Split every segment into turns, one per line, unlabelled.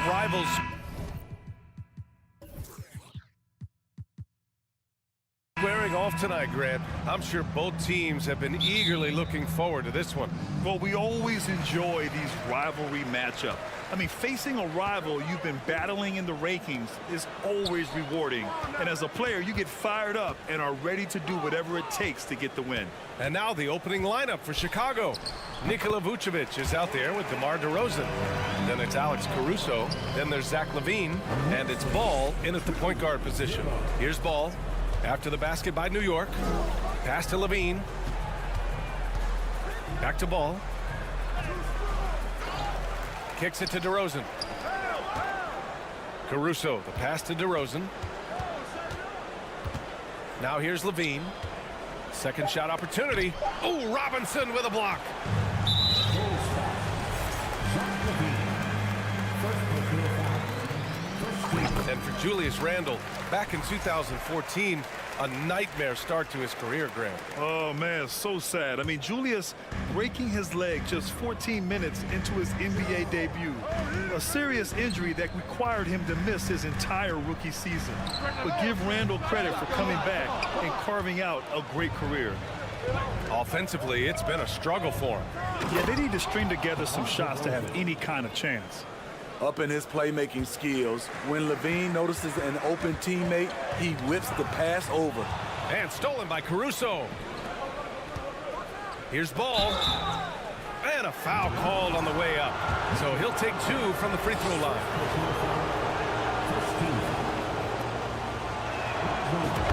Rivals. Wearing off tonight, Grant. I'm sure both teams have been eagerly looking forward to this one.
Well, we always enjoy these rivalry matchups. I mean, facing a rival you've been battling in the rankings is always rewarding. And as a player, you get fired up and are ready to do whatever it takes to get the win.
And now the opening lineup for Chicago. Nikola Vucevic is out there with DeMar DeRozan. Then it's Alex Caruso. Then there's Zach LaVine. And it's Ball in at the point guard position. Here's Ball. After the basket by New York. Pass to LaVine. Back to Ball. Kicks it to DeRozan. Caruso, the pass to DeRozan. Now here's LaVine. Second shot opportunity. Oh, Robinson with a block. And for Julius Randle, back in 2014, a nightmare start to his career, Grant.
Oh, man, so sad. I mean, Julius breaking his leg just 14 minutes into his NBA debut. A serious injury that required him to miss his entire rookie season. But give Randle credit for coming back and carving out a great career.
Offensively, it's been a struggle for him.
Yeah, they need to string together some shots to have any kind of chance.
Up in his playmaking skills, when LaVine notices an open teammate, he whips the pass over.
And stolen by Caruso. Here's Ball. And a foul called on the way up. So he'll take two from the free throw line.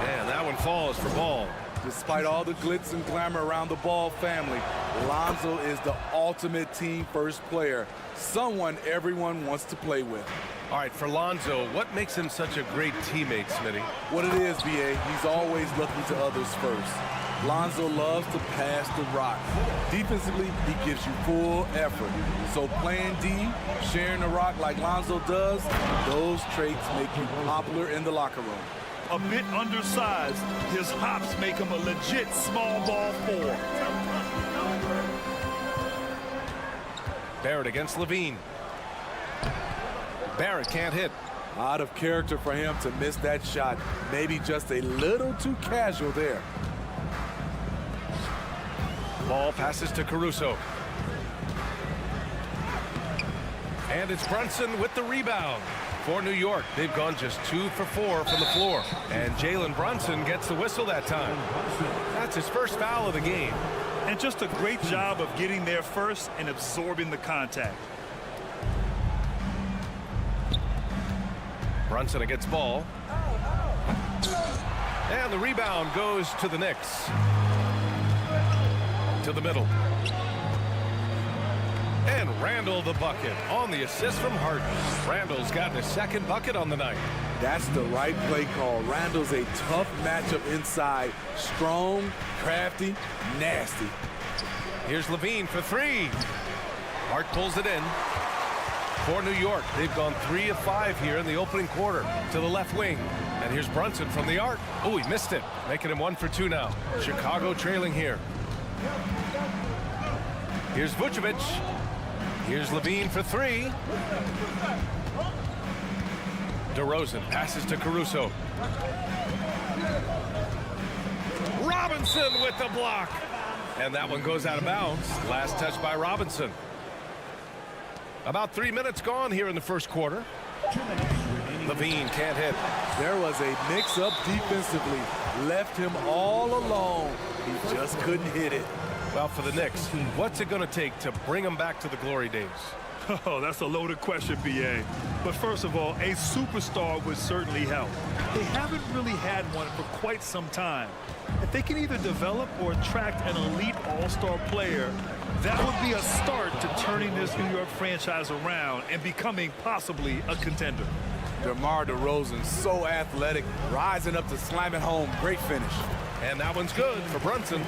And that one falls for Ball.
Despite all the glitz and glamour around the Ball family, Lonzo is the ultimate team-first player, someone everyone wants to play with.
All right, for Lonzo, what makes him such a great teammate, Smitty?
What it is, B.A., he's always looking to others first. Lonzo loves to pass the rock. Defensively, he gives you full effort. So playing D, sharing the rock like Lonzo does, those traits make you popular in the locker room.
A bit undersized, his hops make him a legit small ball four.
Barrett against LaVine. Barrett can't hit.
Out of character for him to miss that shot. Maybe just a little too casual there.
Ball passes to Caruso. And it's Brunson with the rebound. For New York, they've gone just 2 for 4 from the floor. And Jalen Brunson gets the whistle that time. That's his first foul of the game.
And just a great job of getting there first and absorbing the contact.
Brunson against Ball. And the rebound goes to the Knicks. To the middle. And Randle the bucket on the assist from Harden. Randle's gotten his second bucket on the night.
That's the right play call. Randle's a tough matchup inside. Strong, crafty, nasty.
Here's LaVine for three. Hart pulls it in. For New York, they've gone 3 of 5 here in the opening quarter to the left wing. And here's Brunson from the arc. Oh, he missed it, making him 1 for 2 now. Chicago trailing here. Here's Vucevic. Here's LaVine for 3. DeRozan passes to Caruso. Robinson with the block. And that one goes out of bounds. Last touch by Robinson. About 3 minutes gone here in the first quarter. Levine can't hit.
There was a mix-up defensively. Left him all alone. He just couldn't hit it.
Well, for the Knicks, what's it going to take to bring them back to the glory days?
Oh, that's a loaded question, B.A. But first of all, a superstar would certainly help. They haven't really had one for quite some time. If they can either develop or attract an elite all-star player, that would be a start to turning this New York franchise around and becoming possibly a contender.
DeMar DeRozan, so athletic, rising up to slam it home. Great finish.
And that one's good for Brunson.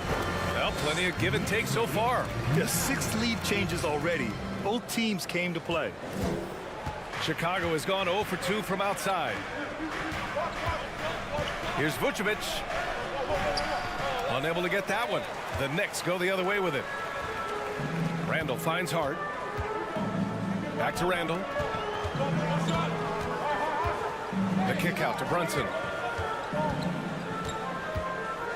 Well, plenty of give and take so far.
There's 6 lead changes already. Both teams came to play.
Chicago has gone 0 for 2 from outside. Here's Vucevic. Unable to get that one. The Knicks go the other way with it. Randall finds Hart. Back to Randall. The kick out to Brunson.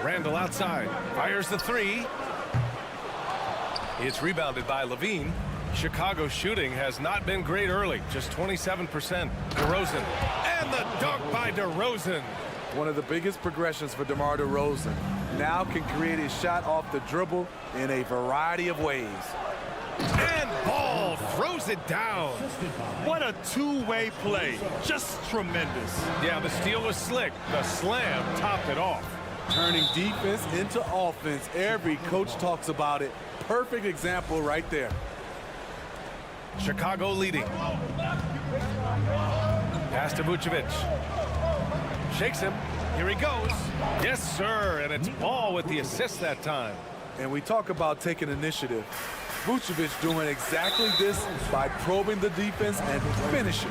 Randall outside. Fires the 3. It's rebounded by Levine. Chicago's shooting has not been great early. Just 27%. DeRozan. And the dunk by DeRozan.
One of the biggest progressions for DeMar DeRozan. Now can create a shot off the dribble in a variety of ways.
And Ball throws it down.
What a two-way play. Just tremendous.
Yeah, the steal was slick. The slam topped it off.
Turning defense into offense. Every coach talks about it. Perfect example right there.
Chicago leading. Pass to Vucevic. Shakes him. Here he goes. Yes, sir. And it's Ball with the assist that time.
And we talk about taking initiative. Vucevic doing exactly this by probing the defense and finishing.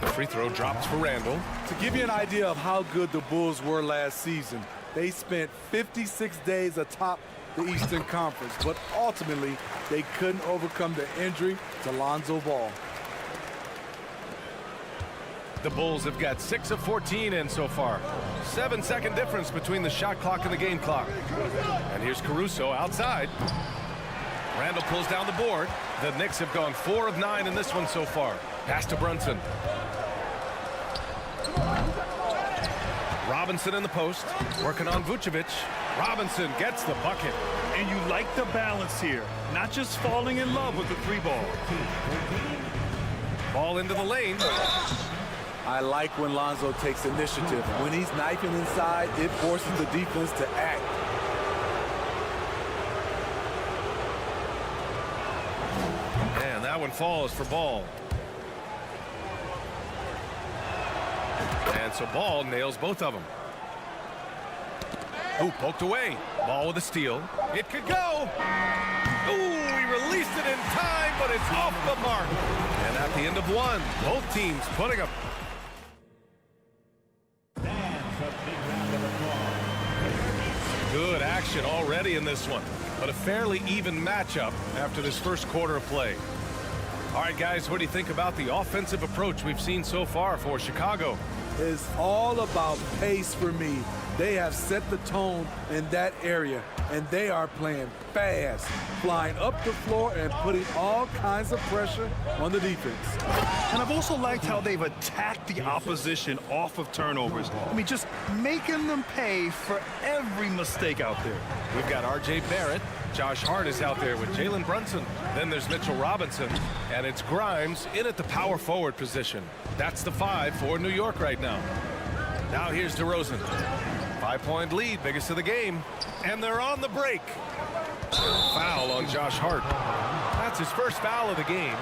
The free throw drops for Randall.
To give you an idea of how good the Bulls were last season, they spent 56 days atop the Eastern Conference, but ultimately they couldn't overcome the injury to Lonzo Ball.
The Bulls have got 6 of 14 in so far. 7-second difference between the shot clock and the game clock. And here's Caruso outside. Randall pulls down the board. The Knicks have gone 4 of 9 in this one so far. Pass to Brunson. Robinson in the post, working on Vucevic. Robinson gets the bucket.
And you like the balance here, not just falling in love with the 3-ball.
Ball into the lane.
I like when Lonzo takes initiative. When he's knifing inside, it forces the defense to act.
And that one falls for Ball. And so Ball nails both of them. Ooh, poked away. Ball with a steal. It could go. Ooh, he released it in time, but it's off the mark. And at the end of one, both teams putting up. Good action already in this one, but a fairly even matchup after this first quarter of play. All right, guys, what do you think about the offensive approach we've seen so far for Chicago?
It's all about pace for me. They have set the tone in that area, and they are playing fast, flying up the floor and putting all kinds of pressure on the defense.
And I've also liked how they've attacked the opposition off of turnovers. I mean, just making them pay for every mistake out there.
We've got R.J. Barrett. Josh Hart is out there with Jalen Brunson. Then there's Mitchell Robinson, and it's Grimes in at the power forward position. That's the 5 for New York right now. Now here's DeRozan. 5-point lead, biggest of the game. And they're on the break. Foul on Josh Hart. That's his first foul of the game.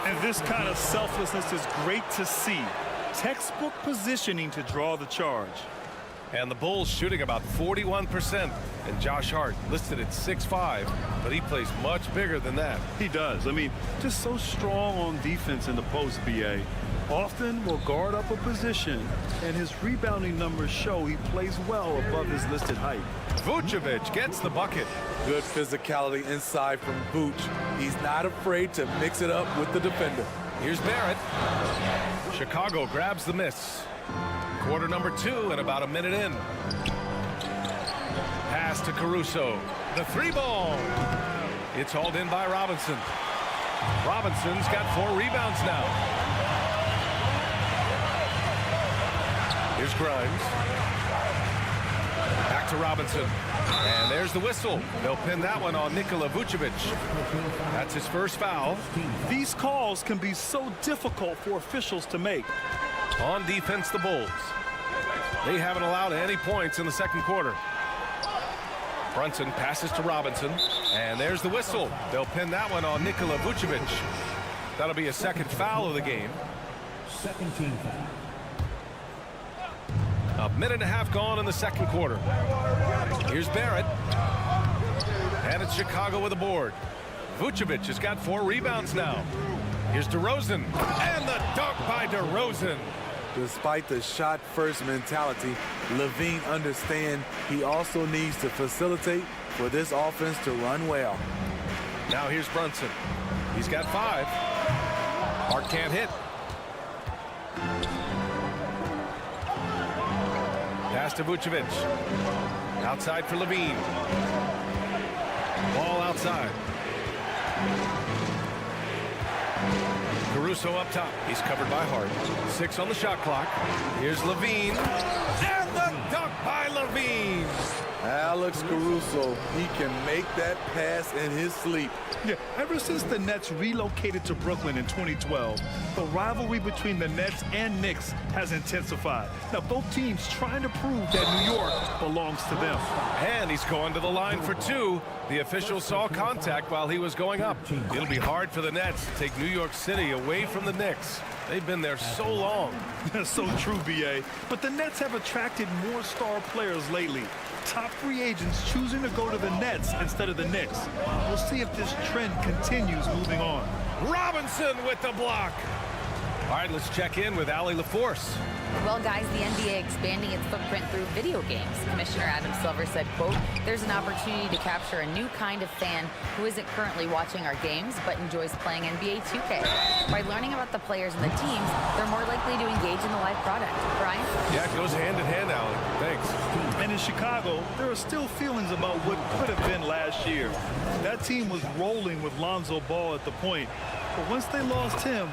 And this kind of selflessness is great to see. Textbook positioning to draw the charge.
And the Bulls shooting about 41%. And Josh Hart listed at 6'5", but he plays much bigger than that.
He does. I mean, just so strong on defense in the post, B.A. Often will guard up a position, and his rebounding numbers show he plays well above his listed height.
Vucevic gets the bucket.
Good physicality inside from Vooch. He's not afraid to mix it up with the defender.
Here's Barrett. Chicago grabs the miss. Quarter number 2 and about a minute in. Pass to Caruso. The 3-ball. It's hauled in by Robinson. Robinson's got 4 rebounds now. Here's Grimes. Back to Robinson. And there's the whistle. They'll pin that one on Nikola Vucevic. That's his first foul.
These calls can be so difficult for officials to make.
On defense, the Bulls. They haven't allowed any points in the second quarter. Brunson passes to Robinson. And there's the whistle. They'll pin that one on Nikola Vucevic. That'll be a second foul of the game.
Second team foul.
A minute and a half gone in the second quarter. Here's Barrett. And it's Chicago with a board. Vucevic has got 4 rebounds now. Here's DeRozan. And the dunk by DeRozan.
Despite the shot-first mentality, Levine understands he also needs to facilitate for this offense to run well.
Now here's Brunson. He's got 5. Hart can't hit. Pass to Vucevic. Outside for Levine. Ball outside. Caruso up top. He's covered by Hart. 6 on the shot clock. Here's Levine. And the dunk by Levine.
Alex Caruso, he can make that pass in his sleep.
Yeah, ever since the Nets relocated to Brooklyn in 2012, the rivalry between the Nets and Knicks has intensified. Now, both teams trying to prove that New York belongs to them.
And he's going to the line for 2. The official saw contact while he was going up. It'll be hard for the Nets to take New York City away from the Knicks. They've been there so long.
That's so true, B.A. But the Nets have attracted more star players lately. Top free agents choosing to go to the Nets instead of the Knicks. We'll see if this trend continues moving on.
Robinson with the block. All right, let's check in with Allie LaForce.
Well, guys, the NBA expanding its footprint through video games. Commissioner Adam Silver said, quote, "There's an opportunity to capture a new kind of fan who isn't currently watching our games but enjoys playing NBA 2K. By learning about the players and the teams, they're more likely to engage in the live product." Brian?
Yeah, it goes hand in hand, Allie. Thanks.
And in Chicago, there are still feelings about what could have been last year. That team was rolling with Lonzo Ball at the point. But once they lost him,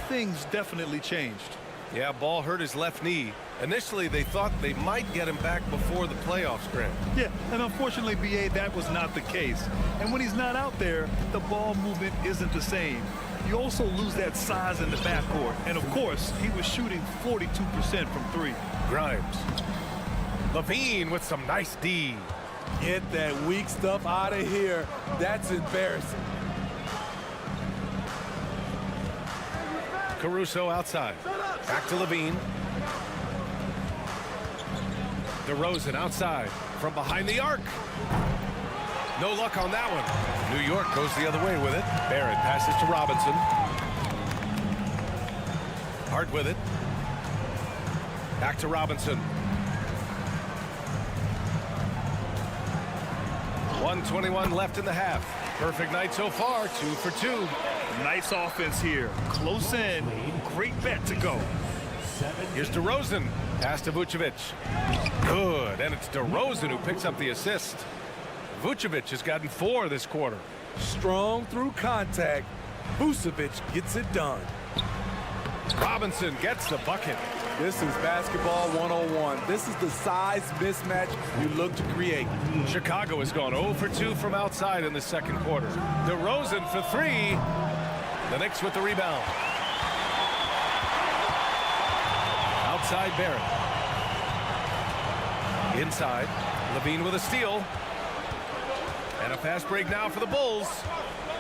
things definitely changed.
Yeah, Ball hurt his left knee. Initially, they thought they might get him back before the playoffs, Grant.
Yeah, and unfortunately, B.A., that was not the case. And when he's not out there, the ball movement isn't the same. You also lose that size in the backcourt. And, of course, he was shooting 42% from 3.
Grimes. Levine with some nice D.
Get that weak stuff out of here. That's embarrassing.
Caruso outside. Back to Levine. DeRozan outside from behind the arc. No luck on that one. New York goes the other way with it. Barrett passes to Robinson. Hart with it. Back to Robinson. 1:21 left in the half. Perfect night so far, 2 for 2.
Nice offense here. Close in. Great bet to go.
Here's DeRozan. Pass to Vucevic. Good. And it's DeRozan who picks up the assist. Vucevic has gotten 4 this quarter.
Strong through contact. Vucevic gets it done.
Robinson gets the bucket.
This is basketball 101. This is the size mismatch you look to create.
Chicago has gone 0 for 2 from outside in the second quarter. DeRozan for 3. The Knicks with the rebound. Outside Barrett. Inside. Levine with a steal. And a fast break now for the Bulls.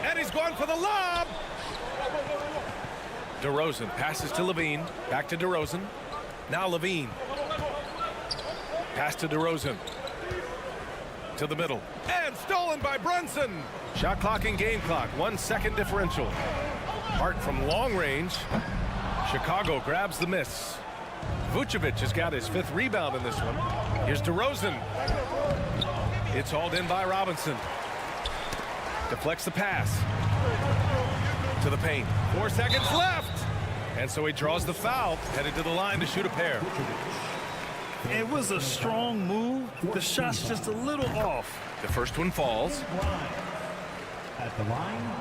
And he's gone for the lob. DeRozan passes to Levine. Back to DeRozan. Now Levine. Pass to DeRozan. To the middle. And stolen by Brunson. Shot clock and game clock. 1 second differential. Hart from long range. Chicago grabs the miss. Vucevic has got his 5th rebound in this one. Here's DeRozan. It's hauled in by Robinson. Deflects the pass. To the paint. 4 seconds left. And so he draws the foul, headed to the line to shoot a pair.
It was a strong move. The shot's just a little off.
The first one falls.
At the line,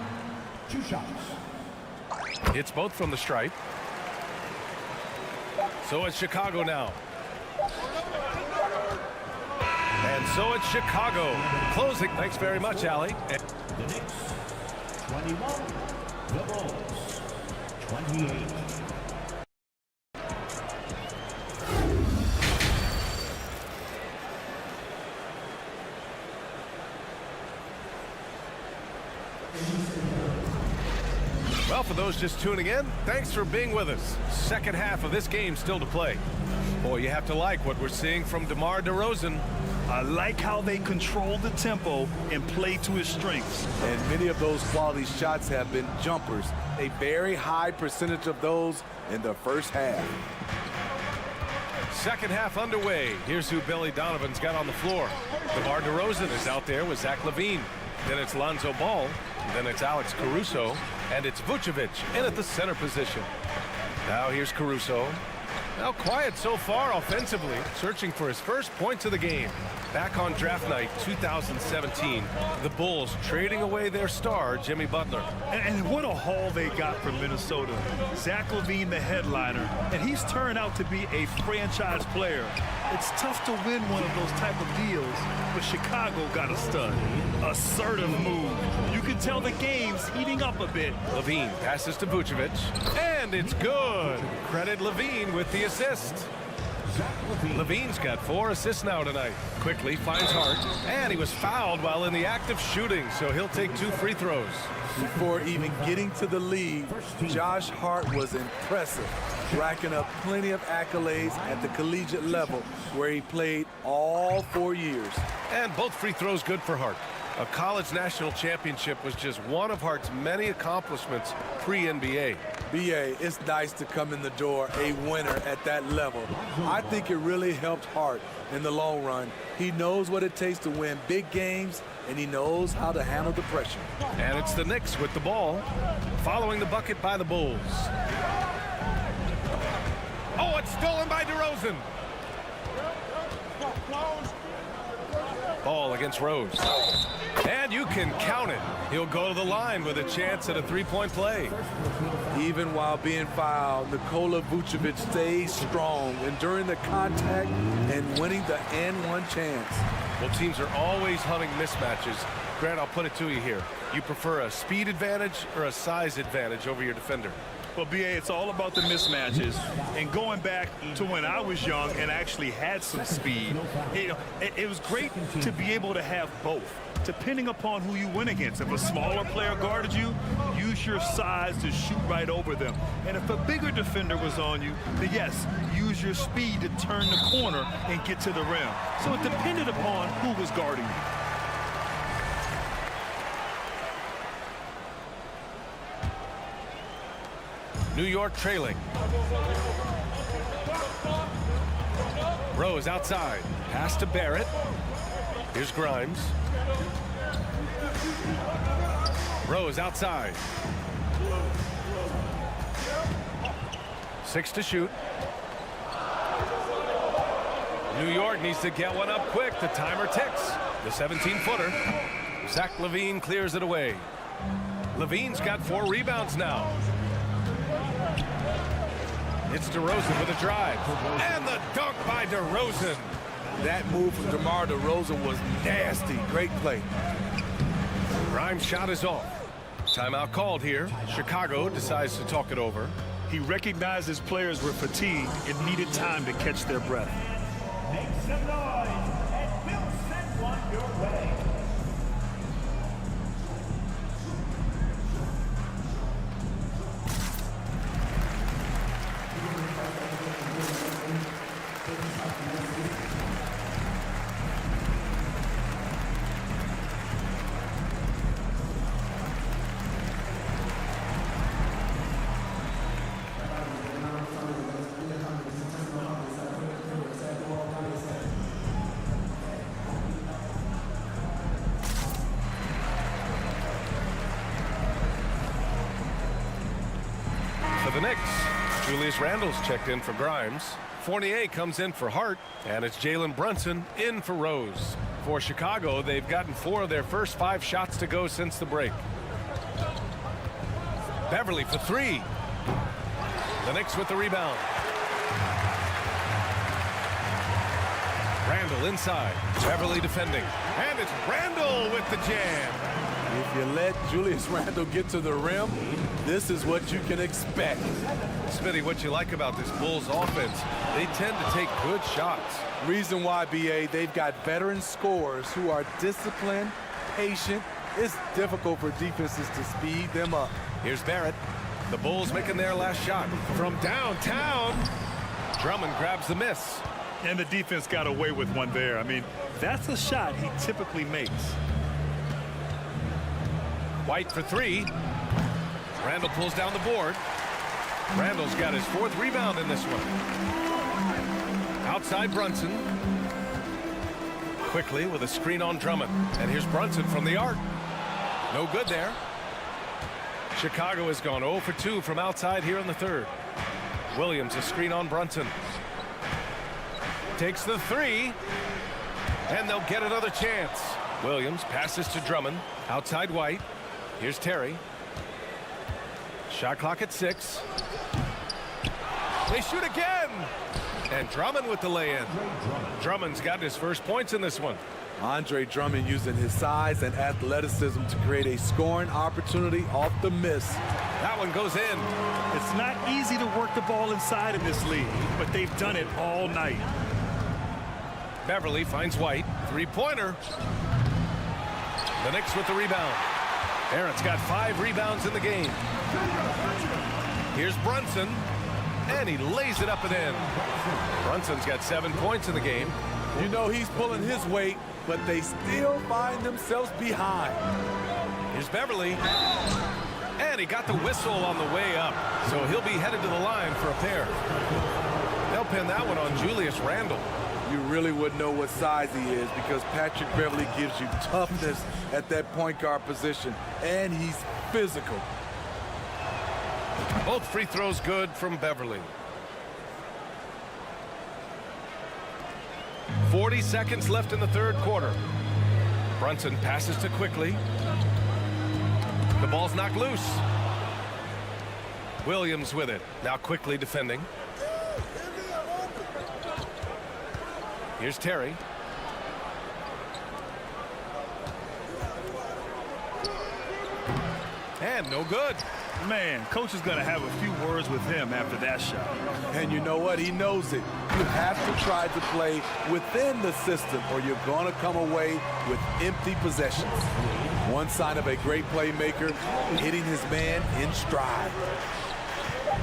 2 shots.
Hits both from the stripe. So it's Chicago now. And so it's Chicago. Closing. Thanks very much, Allie.
The Knicks, 21. The Bulls, 28.
Well, for those just tuning in, thanks for being with us. Second half of this game still to play. Boy, you have to like what we're seeing from DeMar DeRozan.
I like how they control the tempo and play to his strengths.
And many of those quality shots have been jumpers. A very high percentage of those in the first half.
Second half underway. Here's who Billy Donovan's got on the floor. DeMar DeRozan is out there with Zach LaVine. Then it's Lonzo Ball. Then it's Alex Caruso. And it's Vucevic in at the center position. Now here's Caruso. Now quiet so far offensively, searching for his first points of the game. Back on draft night 2017, the Bulls trading away their star, Jimmy Butler.
And what a haul they got from Minnesota. Zach LaVine, the headliner, and he's turned out to be a franchise player. It's tough to win one of those type of deals, but Chicago got a stud. Assertive move. You can tell the game's heating up a bit.
LaVine passes to Vucevic, and it's good. Credit LaVine with the assist. LaVine's got 4 assists now tonight. Quickly finds Hart, and he was fouled while in the act of shooting, so he'll take 2 free throws.
Before even getting to the league, Josh Hart was impressive, racking up plenty of accolades at the collegiate level, where he played all 4 years.
And both free throws good for Hart. A college national championship was just one of Hart's many accomplishments pre-NBA.
BA, it's nice to come in the door a winner at that level. I think it really helped Hart in the long run. He knows what it takes to win big games, and he knows how to handle the pressure.
And it's the Knicks with the ball, following the bucket by the Bulls. Oh, it's stolen by DeRozan. Ball against Rose. And you can count it. He'll go to the line with a chance at a 3-point play.
Even while being fouled, Nikola Vucevic stays strong, enduring the contact and winning the and-one chance.
Well, teams are always hunting mismatches. Grant, I'll put it to you here. You prefer a speed advantage or a size advantage over your defender?
Well, BA, it's all about the mismatches. And going back to when I was young and actually had some speed, it was great to be able to have both, depending upon who you went against. If a smaller player guarded you, use your size to shoot right over them. And if a bigger defender was on you, then yes, use your speed to turn the corner and get to the rim. So it depended upon who was guarding you.
New York trailing. Rose outside. Pass to Barrett. Here's Grimes. Rose outside. 6 to shoot. New York needs to get one up quick. The timer ticks. The 17-footer. Zach LaVine clears it away. LaVine's got 4 rebounds now. It's DeRozan with a drive. And the dunk by DeRozan.
That move from DeMar DeRozan was nasty. Great play.
Grimes' shot is off. Timeout called here. Chicago decides to talk it over.
He recognized his players were fatigued and needed time to catch their breath.
Make some noise, and we'll send one your way.
For the Knicks, Julius Randle's checked in for Grimes. Fournier comes in for Hart, and it's Jalen Brunson in for Rose. For Chicago, they've gotten 4 of their first 5 shots to go since the break. Beverly for 3. The Knicks with the rebound. Randle inside. Beverly defending. And it's Randle with the jam.
If you let Julius Randle get to the rim, this is what you can expect.
Smitty, what you like about this Bulls offense, they tend to take good shots.
Reason why, BA, they've got veteran scorers who are disciplined, patient. It's difficult for defenses to speed them up.
Here's Barrett. The Bulls making their last shot from downtown. Drummond grabs the miss.
And the defense got away with one there. I mean, that's a shot he typically makes.
White for 3. Randle pulls down the board. Randle's got his 4th rebound in this one. Outside Brunson. Quickly with a screen on Drummond. And here's Brunson from the arc. No good there. Chicago has gone 0 for 2 from outside here in the 3rd. Williams a screen on Brunson. Takes the 3. And they'll get another chance. Williams passes to Drummond. Outside White. Here's Terry. Shot clock at 6. They shoot again. And Drummond with the lay-in. Drummond's got his first points in this one.
Andre Drummond using his size and athleticism to create a scoring opportunity off the miss.
That one goes in.
It's not easy to work the ball inside in this league, but they've done it all night.
Beverly finds White. 3-pointer. The Knicks with the rebound. Barrett's got 5 rebounds in the game. Here's Brunson. And he lays it up and in. Brunson's got 7 points in the game.
You know he's pulling his weight, but they still find themselves behind.
Here's Beverly. And he got the whistle on the way up. So he'll be headed to the line for a pair. They'll pin that one on Julius Randle.
You really wouldn't know what size he is because Patrick Beverly gives you toughness at that point guard position, and he's physical.
Both free throws good from Beverly. 40 seconds left in the 3rd quarter. Brunson passes to Quickly. The ball's knocked loose. Williams with it. Now Quickly defending. Here's Terry. And no good.
Man, coach is going to have a few words with him after that shot.
And you know what? He knows it. You have to try to play within the system or you're going to come away with empty possessions. One sign of a great playmaker, hitting his man in stride.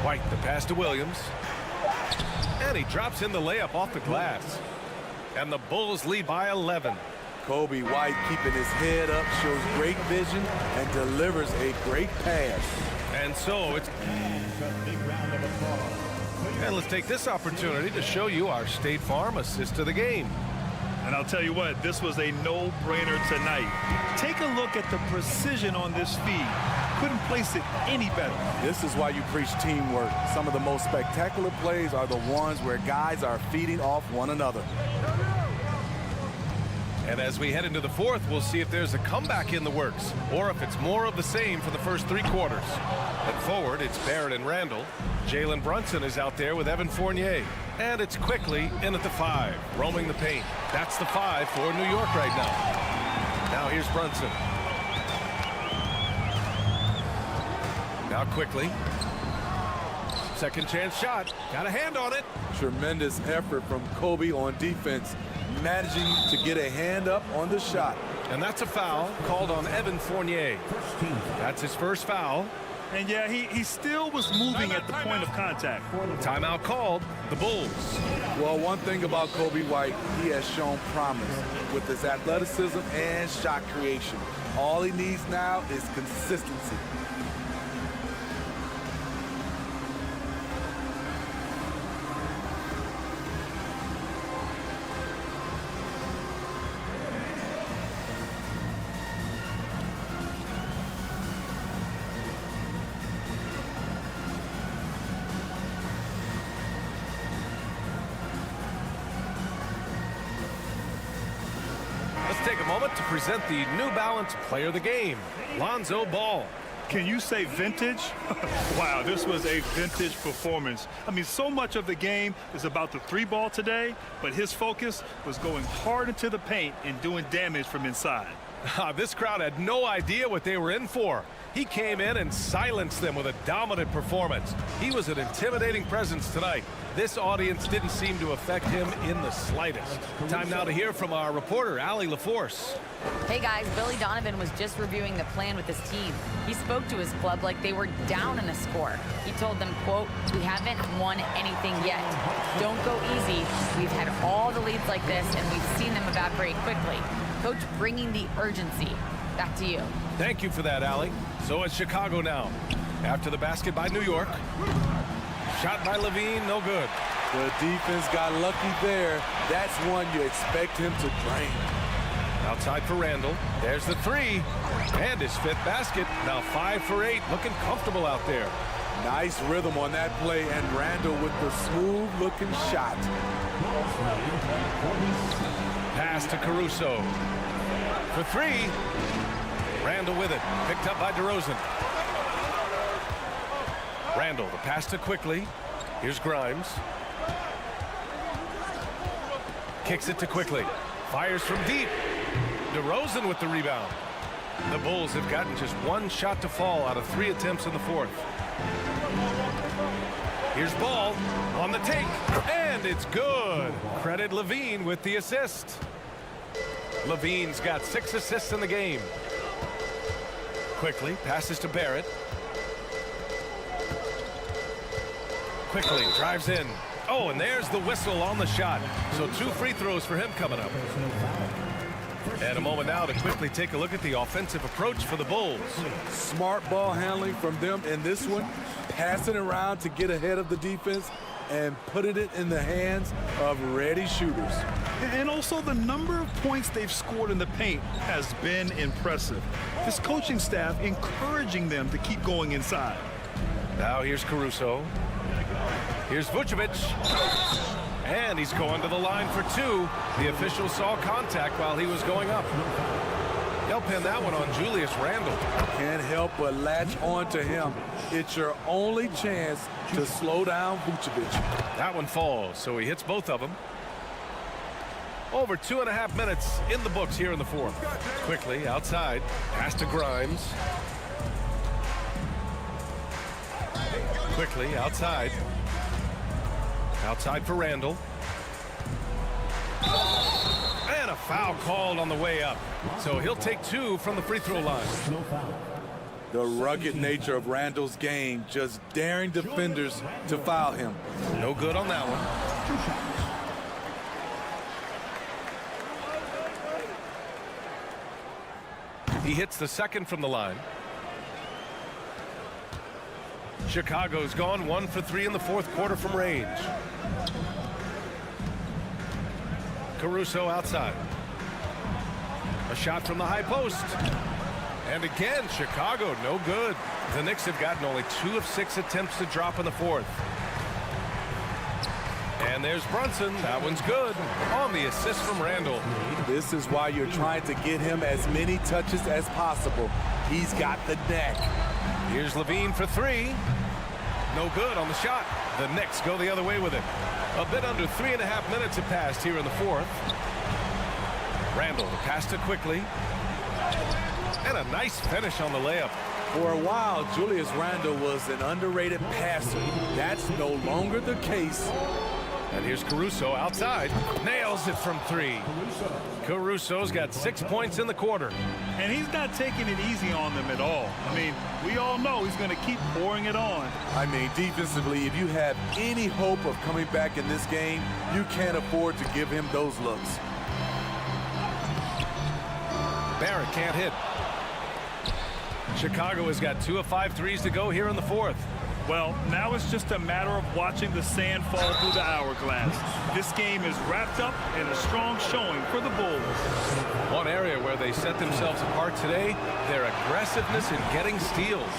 White, the pass to Williams. And he drops in the layup off the glass. And the Bulls lead by 11.
Kobe White keeping his head up, shows great vision, and delivers a great pass.
And so it's... And let's take this opportunity to show you our State Farm assist of the game.
And I'll tell you what, this was a no-brainer tonight. Take a look at the precision on this feed. Couldn't place it any better.
This is why you preach teamwork. Some of the most spectacular plays are the ones where guys are feeding off one another.
And as we head into the 4th, we'll see if there's a comeback in the works or if it's more of the same for the first 3 quarters. At forward, it's Barrett and Randle. Jalen Brunson is out there with Evan Fournier. And it's Quickly in at the 5, roaming the paint. That's the 5 for New York right now. Now here's Brunson. Now Quickly. Second chance shot. Got a hand on it.
Tremendous effort from Kobe on defense, managing to get a hand up on the shot.
And that's a foul called on Evan Fournier. That's his first foul.
And yeah, he still was moving at the point of contact.
Timeout called. The Bulls.
Well, one thing about Kobe White, he has shown promise with his athleticism and shot creation. All he needs now is consistency.
Let's take a moment to present the New Balance Player of the Game, Lonzo Ball.
Can you say vintage? Wow, this was a vintage performance. I mean, so much of the game is about the three ball today, but his focus was going hard into the paint and doing damage from inside.
This crowd had no idea what they were in for. He came in and silenced them with a dominant performance. He was an intimidating presence tonight. This audience didn't seem to affect him in the slightest. Time now to hear from our reporter, Allie LaForce.
Hey guys, Billy Donovan was just reviewing the plan with his team. He spoke to his club like they were down in a score. He told them, quote, "We haven't won anything yet. Don't go easy. We've had all the leads like this and we've seen them evaporate quickly." Coach bringing the urgency. Back to you.
Thank you for that, Allie. So it's Chicago now. After the basket by New York. Shot by Levine, no good.
The defense got lucky there. That's one you expect him to drain.
Outside for Randall. There's the three. And his fifth basket. Now 5 for 8. Looking comfortable out there.
Nice rhythm on that play, and Randall with the smooth-looking shot.
Pass to Caruso. For 3. Randall with it. Picked up by DeRozan. Randall, the pass to Quickly. Here's Grimes. Kicks it to Quickly. Fires from deep. DeRozan with the rebound. The Bulls have gotten just one shot to fall out of 3 attempts in the fourth. Here's Ball on the take. And it's good. Credit Levine with the assist. Levine's got 6 assists in the game. Quickly passes to Barrett. Quickly drives in. Oh, and there's the whistle on the shot. So 2 free throws for him coming up. And a moment now to quickly take a look at the offensive approach for the Bulls.
Smart ball handling from them in this one. Passing around to get ahead of the defense and putting it in the hands of ready shooters.
And also the number of points they've scored in the paint has been impressive. This coaching staff encouraging them to keep going inside.
Now here's Caruso. Here's Vucevic. And he's going to the line for 2. The official saw contact while he was going up. They'll pin that one on Julius Randle.
Can't help but latch on to him. It's your only chance to slow down Vucevic.
That one falls, so he hits both of them. Over 2.5 minutes in the books here in the fourth. Quickly outside. Pass to Grimes. Quickly outside. Outside for Randall. And a foul called on the way up. So he'll take 2 from the free throw line.
The rugged nature of Randall's game, just daring defenders to foul him.
No good on that one. He hits the second from the line. Chicago's gone 1 for 3 in the fourth quarter from range. Caruso outside. A shot from the high post. And again, Chicago, no good. The Knicks have gotten only 2 of 6 attempts to drop in the fourth. And there's Brunson. That one's good. On the assist from Randall.
This is why you're trying to get him as many touches as possible. He's got the neck.
Here's Levine for 3. No good on the shot. The Knicks go the other way with it. A bit under 3.5 minutes have passed here in the fourth. Randall, the pass to Quickly. And a nice finish on the layup.
For a while, Julius Randle was an underrated passer. That's no longer the case.
And here's Caruso outside. Nails it from 3. Caruso's got 6 points in the quarter.
And he's not taking it easy on them at all. I mean, we all know he's going to keep pouring it on.
I mean, defensively, if you have any hope of coming back in this game, you can't afford to give him those looks.
Barrett can't hit. Chicago has got 2 of 5 threes to go here in the fourth.
Well, now it's just a matter of watching the sand fall through the hourglass. This game is wrapped up in a strong showing for the Bulls.
One area where they set themselves apart today, their aggressiveness in getting steals.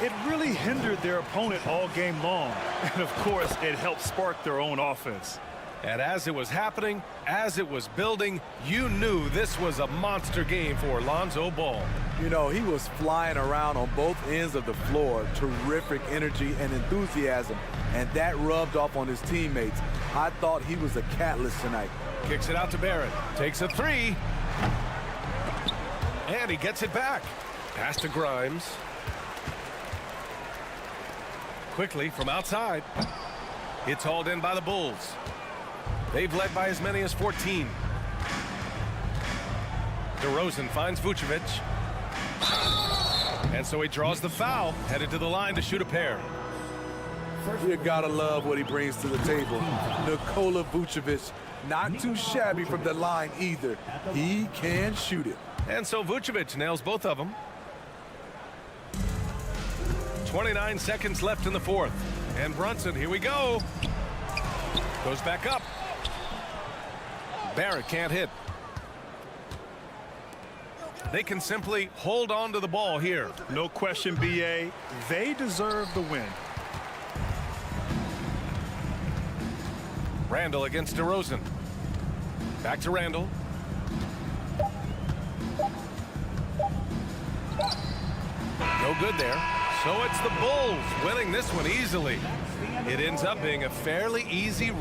It really hindered their opponent all game long. And, of course, it helped spark their own offense.
And as it was happening, as it was building, you knew this was a monster game for Lonzo Ball.
You know, he was flying around on both ends of the floor. Terrific energy and enthusiasm, and that rubbed off on his teammates. I thought he was a catalyst tonight.
Kicks it out to Barrett. Takes a three. And he gets it back. Pass to Grimes. Quickly from outside. It's hauled in by the Bulls. They've led by as many as 14. DeRozan finds Vucevic. And so he draws the foul, headed to the line to shoot a pair.
You gotta love what he brings to the table. Nikola Vucevic, not too shabby from the line either. He can shoot it.
And so Vucevic nails both of them. 29 seconds left in the fourth. And Brunson, here we go. Goes back up. Barrett can't hit. They can simply hold on to the ball here.
No question, B.A. They deserve the win.
Randall against DeRozan. Back to Randall. No good there. So it's the Bulls winning this one easily. It ends up being a fairly easy.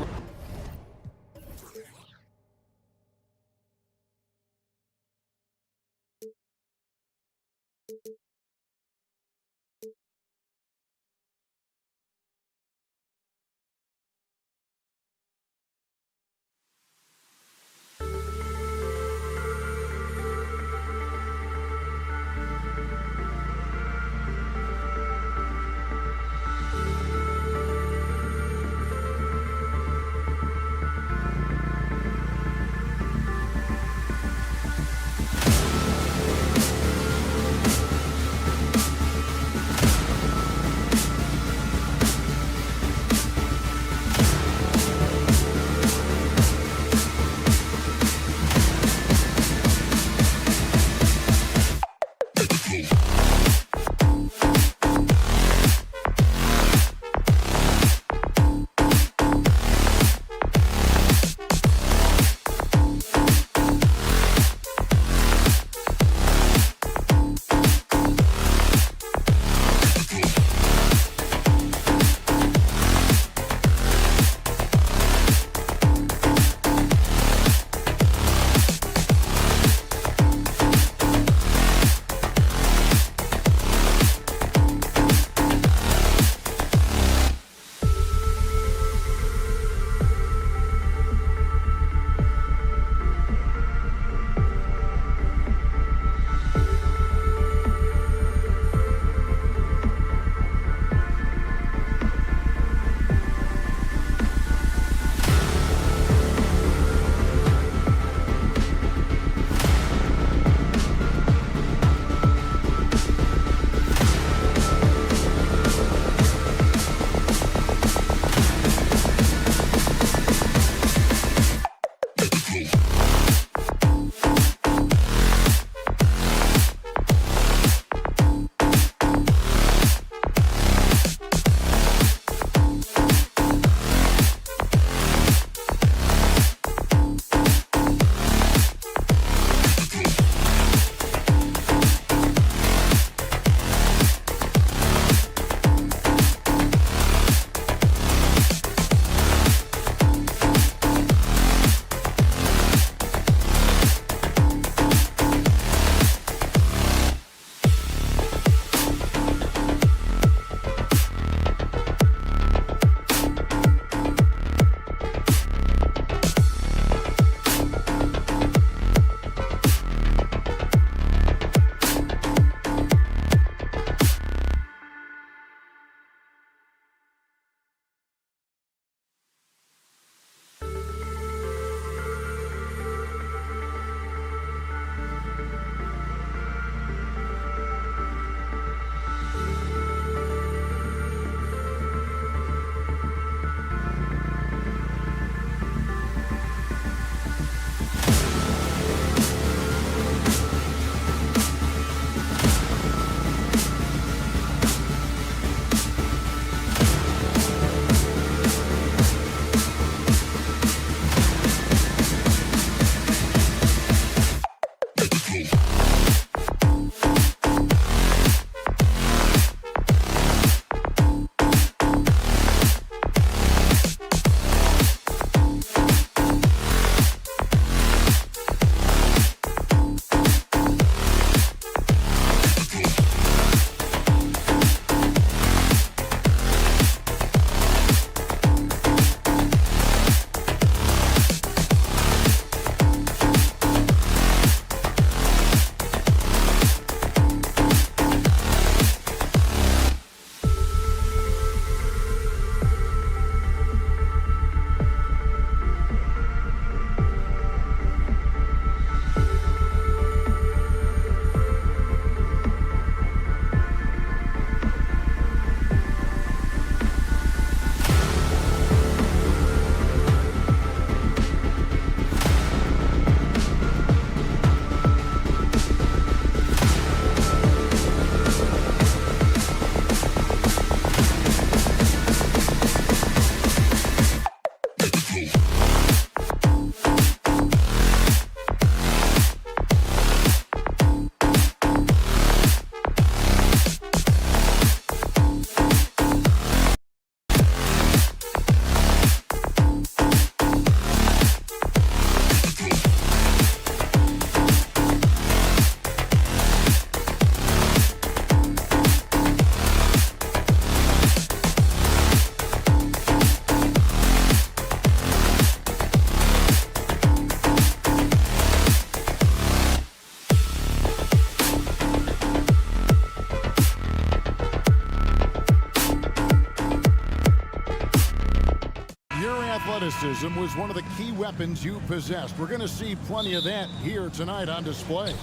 athleticism was one of the key weapons you possessed. We're going to see plenty of that here tonight on display.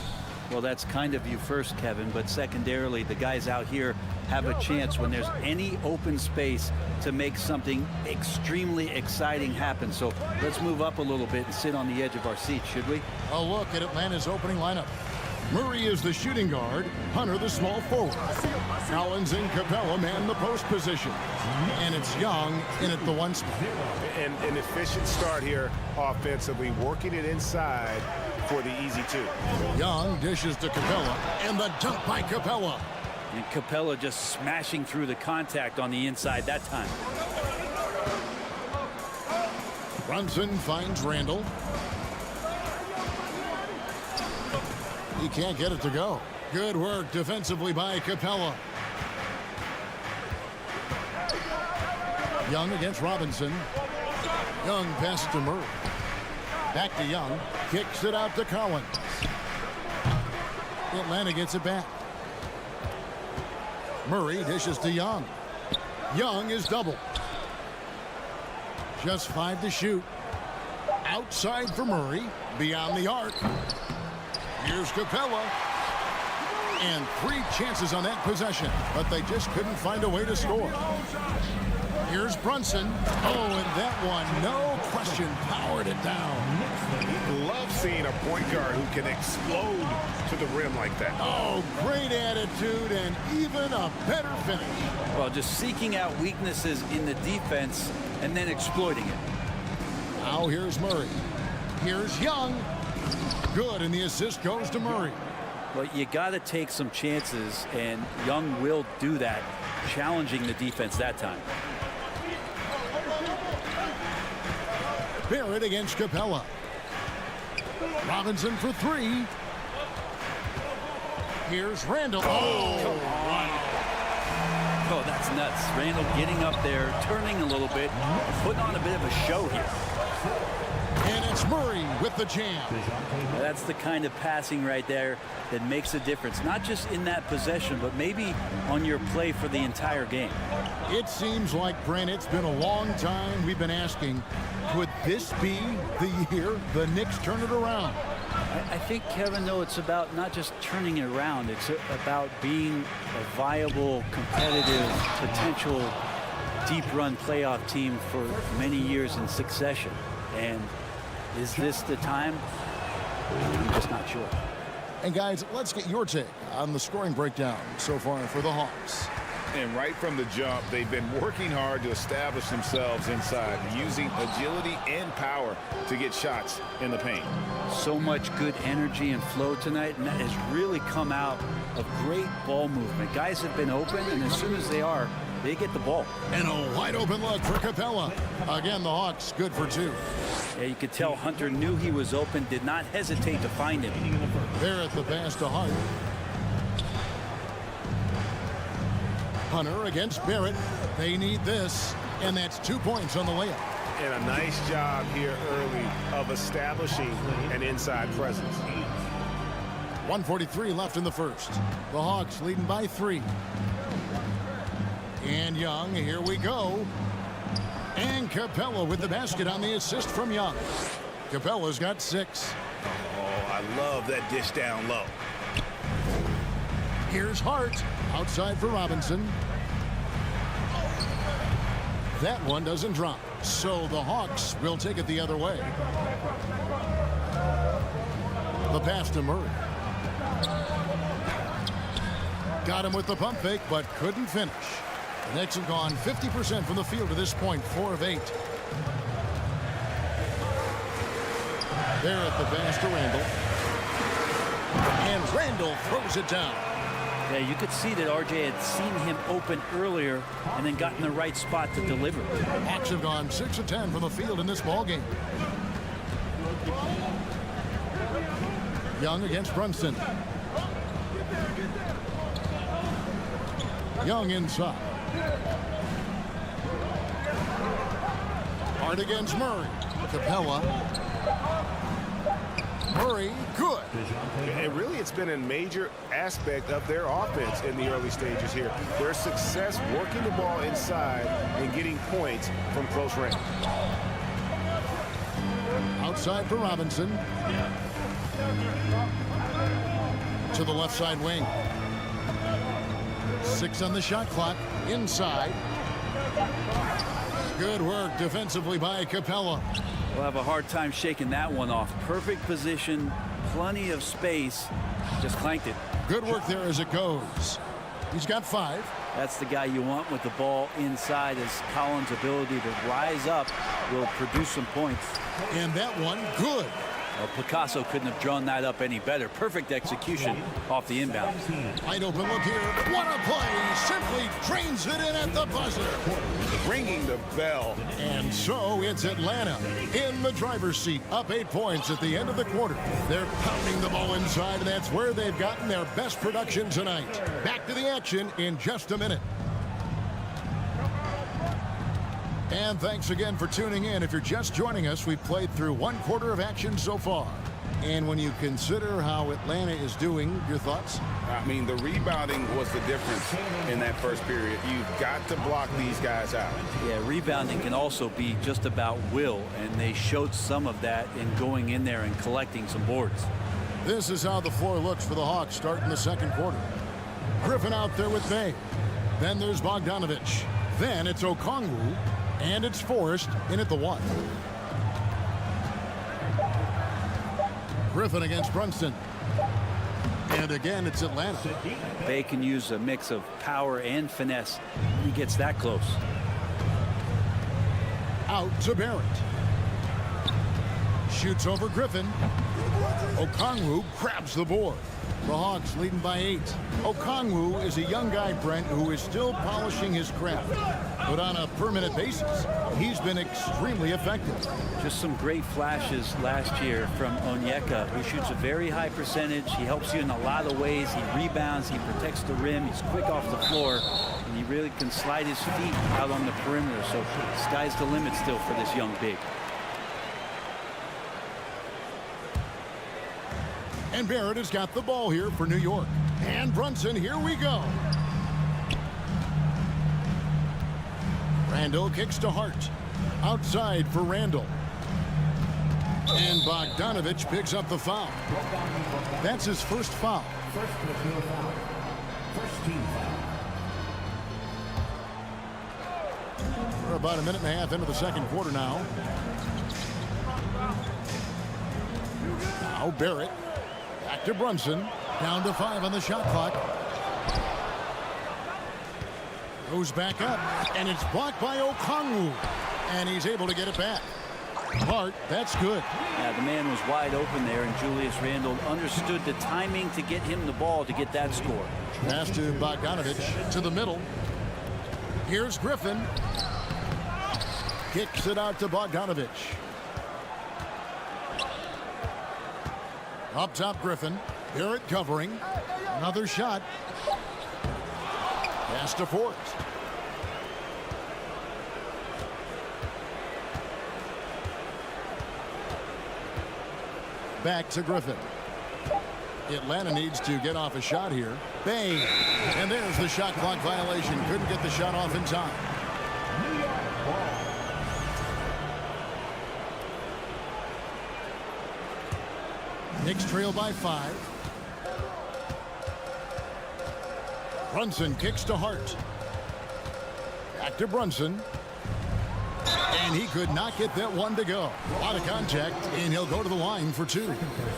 Well, that's kind of you first, Kevin, but secondarily, the guys out here have a chance when there's any open space to make something extremely exciting happen. So let's move up a little bit and sit on the edge of our seats, should we?
A look at Atlanta's opening lineup. Murray is the shooting guard, Hunter the small forward. Collins and Capella man the post position. And it's Young in at the one spot.
And an efficient start here offensively, working it inside for the easy two.
Young dishes to Capella, and the dunk by Capella.
And Capella just smashing through the contact on the inside that time.
Brunson finds Randall. He can't get it to go. Good work defensively by Capella. Young against Robinson. Young passes to Murray. Back to Young. Kicks it out to Collins. Atlanta gets it back. Murray dishes to Young. Young is doubled. Just 5 to shoot. Outside for Murray. Beyond the arc. Here's Capella. And 3 chances on that possession, but they just couldn't find a way to score. Here's Brunson. Oh, and that one, no question, powered it down.
Love seeing a point guard who can explode to the rim like that.
Oh, great attitude and even a better finish.
Well, just seeking out weaknesses in the defense and then exploiting it.
Now here's Murray. Here's Young. Good, and the assist goes to Murray.
But you got to take some chances, and Young will do that, challenging the defense that time.
Barrett against Capella. Robinson for 3. Here's Randall. Oh,
Oh, that's nuts. Randall getting up there, turning a little bit, putting on a bit of a show here.
and it's Murray with the jam.
That's the kind of passing right there that makes a difference, not just in that possession, but maybe on your play for the entire game.
It seems like, Brent, it's been a long time we've been asking, could this be the year the Knicks turn it around?
I think, Kevin, though, it's about not just turning it around. It's about being a viable, competitive, potential deep-run playoff team for many years in succession. And is this the time? I'm just not sure.
And, guys, let's get your take on the scoring breakdown so far for the Hawks.
And right from the jump, they've been working hard to establish themselves inside, using agility and power to get shots in the paint.
So much good energy and flow tonight, and that has really come out of great ball movement. Guys have been open, and as soon as they are, they get the ball.
And a wide open look for Capella. Again, the Hawks good for two.
Yeah, you could tell Hunter knew he was open, did not hesitate to find him.
There at the pass to Hart. Hunter against Barrett. They need this, and that's 2 points on the layup.
And a nice job here early of establishing an inside presence.
1:43 left in the first. The Hawks leading by 3. And Young, here we go. And Capella with the basket on the assist from Young. Capella's got 6.
Oh, I love that dish down low.
Here's Hart outside for Robinson. That one doesn't drop, so the Hawks will take it the other way. The pass to Murray. Got him with the pump fake, but couldn't finish. The Knicks have gone 50% from the field to this point, 4 of 8. There at the pass to Randall. And Randall throws it down.
Yeah, you could see that RJ had seen him open earlier and then got in the right spot to deliver.
Hawks have gone 6 of 10 from the field in this ballgame. Young against Brunson. Young inside. Hart against Murray. Capella. Murray, good.
And really, it's been a major aspect of their offense in the early stages here. Their success working the ball inside and getting points from close range.
Outside for Robinson. To the left side wing. 6 on the shot clock. Inside. Good work defensively by Capella.
We'll have a hard time shaking that one off. Perfect position, plenty of space. Just clanked it.
Good work there as it goes. He's got 5.
That's the guy you want with the ball inside, as Collins' ability to rise up will produce some points.
And that one, good.
Well, Picasso couldn't have drawn that up any better. Perfect execution off the inbound.
Wide open look here. What a play. Simply drains it in at the buzzer.
Ringing the bell.
And so it's Atlanta in the driver's seat, up 8 points at the end of the quarter. They're pounding the ball inside, and that's where they've gotten their best production tonight. Back to the action in just a minute. And thanks again for tuning in. If you're just joining us, we've played through 1 quarter of action so far. And when you consider how Atlanta is doing, your thoughts?
I mean, the rebounding was the difference in that first period. You've got to block these guys out.
Yeah, rebounding can also be just about will, and they showed some of that in going in there and collecting some boards.
This is how the floor looks for the Hawks starting the second quarter. Griffin out there with May. Then there's Bogdanovich. Then it's Okongwu. And it's Forrest in at the 1. Griffin against Brunson. And again, it's Atlanta.
They can use a mix of power and finesse. He gets that close.
Out to Barrett. Shoots over Griffin. Okongwu grabs the board. The Hawks leading by 8. Okongwu is a young guy, Brent, who is still polishing his craft. But on a permanent basis, he's been extremely effective.
Just some great flashes last year from Onyeka, who shoots a very high percentage. He helps you in a lot of ways. He rebounds, he protects the rim, he's quick off the floor, and he really can slide his feet out on the perimeter. So sky's the limit still for this young big.
And Barrett has got the ball here for New York. And Brunson, here we go. Randall kicks to Hart. Outside for Randall. And Bogdanovich picks up the foul. That's his first foul.
First personal foul. First team foul.
We're about a minute and a half into the second quarter now. Now Barrett. Back to Brunson. Down to 5 on the shot clock. Goes back up. And it's blocked by Okongwu. And he's able to get it back. Hart, that's good.
Yeah, the man was wide open there, and Julius Randle understood the timing to get him the ball to get that score.
Pass to Bogdanovich to the middle. Here's Griffin. Kicks it out to Bogdanovich. Up top, Griffin. Barrett covering. Another shot. Pass to Forrest. Back to Griffin. Atlanta needs to get off a shot here. Bang! And there's the shot clock violation. Couldn't get the shot off in time. Knicks trail by 5. Brunson kicks to Hart. Back to Brunson. And he could not get that one to go. A lot of contact, and he'll go to the line for 2.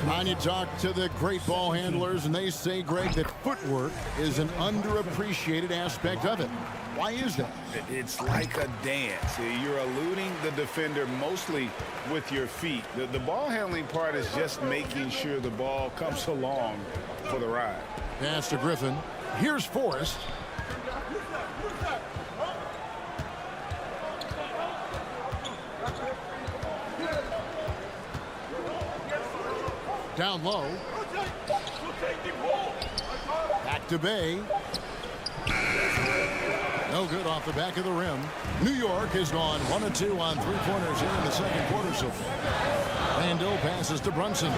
And you talk to the great ball handlers, and they say, Greg, that footwork is an underappreciated aspect of it. Why is that?
It's like a dance. You're eluding the defender mostly with your feet. The ball handling part is just making sure the ball comes along for the ride.
Pass to Griffin. Here's Forrest. Down low. Back to Bay. No good off the back of the rim. New York has gone 1 of 2 on 3-pointers here in the second quarter so far. Randall passes to Brunson.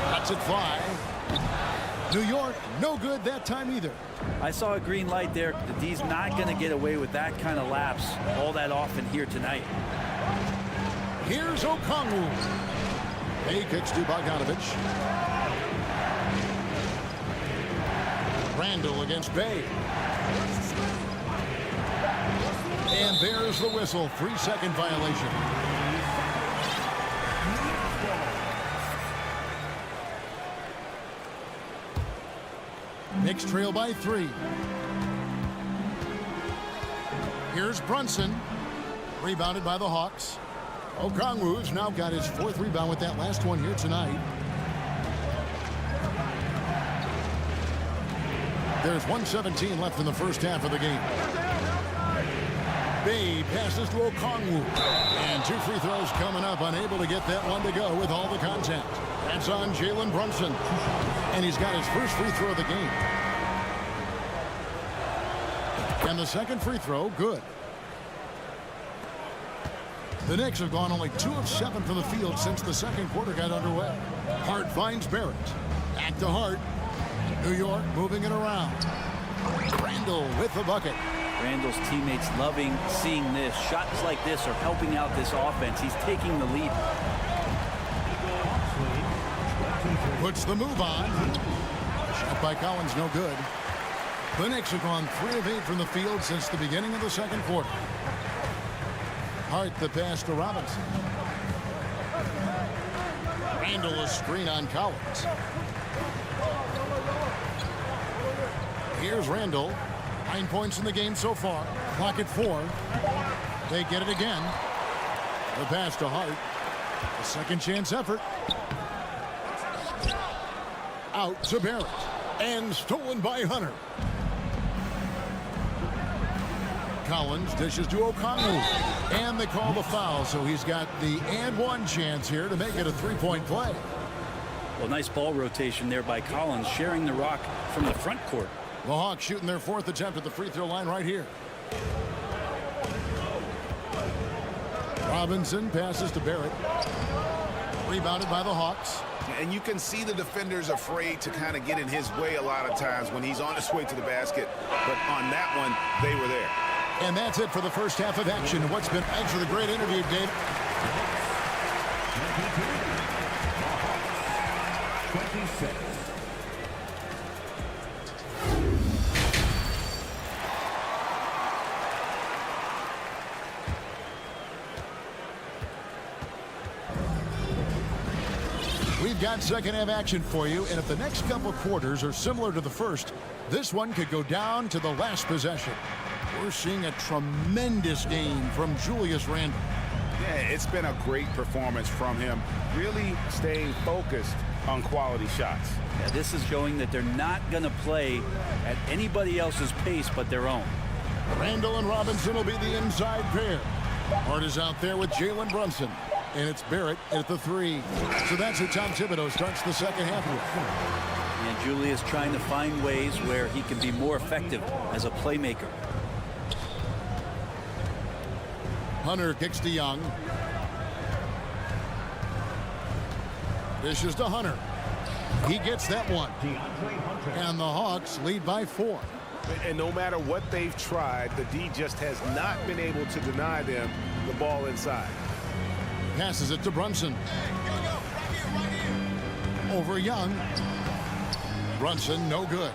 Lets it fly. New York, no good that time either.
I saw a green light there. The D's not going to get away with that kind of lapse all that often here tonight.
Here's Okongwu. He kicks to Bogdanovich. Randall against Bay. And there's the whistle. 3-second violation. Knicks trail by 3. Here's Brunson. Rebounded by the Hawks. Okongwu's now got his 4th rebound with that last one here tonight. There's 1:17 left in the first half of the game. Bay passes to Okongwu. And 2 free throws coming up. Unable to get that one to go with all the contact. That's on Jalen Brunson. And he's got his first free throw of the game. And the second free throw, good. The Knicks have gone only 2 of 7 from the field since the second quarter got underway. Hart finds Barrett. Back to Hart. New York moving it around. Randall with the bucket.
Randall's teammates loving seeing this. Shots like this are helping out this offense. He's taking the lead.
Puts the move on. Shot by Collins, no good. The Knicks have gone 3 of 8 from the field since the beginning of the second quarter. Hart the pass to Robinson. Randall a screen on Collins. Here's Randall. 9 points in the game so far. Clock at 4. They get it again. The pass to Hart. A second chance effort. Out to Barrett. And stolen by Hunter. Collins dishes to Okongwu. And they call the foul, so he's got the and one chance here to make it a 3-point play.
Well, nice ball rotation there by Collins, sharing the rock from the front court.
The Hawks shooting their 4th attempt at the free throw line right here. Robinson passes to Barrett. Rebounded by the Hawks.
And you can see the defenders afraid to kind of get in his way a lot of times when he's on his way to the basket. But on that one, they were there.
And that's it for the first half of action. What's been thanks for the great interview, Dave.
26.
We've got second half action for you, and if the next couple quarters are similar to the first, this one could go down to the last possession. We're seeing a tremendous game from Julius Randle.
Yeah, it's been a great performance from him, really staying focused on quality shots.
Yeah, this is showing that they're not going to play at anybody else's pace but their own.
Randall and Robinson will be the inside pair. Hart is out there with Jalen Brunson. And it's Barrett at the 3. So that's who Tom Thibodeau starts the second half with.
And Julius trying to find ways where he can be more effective as a playmaker.
Hunter kicks to Young. Dishes to Hunter. He gets that one. And the Hawks lead by 4.
And no matter what they've tried, the D just has not been able to deny them the ball inside.
Passes it to Brunson. Over Young. Brunson, no good.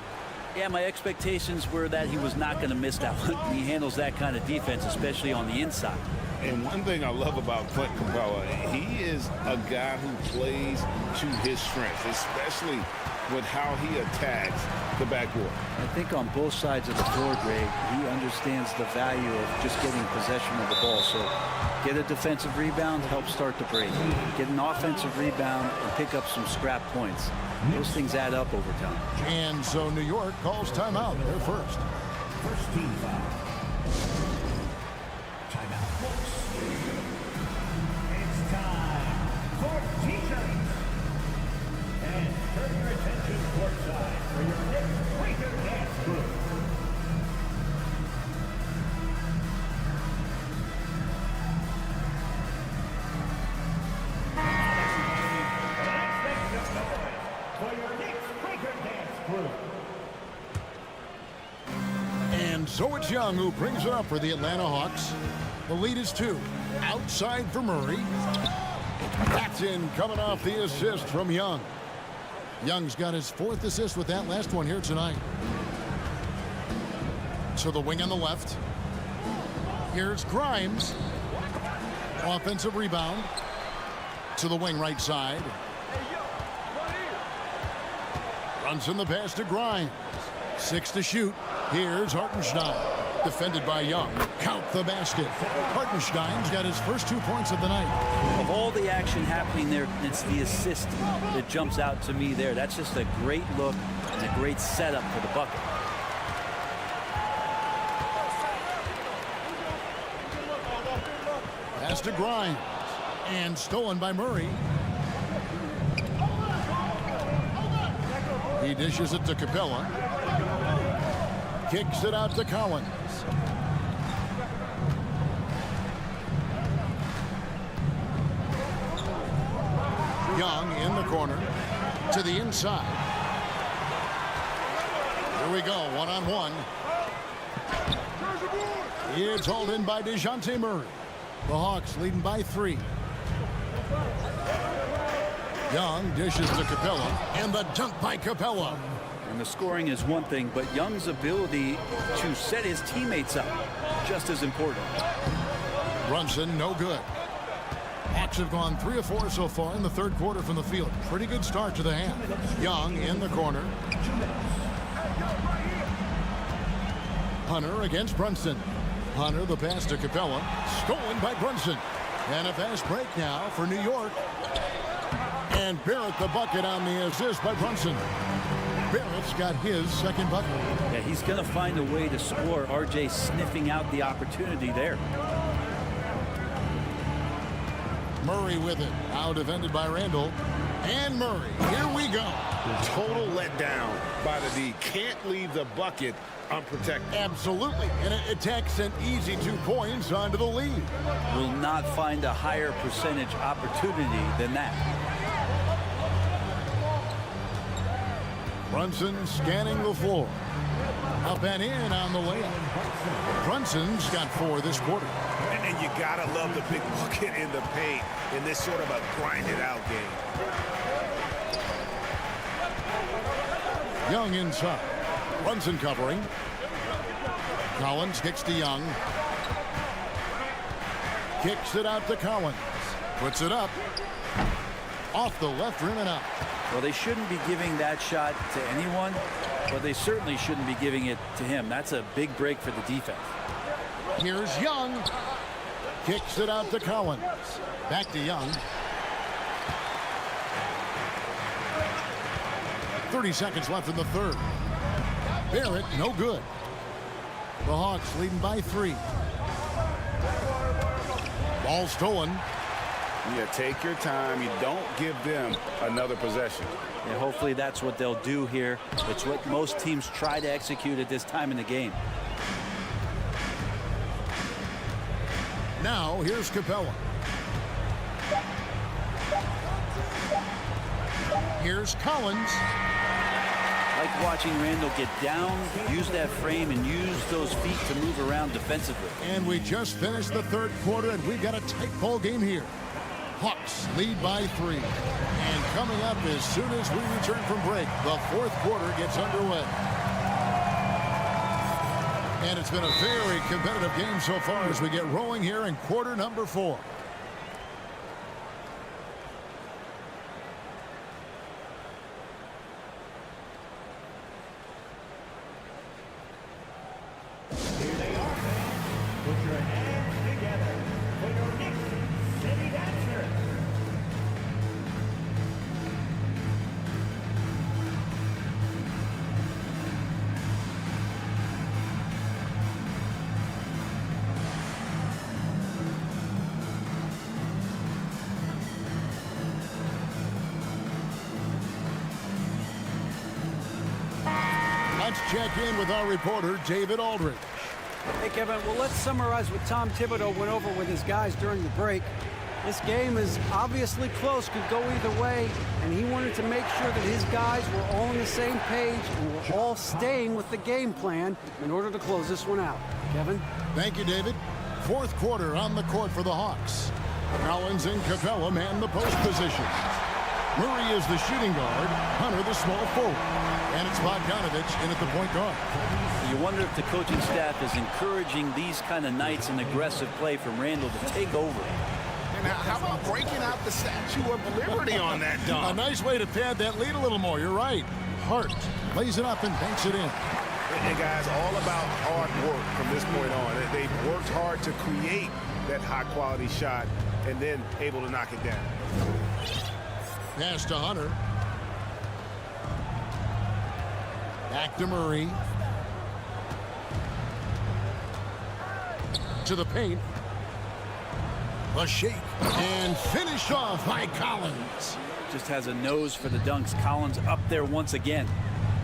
Yeah, my expectations were that he was not going to miss that one. He handles that kind of defense, especially on the inside.
And one thing I love about Clint Capella, he is a guy who plays to his strengths, especially with how he attacks the backboard.
I think on both sides of the floor, Greg, he understands the value of just getting possession of the ball. So get a defensive rebound, help start the break. Get an offensive rebound and pick up some scrap points. Those things add up over time.
And so New York calls timeout. They're first.
First team foul. Timeout. It's time for t-shirts. And turn your attention courtside for your next Breaker Dance Group. Let's make some noise for your next Breaker Dance Group.
And so it's Young who brings it up for the Atlanta Hawks. The lead is 2. Outside for Murray. That's in, coming off the assist from Young. Young's got his 4th assist with that last one here tonight. To the wing on the left. Here's Grimes. Offensive rebound. To the wing right side. Runs in the pass to Grimes. 6 to shoot. Here's Hartenstein. Defended by Young. Count the basket. Hartenstein's got his first 2 points of the night.
Of all the action happening there, it's the assist that jumps out to me there. That's just a great look and a great setup for the bucket.
Pass to Grimes. And stolen by Murray. He dishes it to Capella. Kicks it out to Collins. Young in the corner. To the inside. Here we go, one-on-one. It's hauled in by DeJounte Murray. The Hawks leading by 3. Young dishes to Capella, and the dunk by Capella.
And the scoring is one thing, but Young's ability to set his teammates up, just as important.
Brunson, no good. Hawks have gone 3 of 4 so far in the 3rd quarter from the field. Pretty good start to the half. Young in the corner. Hunter against Brunson. Hunter, the pass to Capella. Stolen by Brunson. And a fast break now for New York. And Barrett the bucket on the assist by Brunson. Barrett's got his 2nd bucket.
Yeah, he's going to find a way to score. RJ sniffing out the opportunity there.
Murray with it. Now defended by Randall. And Murray. Here we go.
Total letdown by the D. Can't leave the bucket unprotected.
Absolutely. And it takes an easy 2 points onto the lead.
Will not find a higher percentage opportunity than that.
Brunson scanning the floor. Up and in on the layup. Brunson's got 4 this quarter.
And you gotta love the big bucket in the paint in this sort of a grinded out game.
Young inside. Brunson covering. Collins kicks to Young. Kicks it out to Collins. Puts it up. Off the left rim and out.
Well, they shouldn't be giving that shot to anyone, but they certainly shouldn't be giving it to him. That's a big break for the defense.
Here's Young. Kicks it out to Collins. Back to Young. 30 seconds left in the 3rd. Barrett, no good. The Hawks leading by 3. Ball stolen.
Yeah, take your time. You don't give them another possession.
And hopefully that's what they'll do here. It's what most teams try to execute at this time in the game.
Now, here's Capella. Here's Collins.
Like watching Randall get down, use that frame, and use those feet to move around defensively.
And we just finished the 3rd quarter, and we've got a tight ball game here. Hawks lead by 3. And coming up as soon as we return from break, the 4th quarter gets underway. And it's been a very competitive game so far as we get rolling here in quarter number 4.
Here they are, fans. Put your hands together for your Knicks City Dancer.
Let's check in with our reporter, David Aldridge.
Hey, Kevin, well, let's summarize what Tom Thibodeau went over with his guys during the break. This game is obviously close, could go either way, and he wanted to make sure that his guys were all on the same page and were all staying with the game plan in order to close this one out. Kevin?
Thank you, David. 4th quarter on the court for the Hawks. Collins and Capella man the post position. Murray is the shooting guard, Hunter the small forward, and it's Bogdanovich in at the point guard.
You wonder if the coaching staff is encouraging these kind of nights and aggressive play from Randall to take over.
And how about breaking out the Statue of Liberty on that dunk?
A nice way to pad that lead a little more. You're right. Hart lays it up and banks it in.
And guys, all about hard work from this point on. They've worked hard to create that high-quality shot and then able to knock it down.
Pass to Hunter. Back to Murray. To the paint. A shake. And finished off by Collins.
Just has a nose for the dunks. Collins up there once again.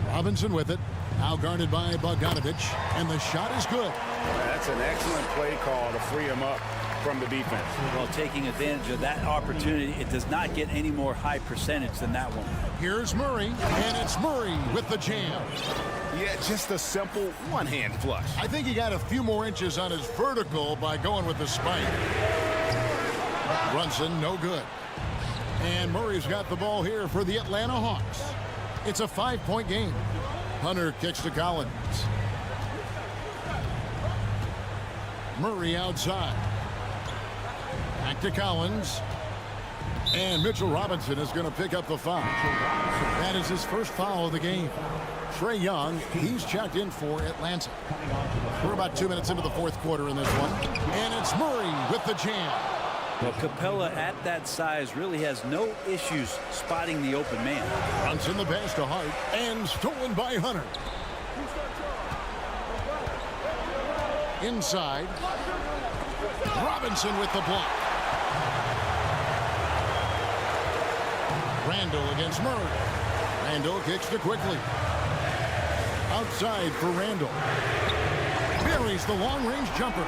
Robinson with it. Now guarded by Bogdanovich. And the shot is good.
That's an excellent play call to free him up from the defense.
Well, taking advantage of that opportunity, it does not get any more high percentage than that one.
Here's Murray, and it's Murray with the jam.
Yeah, just a simple one-hand flush.
I think he got a few more inches on his vertical by going with the spike. Brunson, no good. And Murray's got the ball here for the Atlanta Hawks. It's a 5-point game. Hunter kicks to Collins. Murray outside. Back to Collins. And Mitchell Robinson is going to pick up the foul. That is his first foul of the game. Trae Young, he's checked in for Atlanta. We're about 2 minutes into the fourth quarter in this one. And it's Murray with the jam.
Well, Capella at that size really has no issues spotting the open man.
Brunson the pass to Hart. And stolen by Hunter. Inside. Robinson with the block. Randall against Murray. Randall kicks to quickly. Outside for Randall. Buries the long-range jumper.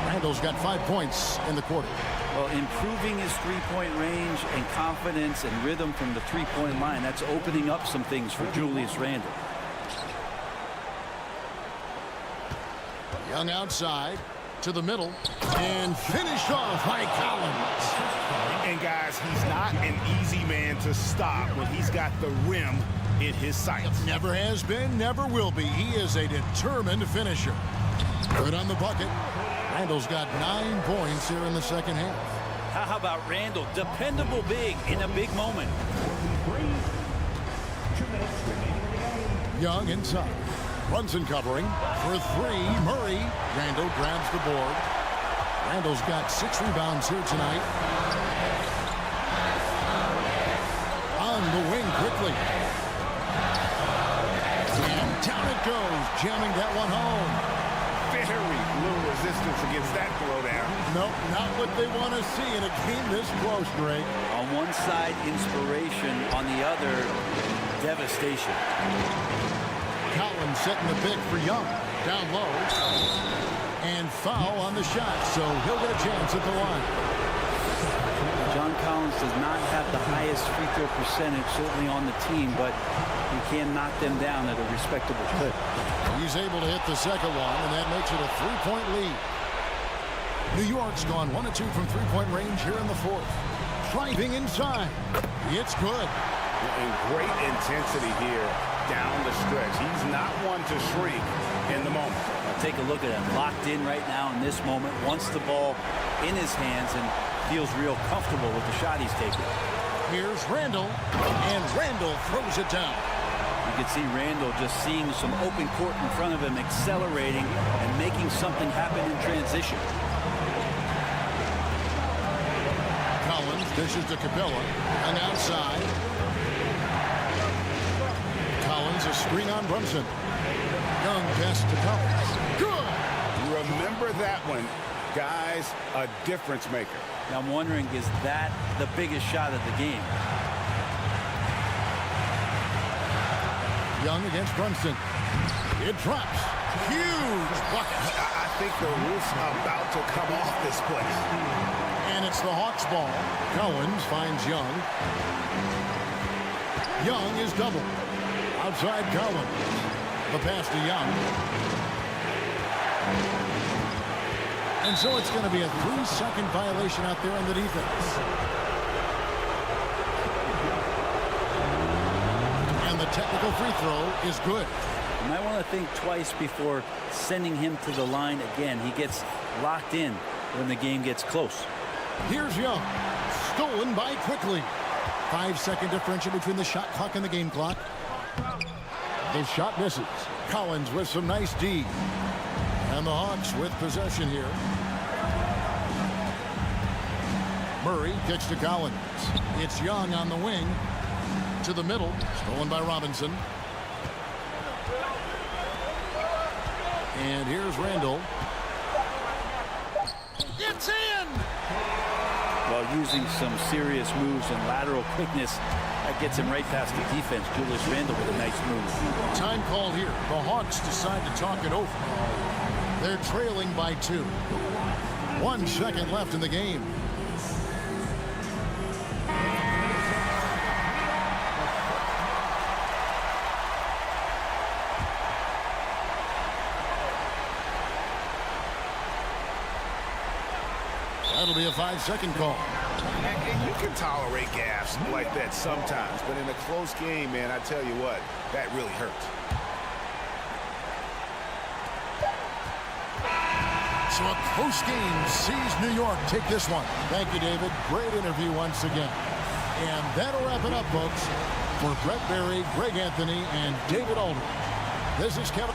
Randall's got 5 points in the quarter.
Well, improving his three-point range and confidence and rhythm from the three-point line, that's opening up some things for Julius Randle.
Young outside to the middle and finished off by Collins.
And guys, he's not an easy man to stop when he's got the rim in his sights.
Never has been, never will be. He is a determined finisher. Good on the bucket. Randall's got 9 points here in the second half.
How about Randall? Dependable big in a big moment.
Young inside. Brunson covering for 3. Murray. Randall grabs the board. Randall's got 6 rebounds here tonight. On the wing quickly. And down it goes, jamming that one home.
Very little resistance against that throwdown.
Nope, not what they want to see in a game this close, Greg.
On one side, inspiration. On the other, devastation.
Collins setting the pick for Young. Down low. And foul on the shot, so he'll get a chance at the line.
John Collins does not have the highest free throw percentage, certainly on the team, but he can knock them down at a respectable clip.
He's able to hit the second one, and that makes it a 3-point lead. New York's gone 1 of 2 from three-point range here in the fourth. Driving inside. It's good.
And great intensity here down the stretch. He's not one to shrink in the moment.
Now take a look at him. Locked in right now in this moment. Wants the ball in his hands and feels real comfortable with the shot he's taking.
Here's Randall, and Randall throws it down.
You can see Randall just seeing some open court in front of him, accelerating and making something happen in transition.
Collins dishes to Capella, and outside. Collins a screen on Brunson. Young pass to Collins. Good!
Remember that one. Guys, a difference maker.
Now I'm wondering, is that the biggest shot of the game?
Young against Brunson. It drops. Huge bucket.
I think the roof's about to come off this place.
And it's the Hawks ball. Collins finds Young. Young is double. Outside Collins. The pass to Young. And so it's going to be a 3-second violation out there on the defense. And the technical free throw is good.
You might want to think twice before sending him to the line again. He gets locked in when the game gets close.
Here's Young. Stolen by Quickly. 5-second differential between the shot clock and the game clock. The shot misses. Collins with some nice D. And the Hawks with possession here. Murray kicks to Collins. It's Young on the wing. To the middle. Stolen by Robinson. And here's Randall. It's in!
While using some serious moves and lateral quickness, that gets him right past the defense. Julius Randle with a nice move.
Time call here. The Hawks decide to talk it over. They're trailing by 2. 1 second left in the game. That'll be a 5-second call.
And you can tolerate gaffes like that sometimes, but in a close game, man, I tell you what, that really hurts.
So a close game sees New York take this one. Thank you, David. Great interview once again. And that'll wrap it up, folks. For Brett Berry, Greg Anthony, and David Aldridge. This is Kevin.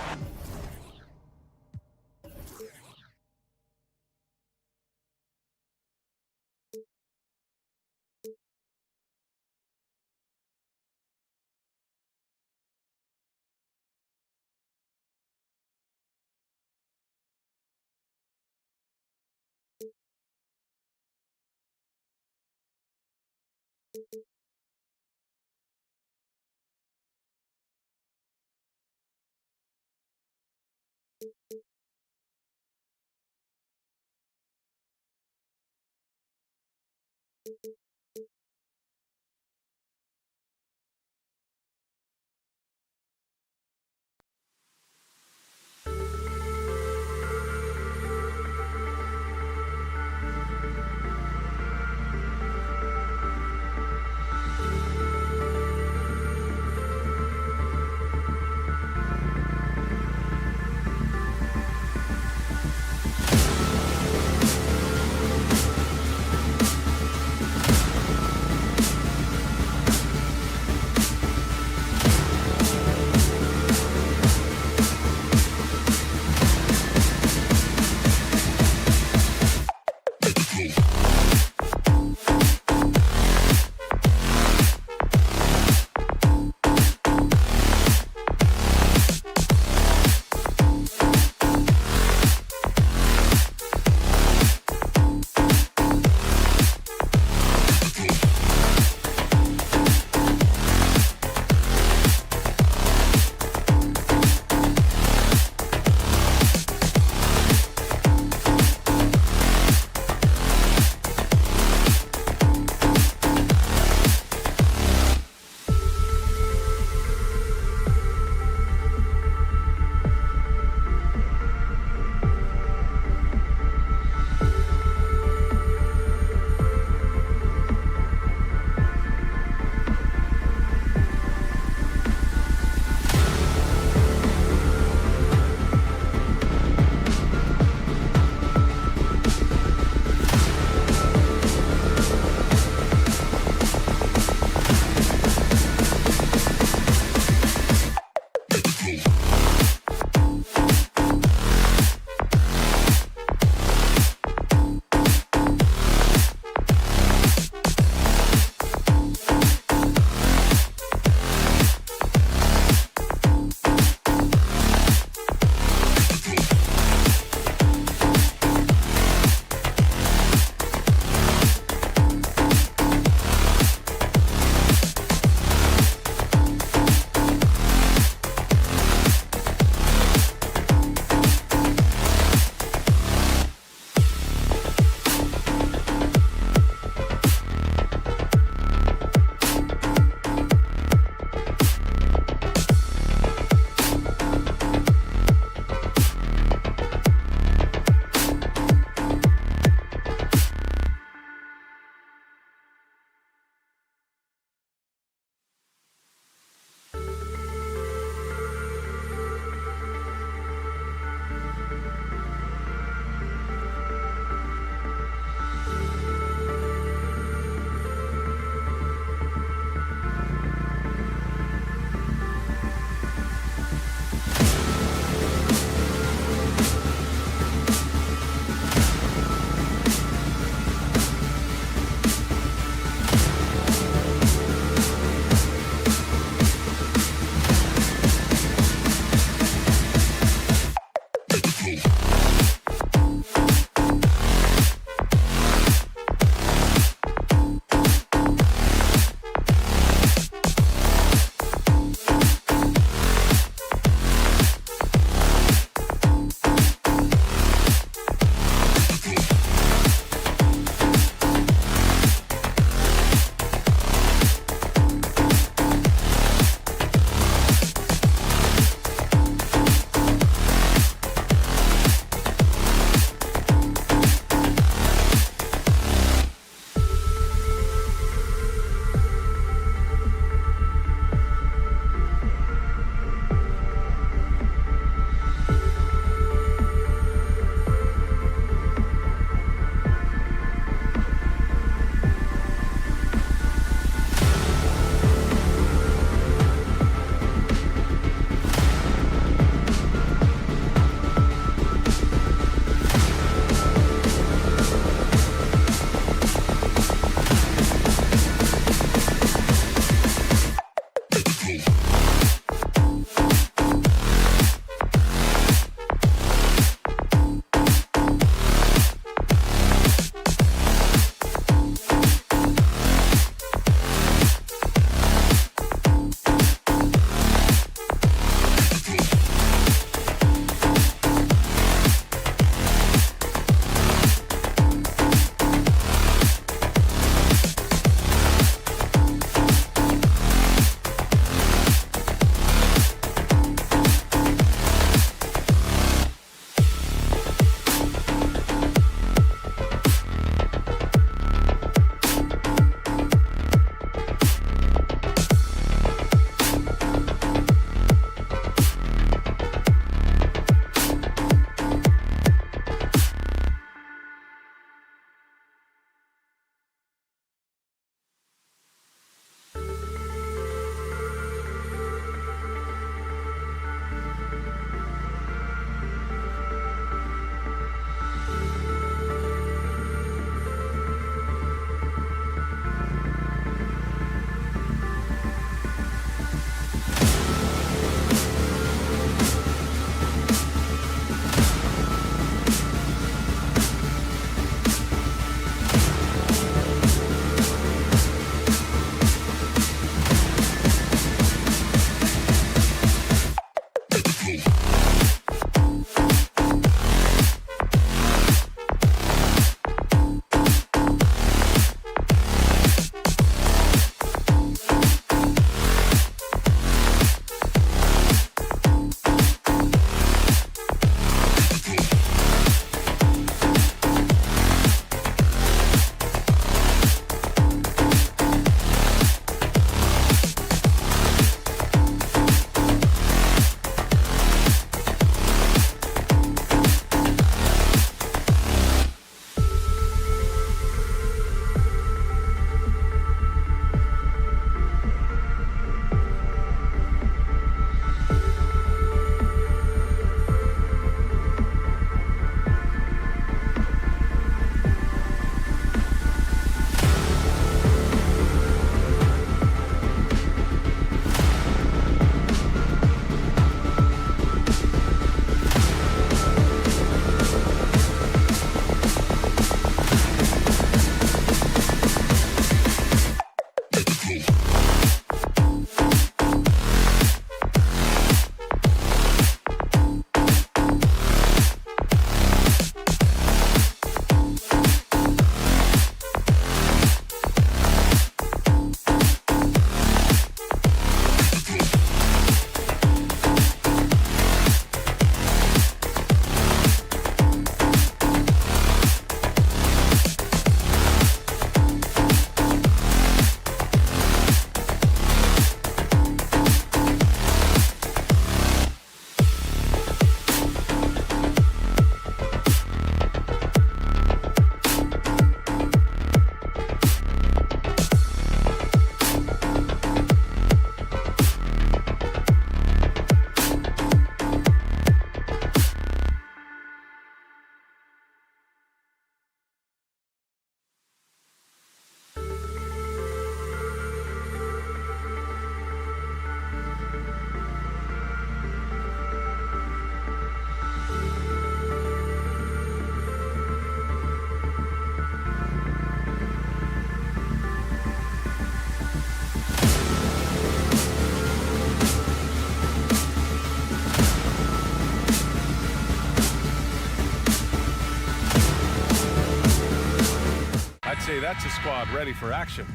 say that's a squad ready for action.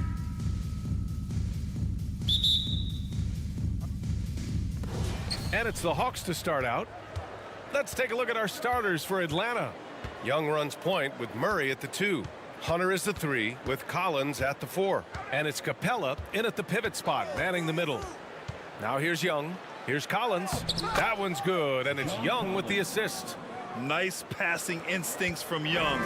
And it's the Hawks to start out. Let's take a look at our starters for Atlanta. Young runs point with Murray at the 2. Hunter is the 3 with Collins at the 4. And it's Capella in at the pivot spot, manning the middle. Now here's Young. Here's Collins. That one's good, and it's Young with the assist.
Nice passing instincts from Young.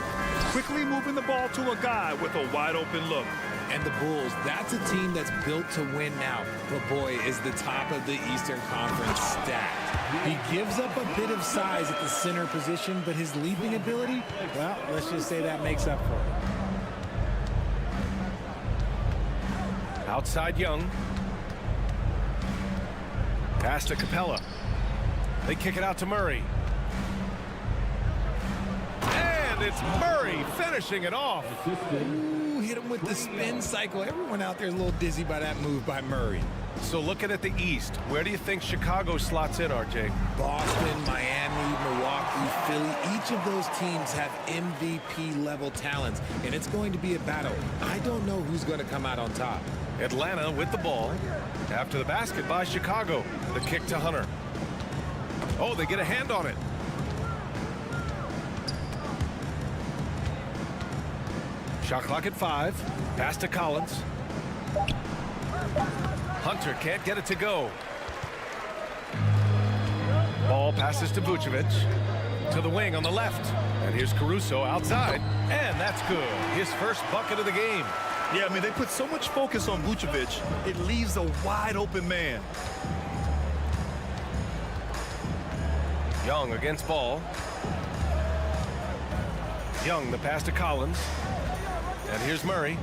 Quickly moving the ball to a guy with a wide open look.
And the Bulls, that's a team that's built to win now. But boy, is the top of the Eastern Conference stacked. He gives up a bit of size at the center position, but his leaping ability, well, let's just say that makes up for it.
Outside Young. Pass to Capella. They kick it out to Murray. And it's Murray finishing it off.
Ooh, hit him with the spin cycle. Everyone out there is a little dizzy by that move by Murray.
So looking at the East, where do you think Chicago slots in, RJ?
Boston, Miami, Milwaukee, Philly, each of those teams have MVP level talents, and it's going to be a battle. I don't know who's going to come out on top.
Atlanta with the ball. After the basket by Chicago. The kick to Hunter. Oh, they get a hand on it. Shot clock at 5. Pass to Collins. Hunter can't get it to go. Ball passes to Vucevic. To the wing on the left. And here's Caruso outside. And that's good. His first bucket of the game.
Yeah, I mean, they put so much focus on Vucevic, it leaves a wide open man.
Young against Ball. Young, the pass to Collins. And here's Murray.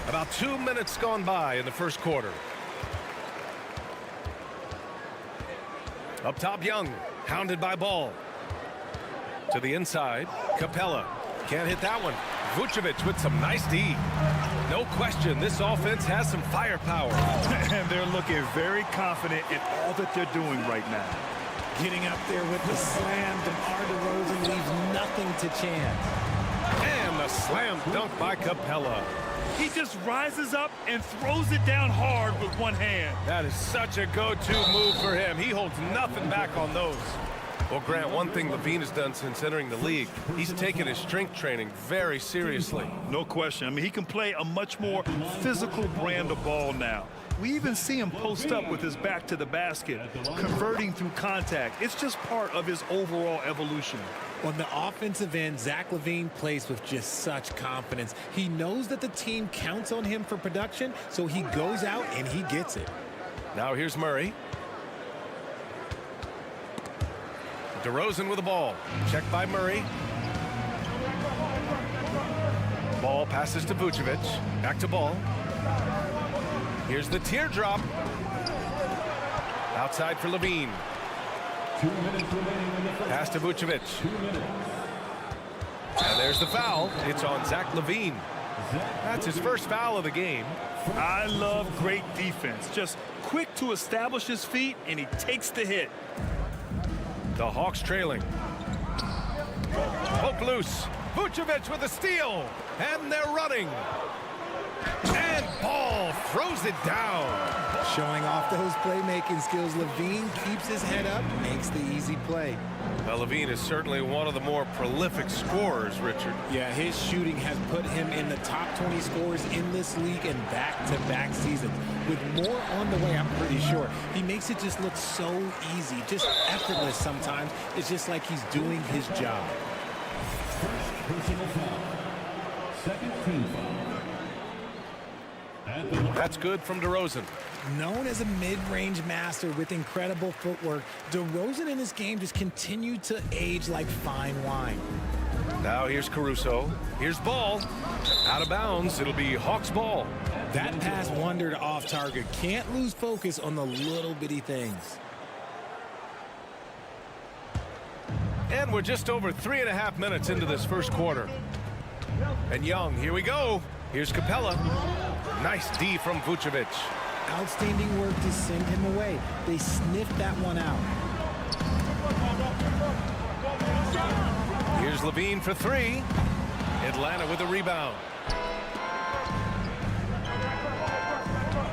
About 2 minutes gone by in the first quarter. Up top, Young, hounded by Ball. To the inside, Capella. Can't hit that one. Vucevic with some nice D. No question, this offense has some firepower.
And they're looking very confident in all that they're doing right now.
Getting up there with the slam, DeMar DeRozan leaves nothing to chance.
And the slam dunk by Capella.
He just rises up and throws it down hard with one hand.
That is such a go-to move for him. He holds nothing back on those. Well, Grant, one thing LaVine has done since entering the league, he's taken his strength training very seriously.
No question. I mean, he can play a much more physical brand of ball now. We even see him post up with his back to the basket, converting through contact. It's just part of his overall evolution.
On the offensive end, Zach LaVine plays with just such confidence. He knows that the team counts on him for production, so he goes out and he gets it.
Now here's Murray. DeRozan with the ball. Checked by Murray. Ball passes to Vucevic. Back to Ball. Here's the teardrop. Outside for LaVine.
2 minutes remaining in the first.
Pass to Vucevic.
2 minutes.
And there's the foul. It's on Zach LaVine. That's his first foul of the game.
I love great defense. Just quick to establish his feet, and he takes the hit.
The Hawks trailing. Poke loose. Vucevic with a steal. And they're running. And Ball throws it down.
Showing off those playmaking skills, LaVine keeps his head up, makes the easy play.
Well, LaVine is certainly one of the more prolific scorers, Richard.
Yeah, his shooting has put him in the top 20 scorers in this league in back-to-back seasons. With more on the way, I'm pretty sure. He makes it just look so easy, just effortless sometimes. It's just like he's doing his job.
First personal foul. Second team foul.
That's good from DeRozan.
Known as a mid-range master with incredible footwork, DeRozan in this game just continued to age like fine wine.
Now here's Caruso. Here's Ball. Out of bounds. It'll be Hawks ball.
That pass wandered off target. Can't lose focus on the little bitty things.
And we're just over 3.5 minutes into this first quarter. And Young, here we go. Here's Capella. Nice D from Vucevic.
Outstanding work to send him away. They sniffed that one out.
Here's Levine for three. Atlanta with a rebound.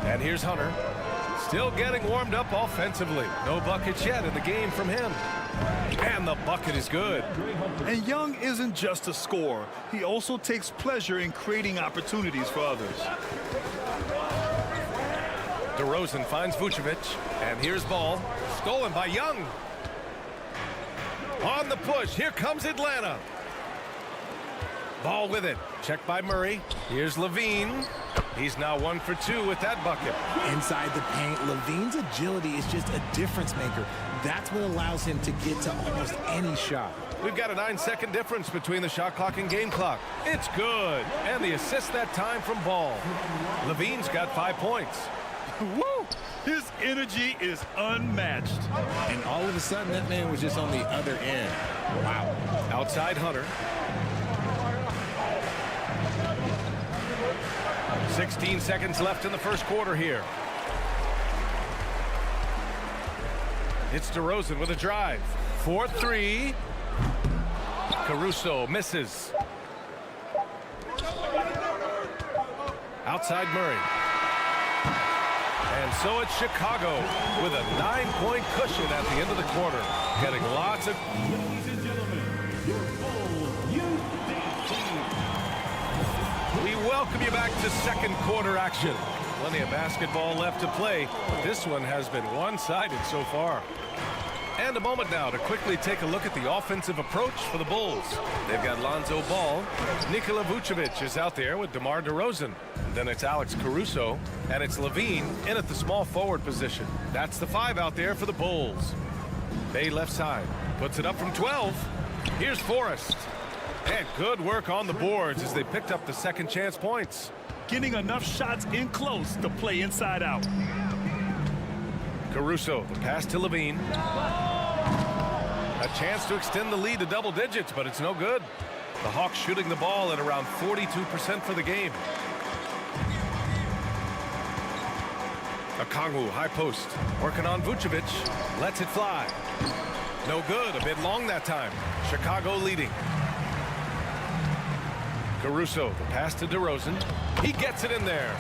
And here's Hunter. Still getting warmed up offensively. No buckets yet in the game from him. And the bucket is good.
And Young isn't just a scorer. He also takes pleasure in creating opportunities for others.
DeRozan finds Vucevic. And here's ball. Stolen by Young. On the push. Here comes Atlanta. Ball with it. Checked by Murray. Here's Levine. He's now 1 for 2 with that bucket.
Inside the paint, Levine's agility is just a difference maker. That's what allows him to get to almost any shot.
We've got a 9-second difference between the shot clock and game clock. It's good. And the assist that time from Ball. Levine's got 5 points.
Woo! His energy is unmatched.
And all of a sudden, that man was just on the other end. Wow.
Outside Hunter. 16 seconds left in the first quarter here. It's DeRozan with a drive. 4-3. Caruso misses. Outside Murray. And so it's Chicago with a 9-point cushion at the end of the quarter. Getting lots of...
Ladies and gentlemen, your full
We welcome you back to second quarter action. Plenty of basketball left to play, but this one has been one-sided so far. And a moment now to quickly take a look at the offensive approach for the Bulls. They've got Lonzo Ball. Nikola Vucevic is out there with DeMar DeRozan. Then it's Alex Caruso, and it's Levine in at the small forward position. That's the 5 out there for the Bulls. Bay left side, puts it up from 12. Here's Forrest. And good work on the boards as they picked up the second chance points.
Getting enough shots in close to play inside out.
Caruso, the pass to Levine. A chance to extend the lead to double digits, but it's no good. The Hawks shooting the ball at around 42% for the game. Okongwu, high post. Working on Vucevic. Lets it fly. No good. A bit long that time. Chicago leading. Caruso, the pass to DeRozan. He gets it in there.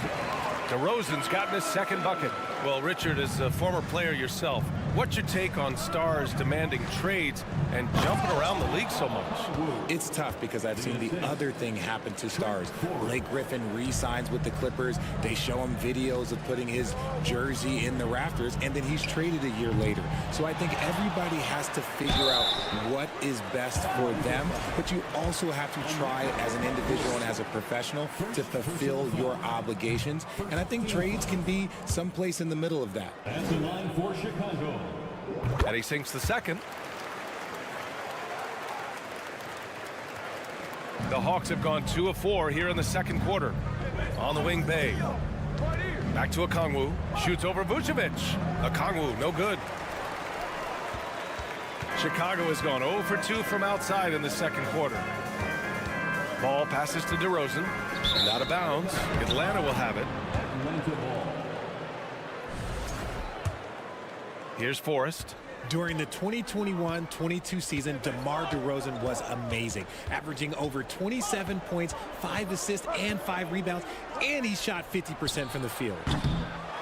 DeRozan's gotten his second bucket. Well, Richard, as a former player yourself, what's your take on stars demanding trades and jumping around the league so much?
It's tough because I've seen the other thing happen to stars. Blake Griffin re-signs with the Clippers. They show him videos of putting his jersey in the rafters, and then he's traded a year later. So I think everybody has to figure out what is best for them, but you also have to try as an individual and as a professional to fulfill your obligations. And I think trades can be someplace in the middle of that.
That's the line for Chicago.
And he sinks the second. The Hawks have gone 2 of 4 here in the second quarter. On the wing, Bay. Back to Okongwu. Shoots over Vucevic. Okongwu, no good. Chicago has gone 0 for 2 from outside in the second quarter. Ball passes to DeRozan. And out of bounds. Atlanta will have it. Here's Forrest.
During the 2021-22 season, DeMar DeRozan was amazing, averaging over 27 points, 5 assists, and 5 rebounds, and he shot 50% from the field.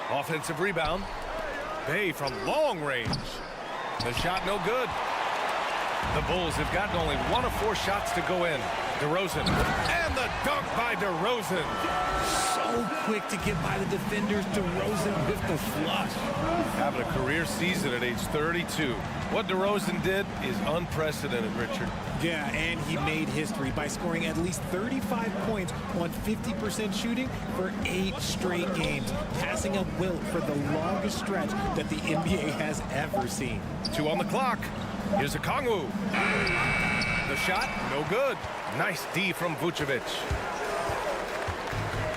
Offensive rebound. Bay from long range. The shot no good. The Bulls have gotten only 1 of 4 shots to go in. DeRozan. And the dunk by DeRozan.
So quick to get by the defenders. DeRozan with the flush.
Having a career season at age 32. What DeRozan did is unprecedented, Richard.
Yeah, and he made history by scoring at least 35 points on 50% shooting for 8 straight games, passing up Wilt for the longest stretch that the NBA has ever seen.
2 on the clock. Here's Okongwu. The shot, no good. Nice D from Vucevic.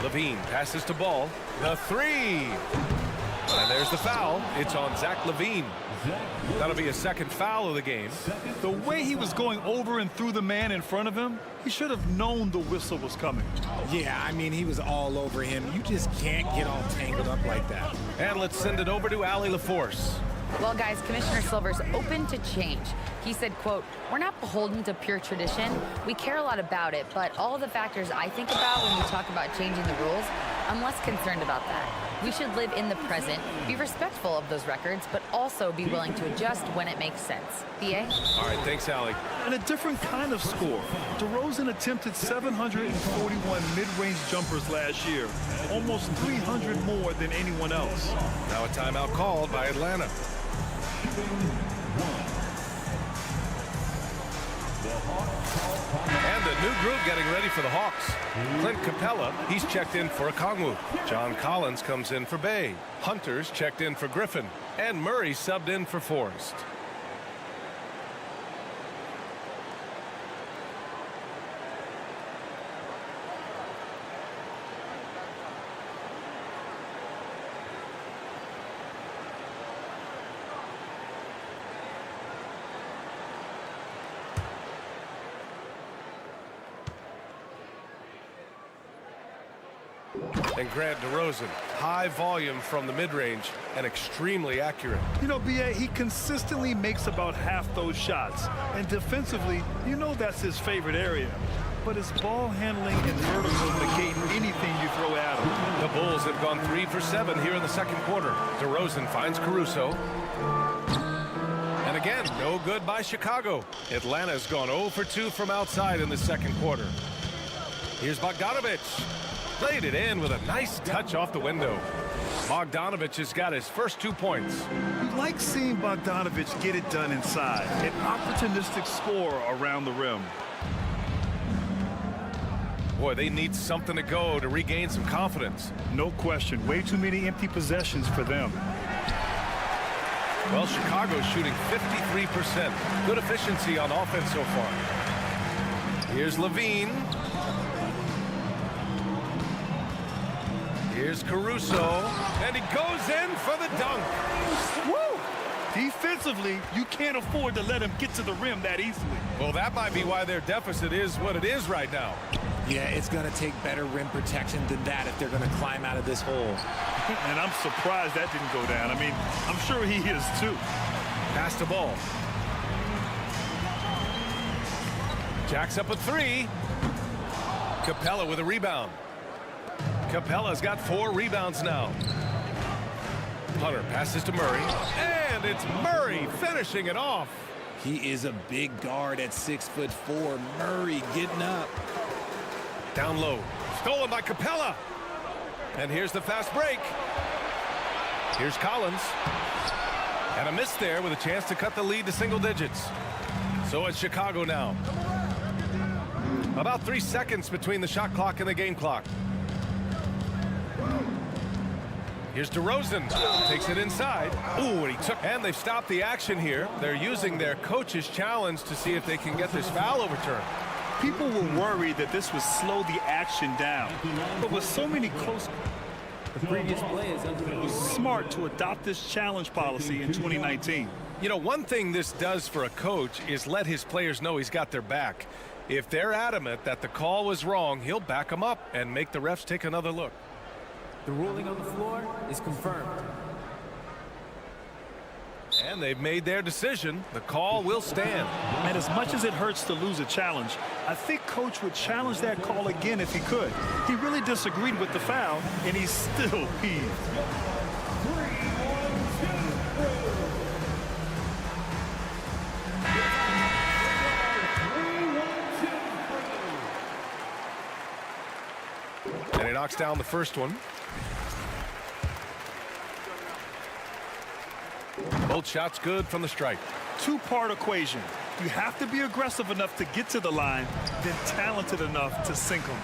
Levine passes to Ball. The 3. And there's the foul. It's on Zach Levine. That'll be a second foul of the game.
The way he was going over and through the man in front of him, he should have known the whistle was coming.
Yeah, I mean, he was all over him. You just can't get all tangled up like that.
And let's send it over to Allie LaForce.
Well, guys, Commissioner Silver's open to change. He said, quote, "We're not beholden to pure tradition. We care a lot about it, but all the factors I think about when we talk about changing the rules, I'm less concerned about that. We should live in the present, be respectful of those records, but also be willing to adjust when it makes sense." BA?
All right, thanks, Allie.
And a different kind of score. DeRozan attempted 741 mid-range jumpers last year, almost 300 more than anyone else.
Now a timeout called by Atlanta. And a new group getting ready for the Hawks. Clint Capella, he's checked in for Okongwu. John Collins comes in for Bay. Hunter's checked in for Griffin. And Murray subbed in for Forrest. And Grant DeRozan, high volume from the mid-range and extremely accurate.
You know, BA, he consistently makes about half those shots. And defensively, you know that's his favorite area. But his ball handling and vertical negate anything you throw at him.
The Bulls have gone 3 for 7 here in the second quarter. DeRozan finds Caruso. And again, no good by Chicago. Atlanta's gone 0 for 2 from outside in the second quarter. Here's Bogdanovich. Played it in with a nice touch off the window. Bogdanovich has got his first 2 points.
You like seeing Bogdanovich get it done inside. An opportunistic scorer around the rim.
Boy, they need something to go to regain some confidence.
No question. Way too many empty possessions for them.
Well, Chicago's shooting 53%. Good efficiency on offense so far. Here's Levine. Here's Caruso, and he goes in for the dunk.
Woo! Defensively, you can't afford to let him get to the rim that easily.
Well, that might be why their deficit is what it is right now.
Yeah, it's going to take better rim protection than that if they're going to climb out of this hole.
And I'm surprised that didn't go down. I mean, I'm sure he is too.
Pass the ball. Jacks up a 3. Capella with a rebound. Capella's got 4 rebounds now. Hunter passes to Murray, and it's Murray finishing it off.
He is a big guard at 6'4". Murray getting up.
Down low, stolen by Capella. And here's the fast break. Here's Collins. And a miss there with a chance to cut the lead to single digits. So it's Chicago now. About 3 seconds between the shot clock and the game clock. Here's DeRozan, takes it inside. Ooh, and he took, and they've stopped the action here. They're using their coach's challenge to see if they can get this foul overturned.
People were worried that this would slow the action down. But with so many close, it was smart to adopt this challenge policy in 2019.
You know, one thing this does for a coach is let his players know he's got their back. If they're adamant that the call was wrong, he'll back them up and make the refs take another look.
The ruling on the floor is confirmed.
And they've made their decision. The call will stand.
And as much as it hurts to lose a challenge, I think Coach would challenge that call again if he could. He really disagreed with the foul, and he's still peeved.
And he knocks down the first one. Both shots good from the stripe.
Two-part equation. You have to be aggressive enough to get to the line, then talented enough to sink them.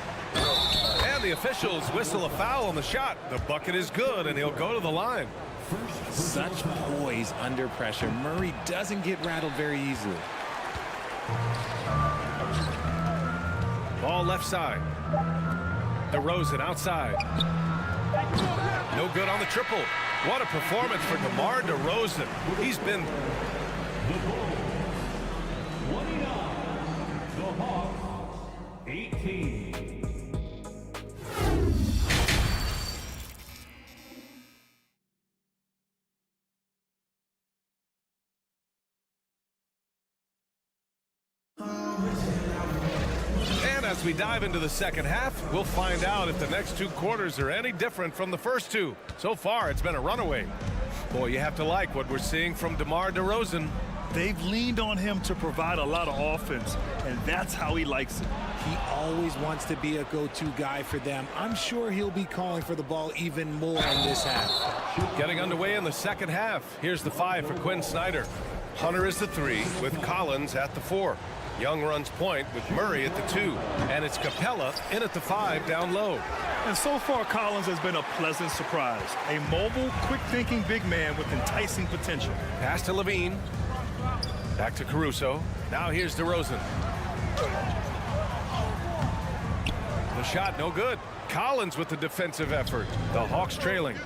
And the officials whistle a foul on the shot. The bucket is good, and he'll go to the line.
Such poise under pressure. Murray doesn't get rattled very easily.
Ball left side. DeRozan outside. No good on the triple. What a performance for DeMar DeRozan. He's been...
The Bulls, 29. The Hawks, 18.
And as we dive into the second half, we'll find out if the next 2 quarters are any different from the first 2. So far, it's been a runaway. Boy, you have to like what we're seeing from DeMar DeRozan.
They've leaned on him to provide a lot of offense, and that's how he likes it.
He always wants to be a go-to guy for them. I'm sure he'll be calling for the ball even more in this half.
Getting underway in the second half. Here's the 5 for Quinn Snyder. Hunter is the 3 with Collins at the 4. Young runs point with Murray at the 2. And it's Capella in at the 5 down low.
And so far, Collins has been a pleasant surprise. A mobile, quick-thinking big man with enticing potential.
Pass to Levine. Back to Caruso. Now here's DeRozan. The shot no good. Collins with the defensive effort. The Hawks trailing.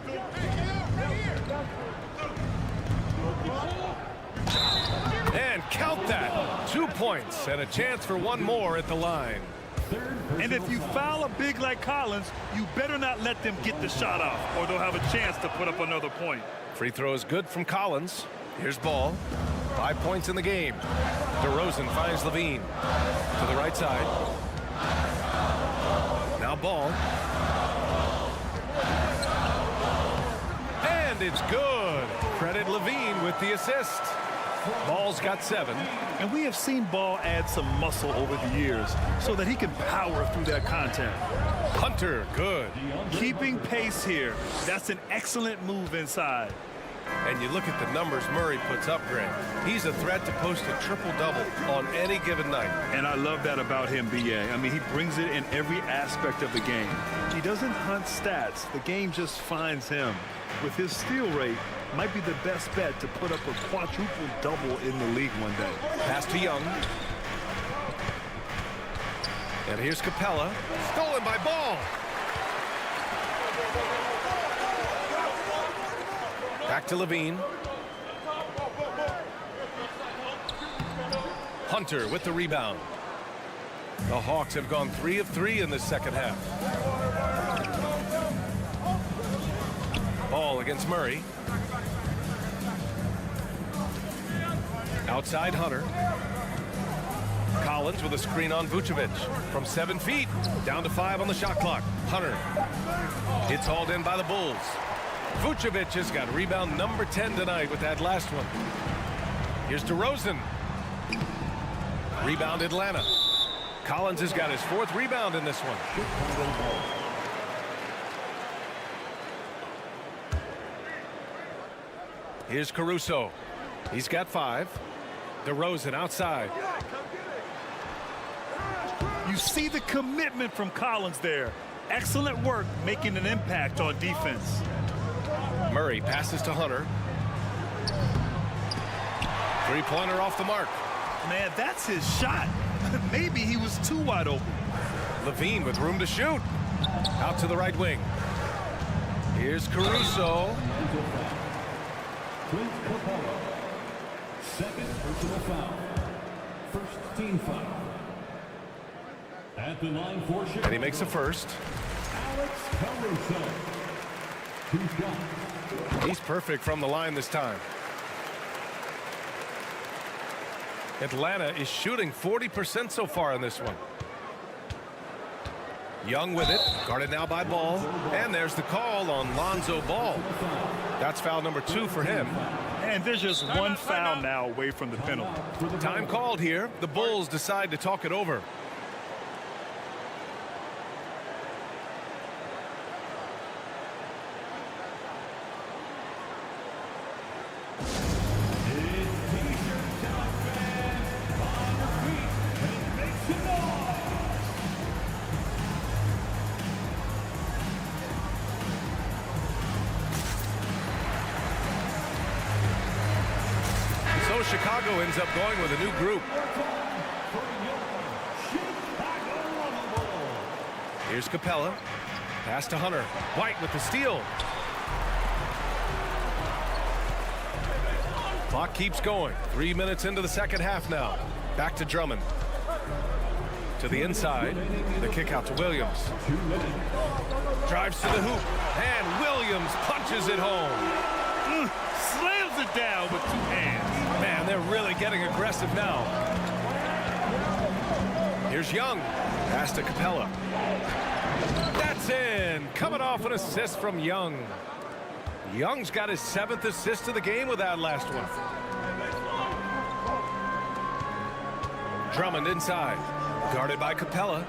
And count that. 2 points and a chance for one more at the line.
And if you foul a big like Collins, you better not let them get the shot off, or they'll have a chance to put up another point.
Free throw is good from Collins. Here's Ball. 5 points in the game. DeRozan finds Levine to the right side. Now Ball. And it's good. Credit Levine with the assist. Ball's got 7.
And we have seen Ball add some muscle over the years so that he can power through that contact.
Hunter, good.
Keeping pace here. That's an excellent move inside.
And you look at the numbers Murray puts up, Grant. He's a threat to post a triple-double on any given night.
And I love that about him, B.A. I mean, he brings it in every aspect of the game. He doesn't hunt stats. The game just finds him. With his steal rate, might be the best bet to put up a quadruple-double in the league one day.
Pass to Young. And here's Capella. Stolen by Ball. Back to Levine. Hunter with the rebound. The Hawks have gone 3 of 3 in this second half. Ball against Murray. Outside Hunter. Collins with a screen on Vucevic. From 7 feet, down to 5 on the shot clock. Hunter. It's hauled in by the Bulls. Vucevic has got rebound number 10 tonight with that last one. Here's DeRozan. Rebound Atlanta. Collins has got his 4th rebound in this one. Here's Caruso. He's got 5. DeRozan outside.
You see the commitment from Collins there. Excellent work making an impact on defense.
Murray passes to Hunter. 3-pointer off the mark.
Man, that's his shot. Maybe he was too wide open.
Levine with room to shoot. Out to the right wing. Here's Caruso.
Second personal foul. First team foul. At the line for Chicago.
And he makes the first.
Alex Caruso. Who's got?
He's perfect from the line this time. Atlanta is shooting 40% so far in this one. Young with it, guarded now by Ball. And there's the call on Lonzo Ball. That's foul number 2 for him.
And there's just one foul now away from the penalty.
Time called here. The Bulls decide to talk it over. So Chicago ends up going with a new group. Here's Capella. Pass to Hunter. White with the steal. Clock keeps going. 3 minutes into the second half now. Back to Drummond. To the inside. The kick out to Williams. Drives to the hoop. And Williams punches it home.
Slams it down with 2 hands.
Man, they're really getting aggressive now. Here's Young. Pass to Capella. That's in. Coming off an assist from Young. Young's got his 7th assist of the game with that last one. Drummond inside. Guarded by Capella.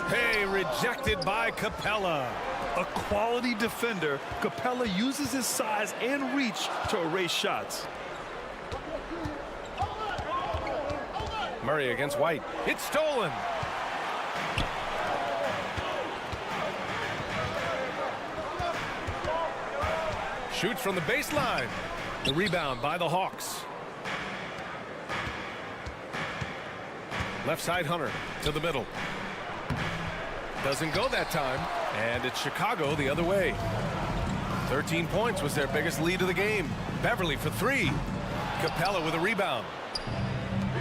Hey, rejected by Capella.
A quality defender, Capella uses his size and reach to erase shots.
Murray against White. It's stolen. Shoots from the baseline. The rebound by the Hawks. Left side Hunter to the middle. Doesn't go that time. And it's Chicago the other way. 13 points was their biggest lead of the game. Beverly for 3. Capella with a rebound.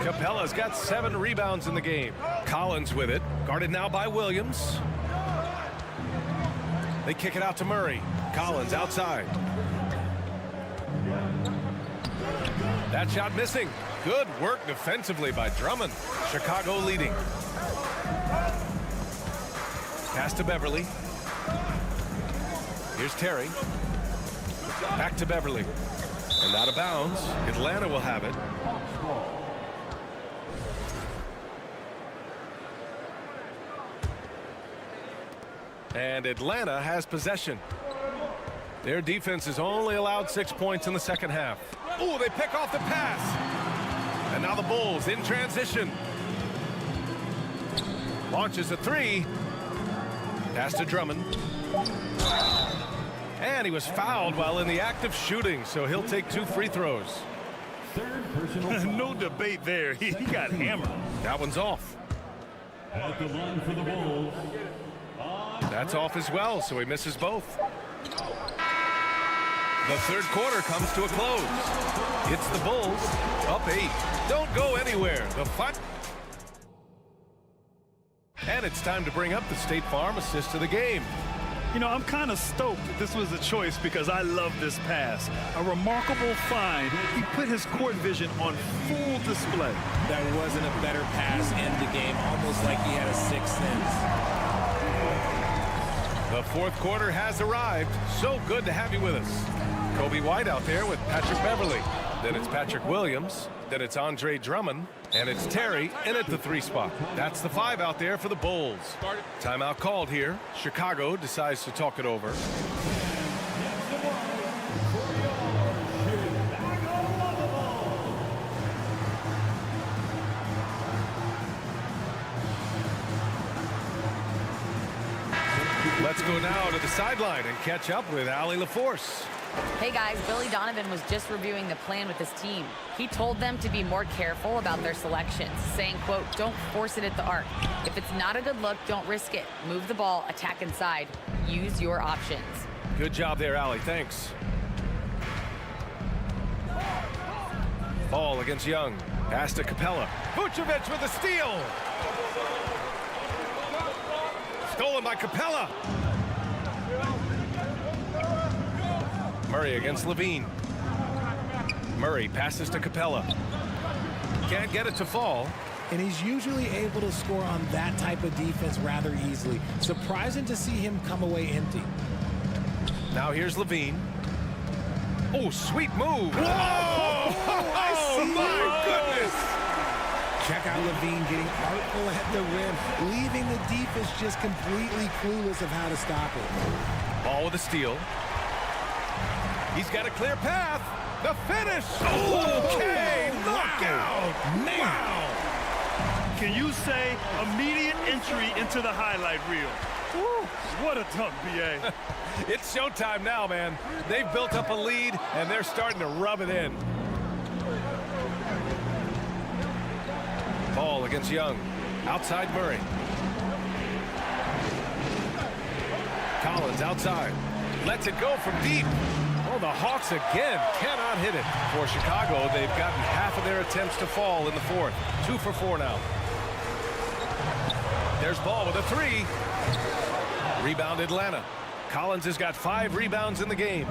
Capella's got 7 rebounds in the game. Collins with it. Guarded now by Williams. They kick it out to Murray. Collins outside. That shot missing. Good work defensively by Drummond. Chicago leading. Pass to Beverly. Here's Terry. Back to Beverly. And out of bounds. Atlanta will have it. And Atlanta has possession. Their defense has only allowed 6 points in the second half. Oh, they pick off the pass. And now the Bulls in transition. Launches a 3. Pass to Drummond. And he was fouled while in the act of shooting, so he'll take 2 free throws.
No debate there. He got hammered.
That one's off.
At the line for the Bulls.
That's off as well, so he misses both. The third quarter comes to a close. It's the Bulls up 8. Don't go anywhere. The fight. And it's time to bring up the State Farm assist of the game.
You know, I'm kind of stoked that this was a choice because I love this pass. A remarkable find. He put his court vision on full display.
There wasn't a better pass in the game, almost like he had a 6th sense.
The fourth quarter has arrived. So good to have you with us. Kobe White out there with Patrick Beverly. Then it's Patrick Williams. Then it's Andre Drummond. And it's Terry in at the 3 spot. That's the 5 out there for the Bulls. Timeout called here. Chicago decides to talk it over. Let's go now to the sideline and catch up with Allie LaForce.
Hey guys, Billy Donovan was just reviewing the plan with his team. He told them to be more careful about their selections, saying, quote, don't force it at the arc. If it's not a good look, don't risk it. Move the ball, attack inside. Use your options.
Good job there, Allie. Thanks. Ball against Young. Pass to Capella. Vucevic with a steal. Stolen by Capella. Murray against Levine. Murray passes to Capella. Can't get it to fall.
And he's usually able to score on that type of defense rather easily. Surprising to see him come away empty.
Now here's Levine. Oh, sweet move. Whoa!
Oh,
my goodness.
Check out Levine getting artful at the rim, leaving the defense just completely clueless of how to stop it.
Ball with a steal. He's got a clear path. The finish. Okay, knockout.
Man.
Wow. Can you say immediate entry into the highlight reel? Woo, what a dunk, B.A.
It's showtime now, man. They've built up a lead, and they're starting to rub it in. Ball against Young. Outside Murray. Collins outside. Lets it go from deep. Oh, the Hawks again cannot hit it. For Chicago, they've gotten half of their attempts to fall in the fourth. 2 for 4 now. There's Ball with a 3. Rebound Atlanta. Collins has got 5 rebounds in the game.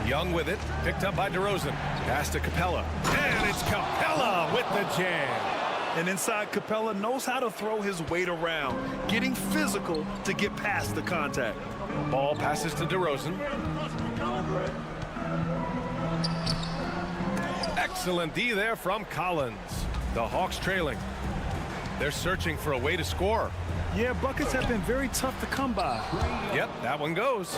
Young with it, picked up by DeRozan. Pass to Capella. And it's Capella with the jam.
And inside, Capella knows how to throw his weight around, getting physical to get past the contact.
Ball passes to DeRozan. Excellent D there from Collins. The Hawks trailing. They're searching for a way to score.
Yeah, buckets have been very tough to come by.
Yep, that one goes.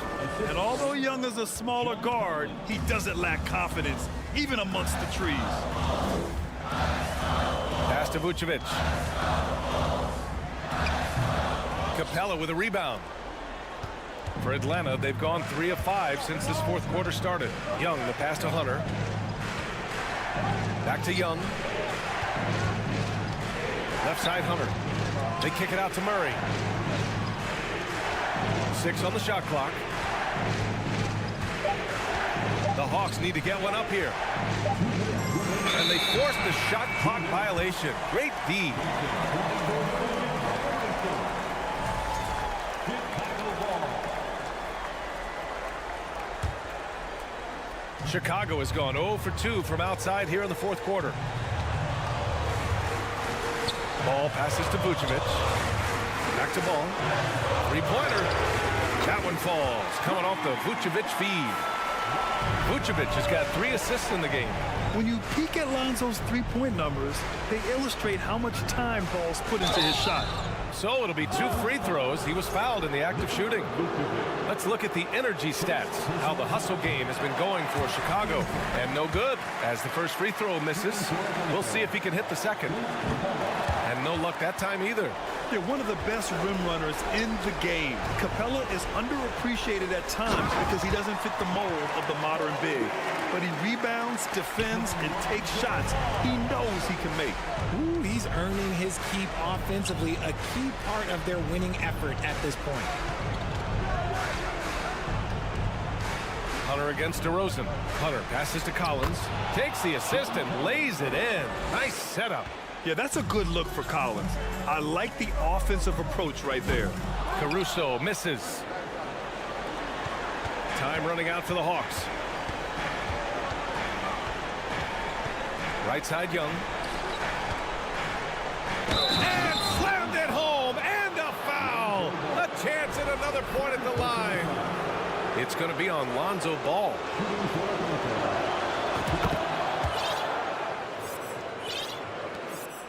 And although Young is a smaller guard, he doesn't lack confidence, even amongst the trees.
Pass to Vucevic. Capella with a rebound. For Atlanta, they've gone 3 of 5 since this fourth quarter started. Young, the pass to Hunter. Back to Young. Left side, Hunter. They kick it out to Murray. 6 on the shot clock. The Hawks need to get one up here. And they forced the shot clock violation. Great D. Chicago has gone 0 for 2 from outside here in the fourth quarter. Ball passes to Vucevic. Back to Ball. Three-pointer. That one falls. Coming off the Vucevic feed. Vucevic has got 3 assists in the game.
When you peek at Lonzo's three-point numbers, they illustrate how much time Ball's put into his shot.
So it'll be 2 free throws. He was fouled in the act of shooting. Let's look at the energy stats, how the hustle game has been going for Chicago. And no good, as the first free throw misses. We'll see if he can hit the second. And no luck that time either.
They're one of the best rim runners in the game. Capella is underappreciated at times because he doesn't fit the mold of the modern big. But he rebounds, defends, and takes shots he knows he can make.
Ooh, he's earning his keep offensively, a key part of their winning effort at this point.
Hunter against DeRozan. Hunter passes to Collins, takes the assist and lays it in. Nice setup.
Yeah, that's a good look for Collins. I like the offensive approach right there.
Caruso misses. Time running out for the Hawks. Right side, Young. And slammed it home, and a foul. A chance at another point at the line. It's going to be on Lonzo Ball.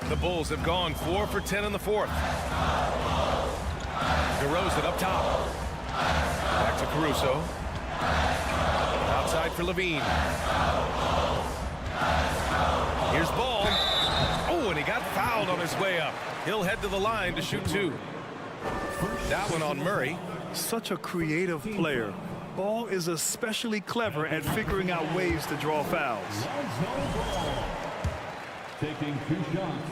The Bulls have gone 4 for 10 in the fourth. DeRozan up top. Back to Caruso. Outside for Levine. Here's Ball. Oh, and he got fouled on his way up. He'll head to the line to shoot 2. That one on Murray.
Such a creative player. Ball is especially clever at figuring out ways to draw fouls.
Taking 2 shots.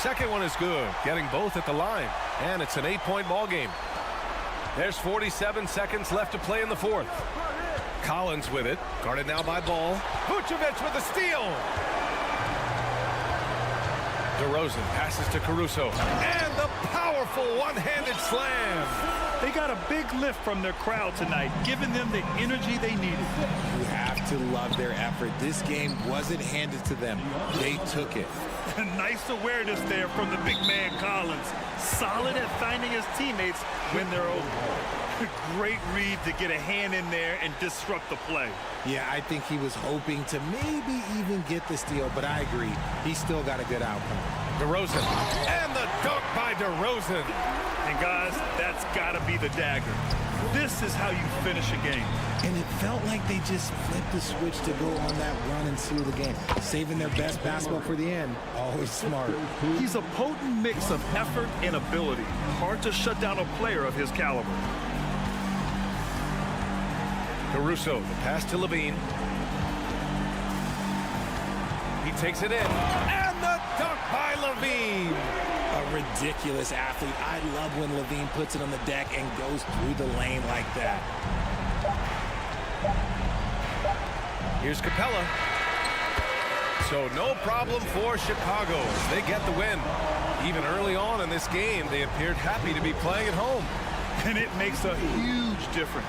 Second one is good, getting both at the line. And it's an 8-point ball game. There's 47 seconds left to play in the fourth. Collins with it, guarded now by Ball. Vucevic with the steal. DeRozan passes to Caruso. And the powerful one-handed slam.
They got a big lift from their crowd tonight, giving them the energy they needed.
You have to love their effort. This game wasn't handed to them. They took it.
Nice awareness there from the big man Collins. Solid at finding his teammates when they're open. Great read to get a hand in there and disrupt the play.
Yeah, I think he was hoping to maybe even get the steal, but I agree. He still got a good outcome.
DeRozan. And the dunk by DeRozan.
And guys, that's got to be the dagger. This is how you finish a game.
And it felt like they just flipped the switch to go on that run and seal the game. Saving their best basketball for the end. Always smart.
He's a potent mix of effort and ability. Hard to shut down a player of his caliber.
Caruso, the pass to Levine. He takes it in. And the dunk by Levine.
A ridiculous athlete. I love when Levine puts it on the deck and goes through the lane like that.
Here's Capella. So no problem for Chicago as they get the win. Even early on in this game, they appeared happy to be playing at home.
And it makes a huge difference.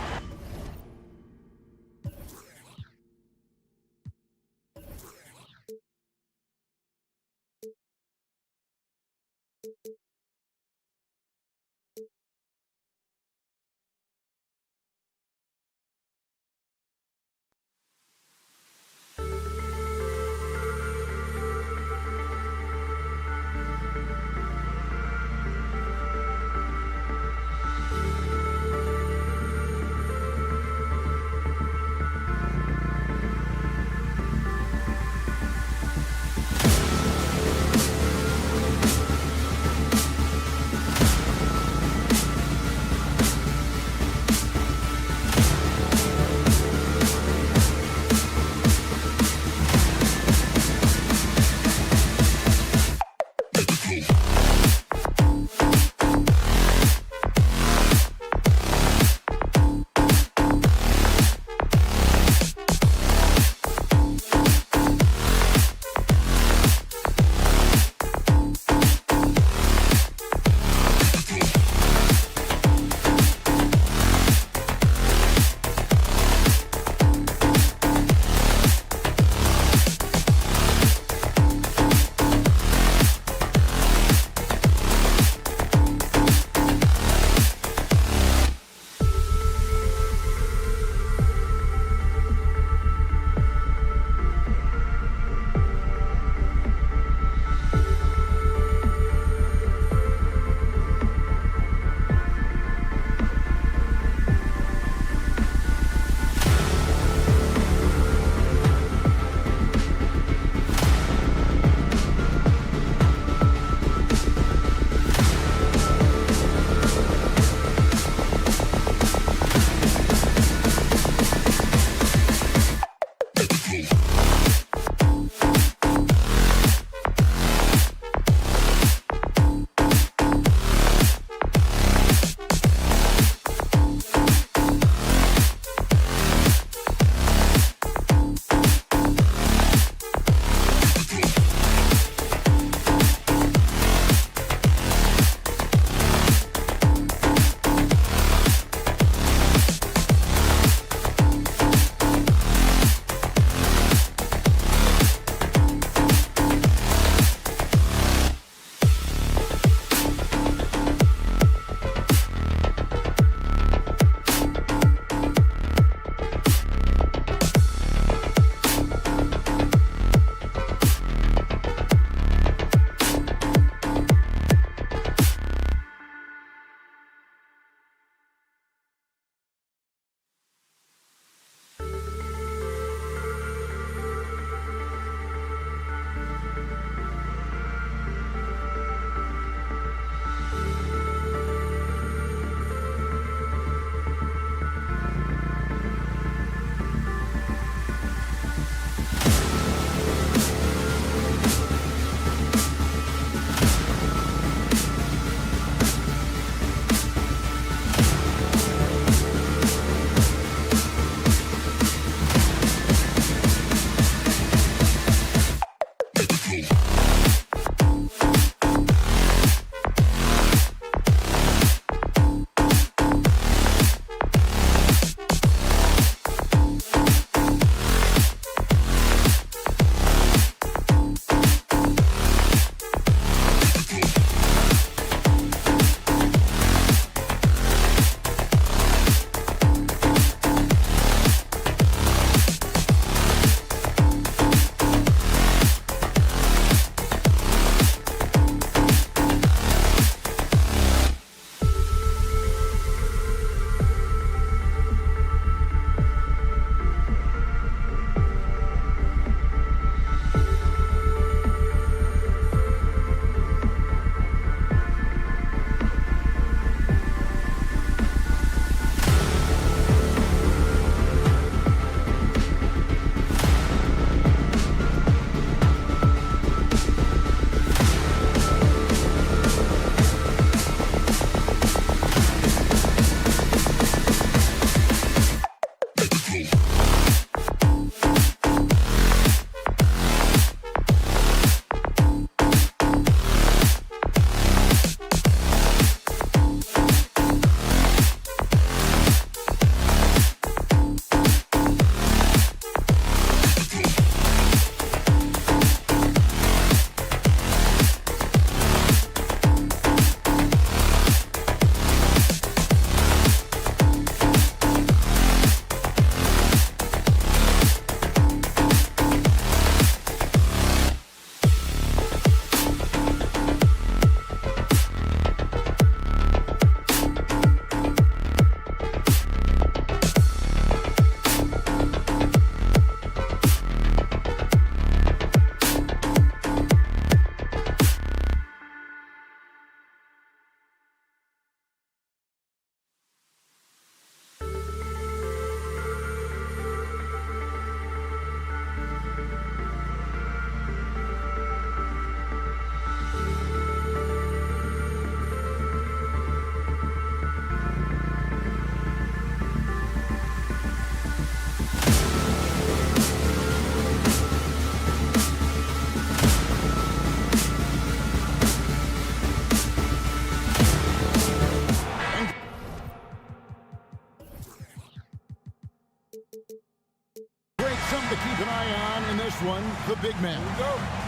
Something to keep an eye on in this one, the big man.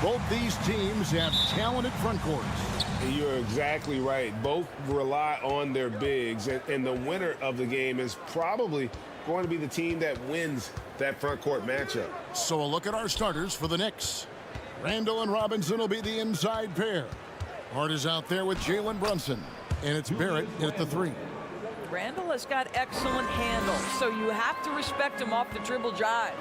Both these teams have talented front courts.
You're exactly right. Both rely on their bigs, and the winner of the game is probably going to be the team that wins that front court matchup.
So a look at our starters for the Knicks. Randall and Robinson will be the inside pair. Hart is out there with Jalen Brunson, and it's Barrett at the 3.
Randall has got excellent handle, so you have to respect him off the dribble drive.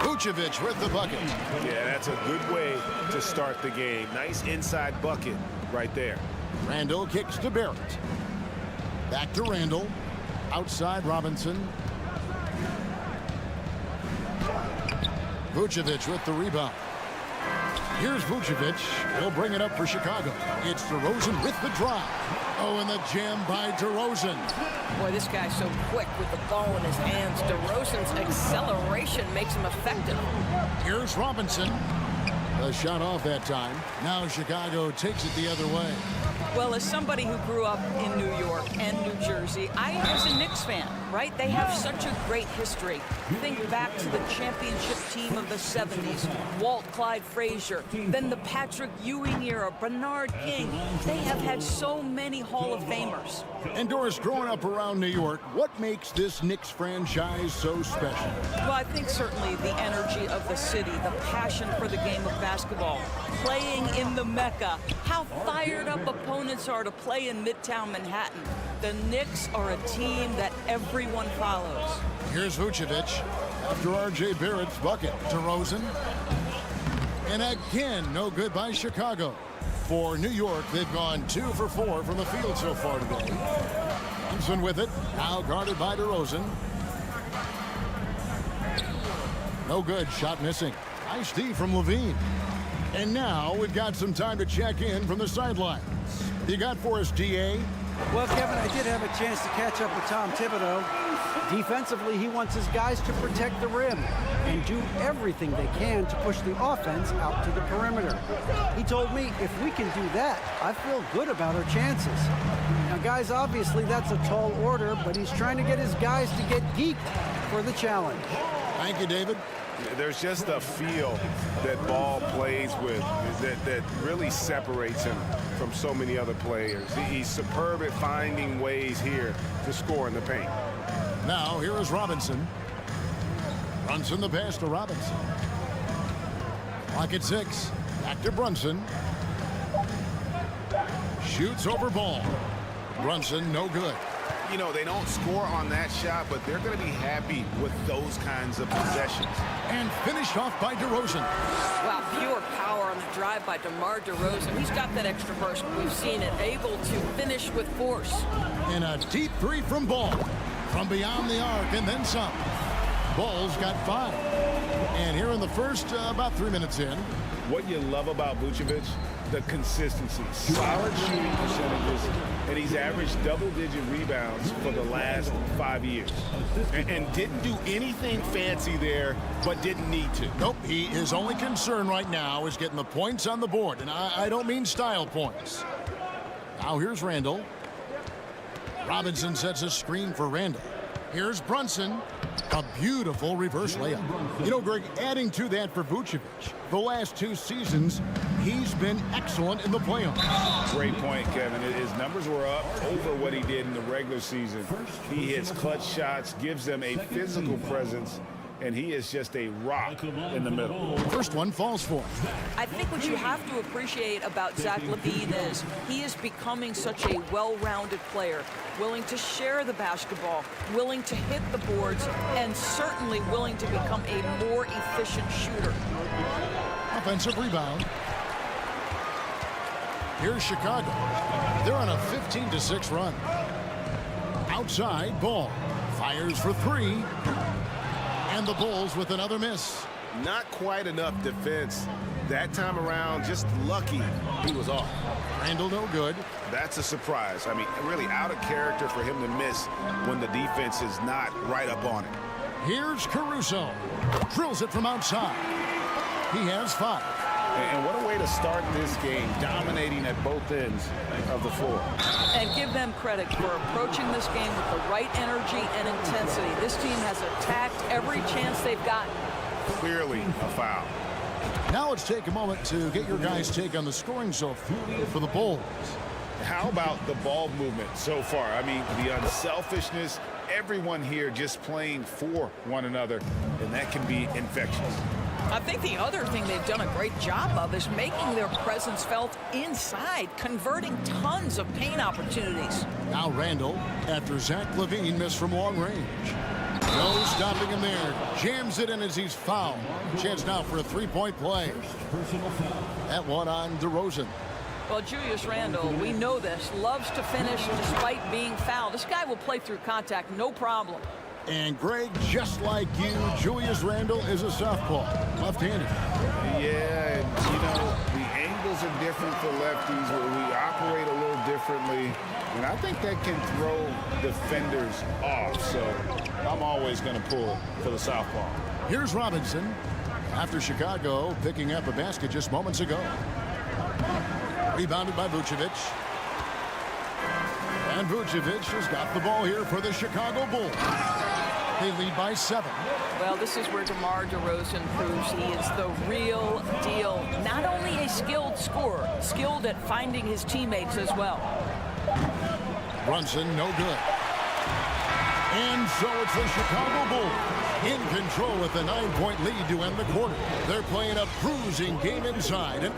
Vucevic with the bucket.
Yeah, that's a good way to start the game. Nice inside bucket right there.
Randall kicks to Barrett. Back to Randall. Outside Robinson. Vucevic with the rebound. Here's Vucevic. He'll bring it up for Chicago. It's DeRozan with the drive. Oh, and the jam by DeRozan.
Boy, this guy's so quick with the ball in his hands. DeRozan's acceleration makes him effective.
Here's Robinson. A shot off that time. Now Chicago takes it the other way.
Well, as somebody who grew up in New York and New Jersey, I was a Knicks fan, right? They have such a great history. Think back to the championship team of the 70s, Walt Clyde Frazier, then the Patrick Ewing era, Bernard King. They have had so many Hall of Famers.
And Doris, growing up around New York, what makes this Knicks franchise so special?
Well, I think certainly the energy of the city, the passion for the game of basketball, playing in the Mecca, how fired up opponents are to play in Midtown Manhattan. The Knicks are a team that everyone follows.
Here's Vucevic after R.J. Barrett's bucket. DeRozan. And again, no good by Chicago. For New York, they've gone 2 for 4 from the field so far today. Thompson with it, now guarded by DeRozan. No good, shot missing. Nice D from Levine. And now we've got some time to check in from the sidelines. You got for us, D.A.?
Well, Kevin, I did have a chance to catch up with Tom Thibodeau. Defensively, he wants his guys to protect the rim and do everything they can to push the offense out to the perimeter. He told me if we can do that, I feel good about our chances. Now, guys, obviously that's a tall order, but he's trying to get his guys to get geeked for the challenge.
Thank you, David.
There's just a feel that Ball plays with that really separates him from so many other players. He's superb at finding ways here to score in the paint.
Now, here is Robinson. Brunson the pass to Robinson. Clock at 6. Back to Brunson. Shoots over Ball. Brunson, no good.
You know, they don't score on that shot, but they're going to be happy with those kinds of possessions.
And finished off by DeRozan.
Wow, pure power on the drive by DeMar DeRozan. He's got that extra burst. We've seen it, able to finish with force.
And a deep 3 from Ball. From beyond the arc and then some. Ball's got 5. And here in the first, about 3 minutes in.
What you love about Vucevic, the consistency. Solid shooting percentages, and he's averaged double-digit rebounds for the last 5 years. And didn't do anything fancy there, but didn't need to.
Nope, his only concern right now is getting the points on the board, and I don't mean style points. Now here's Randall. Robinson sets a screen for Randall. Here's Brunson. A beautiful reverse layup. You know, Greg, adding to that for Vucevic, the last 2 seasons, he's been excellent in the playoffs.
Great point, Kevin. His numbers were up over what he did in the regular season. He hits clutch shots, gives them a physical presence, and he is just a rock in the middle.
First one falls for him.
I think what you have to appreciate about Zach LaVine is he is becoming such a well-rounded player, willing to share the basketball, willing to hit the boards, and certainly willing to become a more efficient shooter.
Offensive rebound. Here's Chicago. They're on a 15-6 run. Outside, Ball fires for 3. And the Bulls with another miss.
Not quite enough defense that time around. Just lucky he was off.
Randall no good.
That's a surprise. I mean, really out of character for him to miss when the defense is not right up on it.
Here's Caruso. Drills it from outside. He has 5.
And what a way to start this game, dominating at both ends of the floor.
And give them credit for approaching this game with the right energy and intensity. This team has attacked every chance they've gotten.
Clearly a foul.
Now let's take a moment to get your guys' take on the scoring so far for the Bulls.
How about the ball movement so far? I mean, the unselfishness, everyone here just playing for one another, and that can be infectious.
I think the other thing they've done a great job of is making their presence felt inside, converting tons of paint opportunities.
Now Randall, after Zach LaVine missed from long range. No stopping him there. Jams it in as he's fouled. Chance now for a three-point play. That one on DeRozan.
Well, Julius Randle, we know this, loves to finish despite being fouled. This guy will play through contact, no problem.
And Greg, just like you, Julius Randle is a southpaw, left-handed.
Yeah, and you know, the angles are different for lefties. We operate a little differently, and I think that can throw defenders off. So I'm always going to pull for the southpaw.
Here's Robinson after Chicago picking up a basket just moments ago. Rebounded by Vucevic. And Vucevic has got the ball here for the Chicago Bulls. They lead by 7.
Well, this is where DeMar DeRozan proves he is the real deal. Not only a skilled scorer, skilled at finding his teammates as well.
Brunson, no good. And so it's the Chicago Bulls in control with a 9-point lead to end the quarter. They're playing a cruising game inside.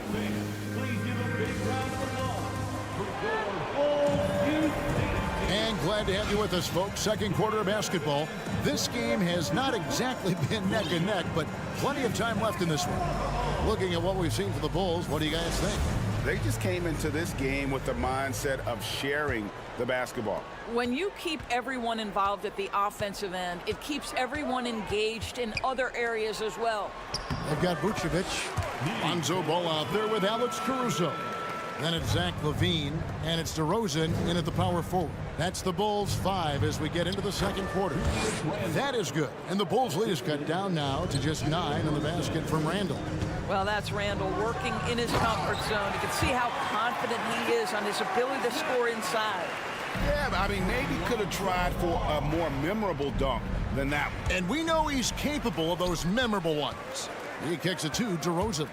And glad to have you with us, folks. Second quarter of basketball. This game has not exactly been neck and neck, but plenty of time left in this one. Looking at what we've seen for the Bulls, what do you guys think?
They just came into this game with the mindset of sharing the basketball.
When you keep everyone involved at the offensive end, it keeps everyone engaged in other areas as well.
They've got Vucevic. Lonzo Ball out there with Alex Caruso. Then it's Zach LaVine, and it's DeRozan in at the power forward. That's the Bulls 5 as we get into the second quarter. That is good. And the Bulls lead is cut down now to just 9 on the basket from Randall.
Well, that's Randall working in his comfort zone. You can see how confident he is on his ability to score inside.
Yeah, but I mean, maybe could have tried for a more memorable dunk than that one.
And we know he's capable of those memorable ones. He kicks it to DeRozan.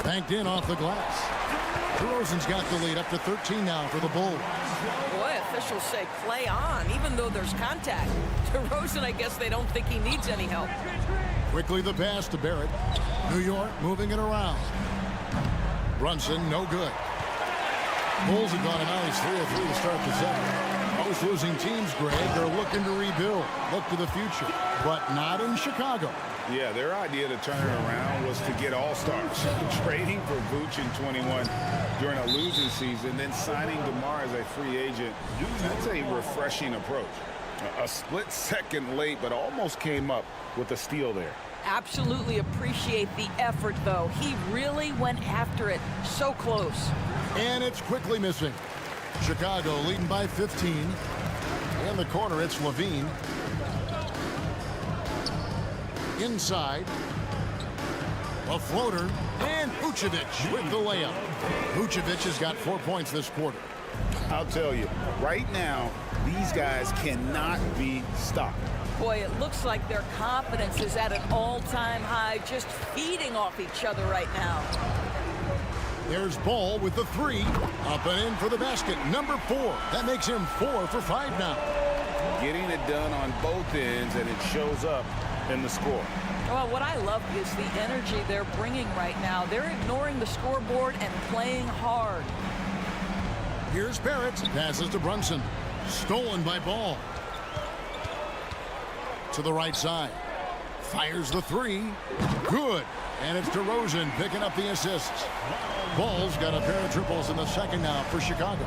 Banked in off the glass. DeRozan's got the lead up to 13 now for the Bulls.
Boy, officials say play on, even though there's contact. DeRozan, I guess they don't think he needs any help.
Quickly the pass to Barrett. New York moving it around. Brunson, no good. Bulls have gone a nice 3 of 3 to start the second. Most losing teams, Greg, are looking to rebuild, look to the future, but not in Chicago.
Yeah, their idea to turn it around was to get all-stars. Trading for Vooch in 21 during a losing season, then signing DeMar as a free agent. That's a refreshing approach. A split second late, but almost came up with a steal there.
Absolutely appreciate the effort, though. He really went after it. So close.
And it's quickly missing. Chicago leading by 15. In the corner, it's LaVine. Inside. A floater. And Vucevic with the layup. Vucevic has got 4 points this quarter.
I'll tell you, right now, these guys cannot be stopped.
Boy, it looks like their confidence is at an all-time high, just feeding off each other right now.
There's Ball with the 3. Up and in for the basket. Number 4. That makes him 4 for 5 now.
Getting it done on both ends, and it shows up in the score.
Well, what I love is the energy they're bringing right now. They're ignoring the scoreboard and playing hard.
Here's Barrett. Passes to Brunson. Stolen by Ball. To the right side. Fires the 3. Good. And it's DeRozan picking up the assists. Ball's got a pair of triples in the second now for Chicago.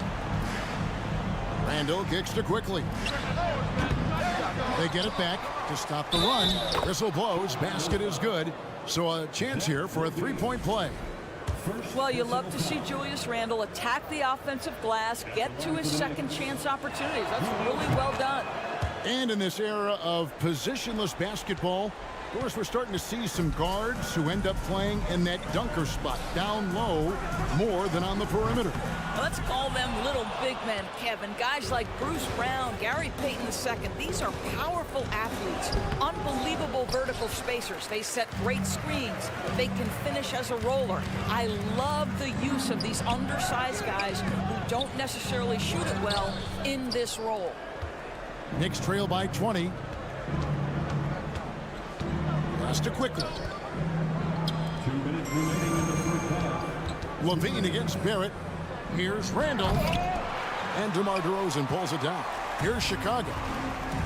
Randall kicks to Quickly. They get it back to stop the run. Whistle blows. Basket is good. So a chance here for a 3-point play.
Well, you love to see Julius Randle attack the offensive glass, get to his second chance opportunities. That's really well done.
And in this era of positionless basketball, Of course, we're starting to see some guards who end up playing in that dunker spot, down low, more than on the perimeter.
Let's call them little big men, Kevin. Guys like Bruce Brown, Gary Payton II. These are powerful athletes, unbelievable vertical spacers. They set great screens. They can finish as a roller. I love the use of these undersized guys who don't necessarily shoot it well in this role.
Knicks trail by 20. Pass to quickly.
2 minutes remaining in the first half.
Levine against Barrett. Here's Randall. And DeMar DeRozan pulls it down. Here's Chicago.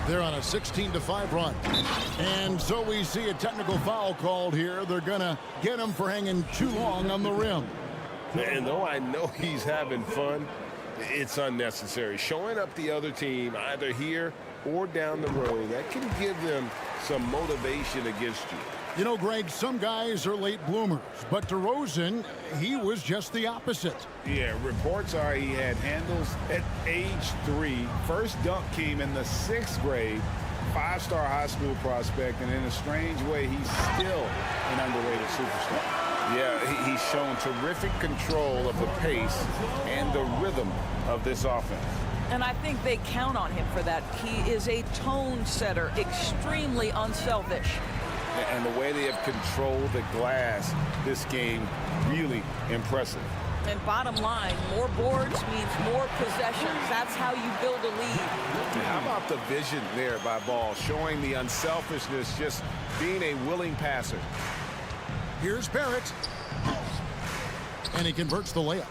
They're on a 16-5 run. And so we see a technical foul called here. They're going to get him for hanging too long on the rim.
And though I know he's having fun, it's unnecessary. Showing up the other team either here or down the road, that can give them some motivation against you.
You know, Greg, some guys are late bloomers, but DeRozan, he was just the opposite.
Yeah, reports are he had handles at age 3. First dunk came in the 6th grade. 5-star high school prospect, and in a strange way, he's still an underrated superstar. Yeah, he's shown terrific control of the pace and the rhythm of this offense.
And I think they count on him for that. He is a tone setter, extremely unselfish.
And the way they have controlled the glass this game, really impressive.
And bottom line, more boards means more possessions. That's how you build a lead.
How about the vision there by Ball, showing the unselfishness, just being a willing passer.
Here's Barrett. And he converts the layup.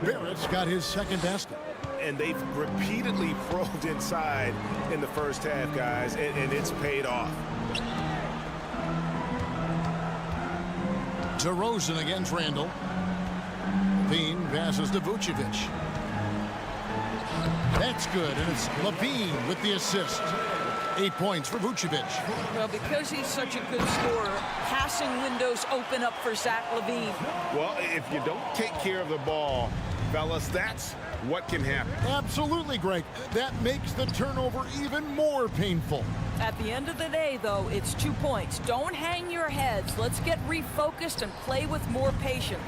Barrett's got his second basket.
And they've repeatedly probed inside in the first half, guys, and it's paid off.
DeRozan against Randall. Levine passes to Vucevic. That's good, and it's Levine with the assist. 8 points for Vucevic.
Well, because he's such a good scorer, passing windows open up for Zach LaVine.
Well, if you don't take care of the ball, fellas, that's what can happen.
Absolutely, Greg. That makes the turnover even more painful.
At the end of the day, though, it's 2 points. Don't hang your heads. Let's get refocused and play with more patience.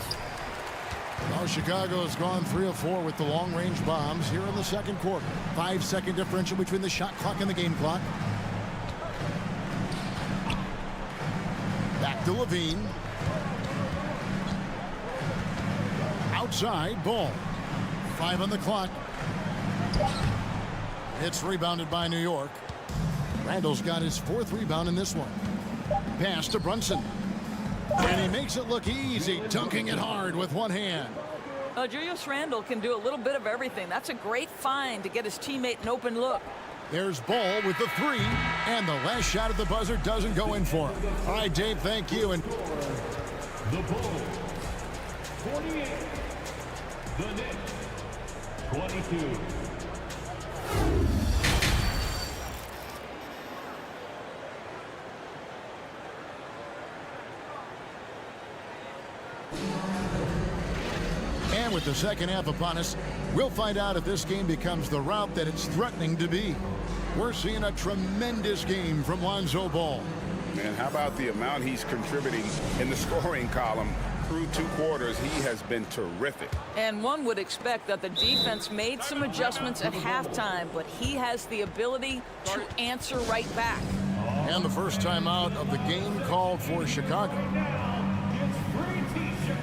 Well, Chicago has gone 3 of 4 with the long-range bombs here in the second quarter. 5-second differential between the shot clock and the game clock. Back to Levine. Outside, Ball. 5 on the clock. It's rebounded by New York. Randall's got his 4th rebound in this one. Pass to Brunson. And he makes it look easy, dunking it hard with one hand.
Julius Randle can do a little bit of everything. That's a great find to get his teammate an open look.
There's Ball with the 3, and the last shot at the buzzer doesn't go in for him. All right, Dave, thank you. And
The Bulls, 48. The Knicks, 22.
And with the second half upon us, we'll find out if this game becomes the route that it's threatening to be. We're seeing a tremendous game from Lonzo Ball.
Man, how about the amount he's contributing in the scoring column? Through 2 quarters, he has been terrific.
And one would expect that the defense made some adjustments at halftime, but he has the ability to answer right back.
And the first time out of the game called for Chicago.
It's free t-shirts.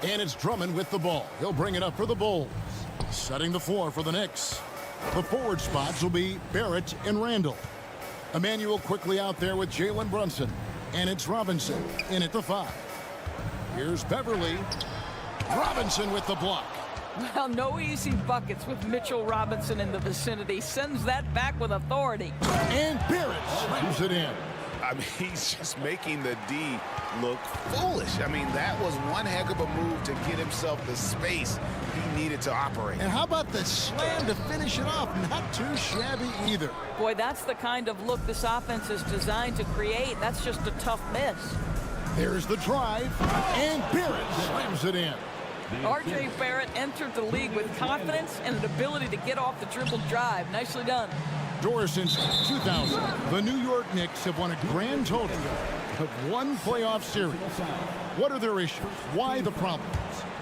And it's Drummond with the ball. He'll bring it up for the Bulls. Setting the floor for the Knicks. The forward spots will be Barrett and Randall. Emmanuel quickly out there with Jalen Brunson. And it's Robinson in at the 5. Here's Beverly. Robinson with the block.
Well, no easy buckets with Mitchell Robinson in the vicinity. Sends that back with authority.
And Barrett slams it in.
I mean, he's just making the D look foolish. I mean, that was one heck of a move to get himself the space he needed to operate.
And how about the slam to finish it off? Not too shabby either.
Boy, that's the kind of look this offense is designed to create. That's just a tough miss.
There's the drive, and Barrett slams it in.
R.J. Barrett entered the league with confidence and an ability to get off the dribble drive. Nicely done.
Doris, since 2000, the New York Knicks have won a grand total of one playoff series. What are their issues? Why the problems?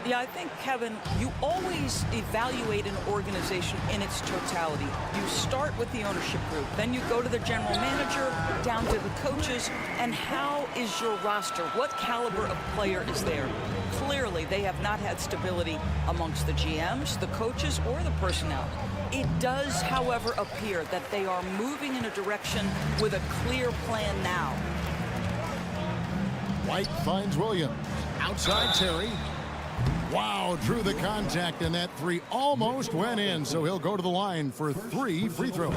Yeah, I think, Kevin, you always evaluate an organization in its totality. You start with the ownership group, then you go to the general manager, down to the coaches, and how is your roster? What caliber of player is there? Clearly, they have not had stability amongst the GMs, the coaches, or the personnel. It does, however, appear that they are moving in a direction with a clear plan now.
White finds Williams. Outside Terry. Wow, drew the contact, and that three almost went in, so he'll go to the line for 3 free throws.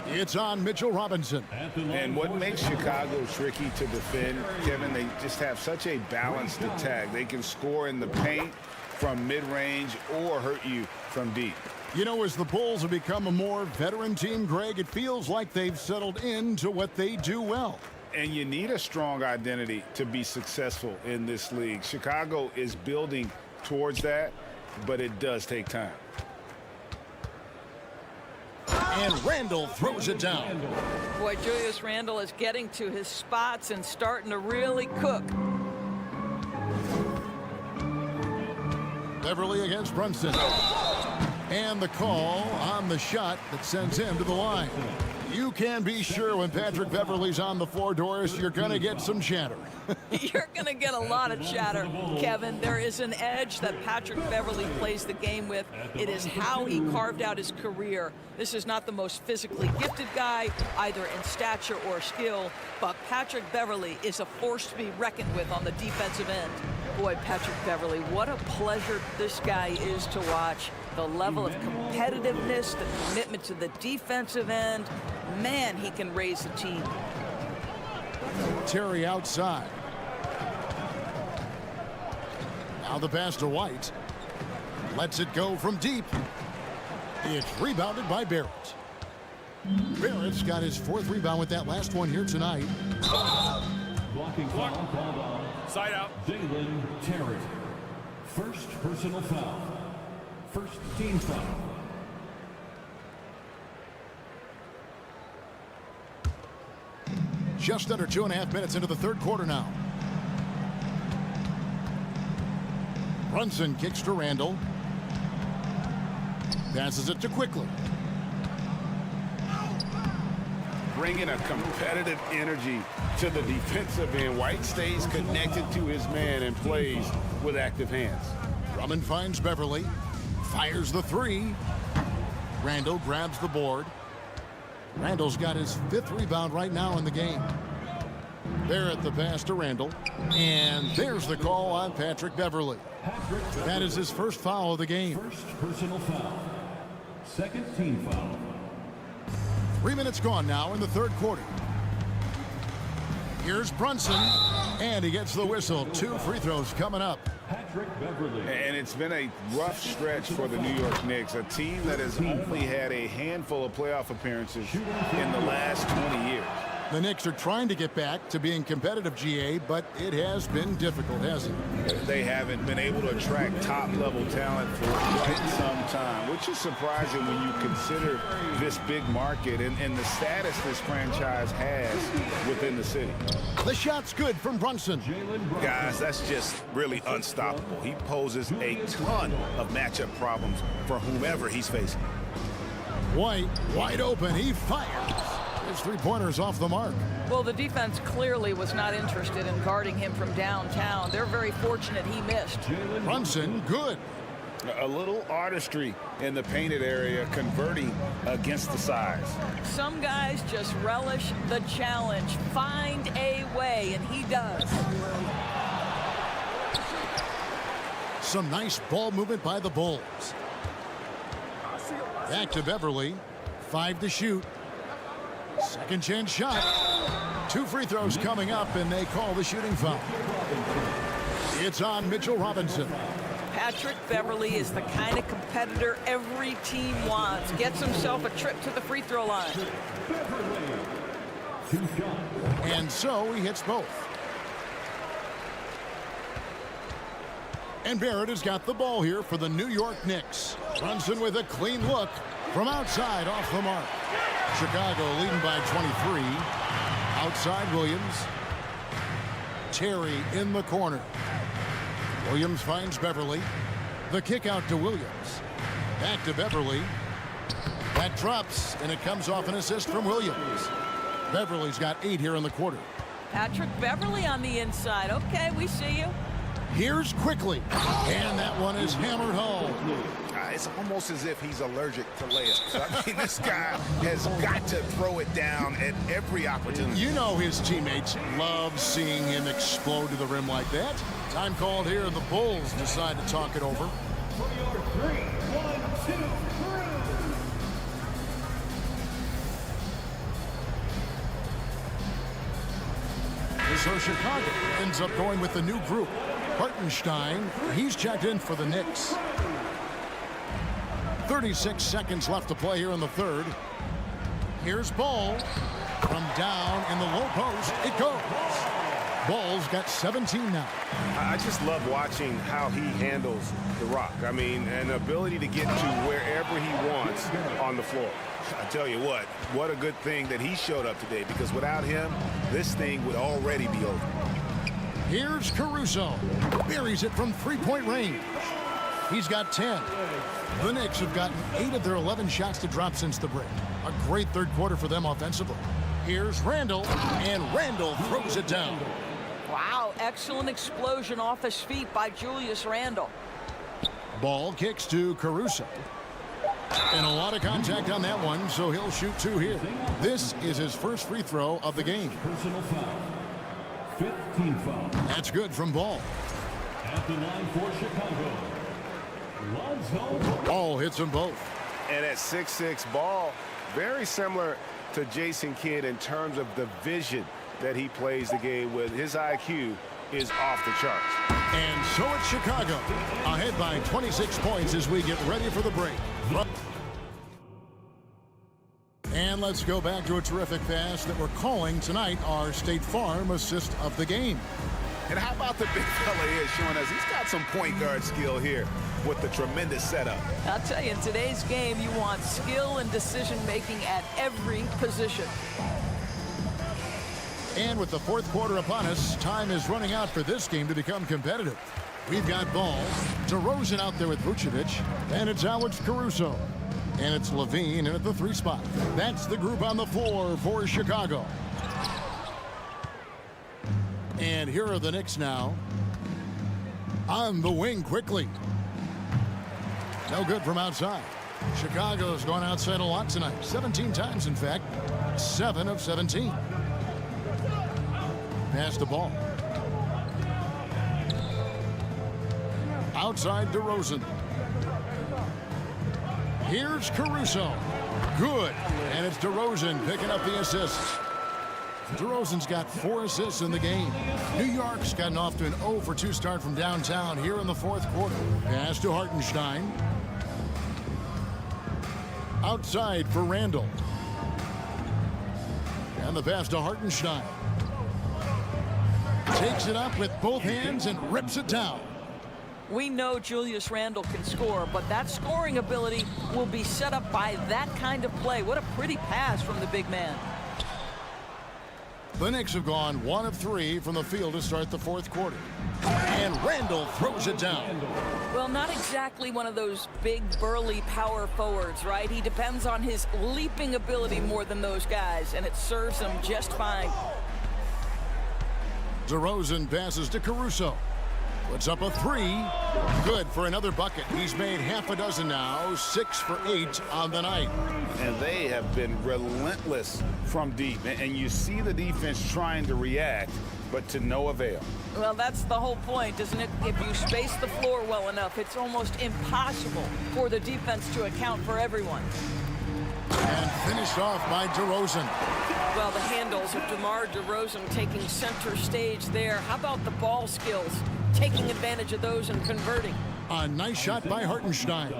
It's on Mitchell Robinson.
And what makes Chicago tricky to defend, Kevin, they just have such a balanced attack. They can score in the paint from mid-range or hurt you from deep.
You know, as the Bulls have become a more veteran team, Greg, it feels like they've settled into what they do well.
And you need a strong identity to be successful in this league. Chicago is building towards that, but it does take time.
And Randall throws it down.
Boy, Julius Randle is getting to his spots and starting to really cook.
Beverly against Brunson. And the call on the shot that sends him to the line. You can be sure when Patrick Beverly's on the floor, Doris, you're going to get some chatter.
You're going to get a lot of chatter, Kevin. There is an edge that Patrick Beverly plays the game with. It is how he carved out his career. This is not the most physically gifted guy, either in stature or skill, but Patrick Beverly is a force to be reckoned with on the defensive end. Boy, Patrick Beverly, what a pleasure this guy is to watch. The level of competitiveness, the commitment to the defensive end. Man, he can raise the team.
Terry outside. Now the pass to White. Lets it go from deep. It's rebounded by Barrett. Barrett's got his 4th rebound with that last one here tonight.
Blocking foul called on.
Side out.
Jalen Terry. First personal foul. First team foul.
Just under 2.5 minutes into the 3rd quarter now. Brunson kicks to Randall. Passes it to Quickly.
Bringing a competitive energy to the defensive end. White stays connected to his man and plays with active hands.
Drummond finds Beverly. Fires the 3. Randall grabs the board. Randall's got his 5th rebound right now in the game. Barrett the pass to Randall. And there's the call on Patrick Beverly. That is his 1st foul of the game.
First personal foul. Second team foul.
3 minutes gone now in the 3rd quarter. Here's Brunson. And he gets the whistle. 2 free throws coming up.
Patrick Beverly.
And it's been a rough stretch for the New York Knicks, a team that has only had a handful of playoff appearances in the last 20 years.
The Knicks are trying to get back to being competitive, GA, but it has been difficult, hasn't it?
They haven't been able to attract top-level talent for quite some time, which is surprising when you consider this big market and the status this franchise has within the city.
The shot's good from Brunson.
Guys, that's just really unstoppable. He poses a ton of matchup problems for whomever he's facing.
White, wide open, he fires. His 3-pointer's off the mark.
Well, the defense clearly was not interested in guarding him from downtown. They're very fortunate he missed.
Brunson, good.
A little artistry in the painted area, converting against the size.
Some guys just relish the challenge. Find a way, and he does.
Some nice ball movement by the Bulls. Back to Beverly. 5 to shoot. Second chance shot. 2 free throws coming up, and they call the shooting foul. It's on Mitchell Robinson.
Patrick Beverly is the kind of competitor every team wants. Gets himself a trip to the free throw line.
And so he hits both. And Barrett has got the ball here for the New York Knicks. Brunson with a clean look from outside off the mark. Chicago leading by 23. Outside Williams. Terry in the corner. Williams finds Beverly. The kick out to Williams. Back to Beverly. That drops, and it comes off an assist from Williams. Beverly's got 8 here in the quarter.
Patrick Beverly on the inside. Okay, we see you.
Here's Quickly, and that one is hammered home.
It's almost as if he's allergic to layups. I mean, this guy has got to throw it down at every opportunity.
You know his teammates love seeing him explode to the rim like that. Time called here, and the Bulls decide to talk it over.
For your 3, 1, 2, 3.
So Chicago ends up going with the new group. Hartenstein, he's checked in for the Knicks. 36 seconds left to play here in the third. Here's Ball. From down in the low post, it goes. Ball's got 17 now.
I just love watching how he handles the rock. I mean, an ability to get to wherever he wants on the floor. I tell you what a good thing that he showed up today, because without him, this thing would already be over.
Here's Caruso. Buries it from 3-point range. He's got 10. The Knicks have gotten 8 of their 11 shots to drop since the break. A great third quarter for them offensively. Here's Randall, and Randall throws it down.
Wow, excellent explosion off his feet by Julius Randle.
Ball kicks to Caruso. And a lot of contact on that one, so he'll shoot 2 here. This is his first free throw of the game.
Personal foul. 15 foul.
That's good from Ball.
At the line for Chicago, Lonzo.
Ball hits them both.
And at 6'6", Ball, very similar to Jason Kidd in terms of the vision that he plays the game with. His IQ is off the charts.
And so it's Chicago, ahead by 26 points as we get ready for the break. And let's go back to a terrific pass that we're calling tonight our State Farm assist of the game.
And how about the big fella here showing us he's got some point guard skill here with the tremendous setup.
I'll tell you, in today's game, you want skill and decision-making at every position.
And with the fourth quarter upon us, time is running out for this game to become competitive. We've got Ball, DeRozan out there with Vucevic, and it's Alex Caruso. And it's Levine in at the 3 spot. That's the group on the floor for Chicago. And here are the Knicks now. On the wing quickly. No good from outside. Chicago's gone outside a lot tonight. 17 times, in fact. 7 of 17. Pass the ball. Outside DeRozan. Here's Caruso. Good. And it's DeRozan picking up the assist. DeRozan's got 4 assists in the game. New York's gotten off to an 0 for 2 start from downtown here in the fourth quarter. Pass to Hartenstein. Outside for Randall. And the pass to Hartenstein. Takes it up with both hands and rips it down.
We know Julius Randle can score, but that scoring ability will be set up by that kind of play. What a pretty pass from the big man.
The Knicks have gone 1 of 3 from the field to start the fourth quarter. And Randall throws it down.
Well, not exactly one of those big, burly power forwards, right? He depends on his leaping ability more than those guys, and it serves him just fine.
DeRozan passes to Caruso. Puts up a 3. Good for another bucket. He's made half a dozen now. 6 for 8 on the night.
And they have been relentless from deep. And you see the defense trying to react, but to no avail.
Well, that's the whole point, isn't it? If you space the floor well enough, it's almost impossible for the defense to account for everyone.
And finished off by DeRozan.
Well, the handles of DeMar DeRozan taking center stage there. How about the ball skills? Taking advantage of those and converting.
A nice shot by Hartenstein.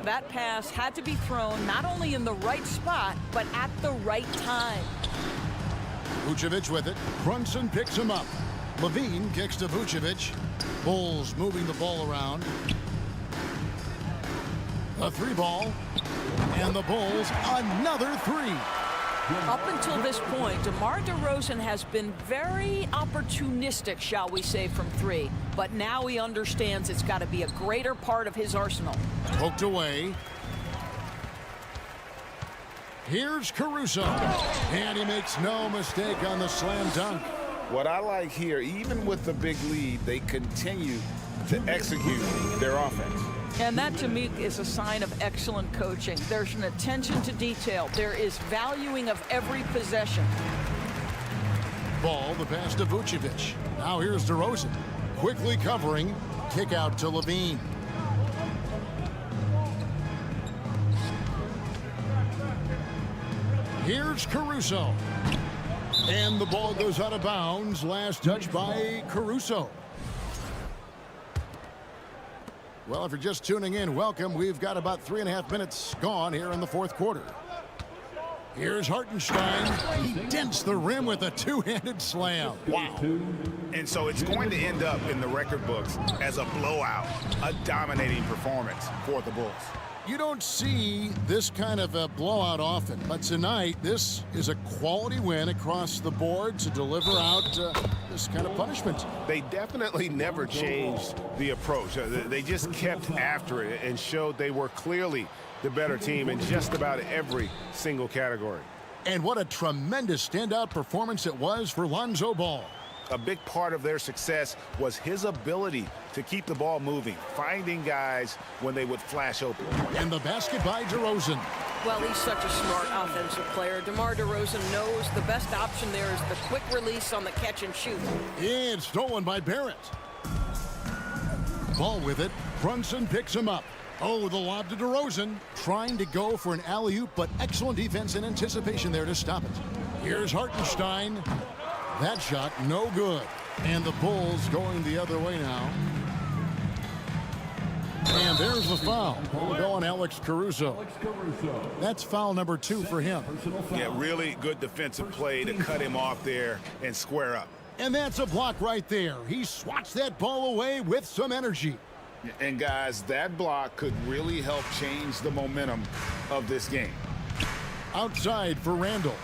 That pass had to be thrown not only in the right spot, but at the right time.
Vucevic with it. Brunson picks him up. Levine kicks to Vucevic. Bulls moving the ball around. A 3-ball. And the Bulls another 3.
Up until this point, DeMar DeRozan has been very opportunistic, shall we say, from 3. But now he understands it's got to be a greater part of his arsenal.
Poked away. Here's Caruso. And he makes no mistake on the slam dunk.
What I like here, even with the big lead, they continue to execute their offense.
And that, to me, is a sign of excellent coaching. There's an attention to detail. There is valuing of every possession.
Ball, the pass to Vucevic. Now here's DeRozan. Quickly covering. Kick out to Levine. Here's Caruso. And the ball goes out of bounds. Last touch by Caruso. Well, if you're just tuning in, welcome. We've got about 3.5 minutes gone here in the fourth quarter. Here's Hartenstein. He dents the rim with a two-handed slam. Wow.
And so it's going to end up in the record books as a blowout, a dominating performance for the Bulls.
You don't see this kind of a blowout often, but tonight this is a quality win across the board to deliver out this kind of punishment.
They definitely never changed the approach. They just kept after it and showed they were clearly the better team in just about every single category.
And what a tremendous standout performance it was for Lonzo Ball.
A big part of their success was his ability to keep the ball moving, finding guys when they would flash open.
And the basket by DeRozan.
Well, he's such a smart offensive player. DeMar DeRozan knows the best option there is the quick release on the catch and shoot.
And stolen by Barrett. Ball with it. Brunson picks him up. Oh, the lob to DeRozan. Trying to go for an alley-oop, but excellent defense and anticipation there to stop it. Here's Hartenstein. That shot, no good. And the Bulls going the other way now. And there's the foul. We'll go on Alex Caruso. That's foul number 2 for him.
Yeah, really good defensive play to cut him off there and square up.
And that's a block right there. He swats that ball away with some energy.
And guys, that block could really help change the momentum of this game.
Outside for Randall.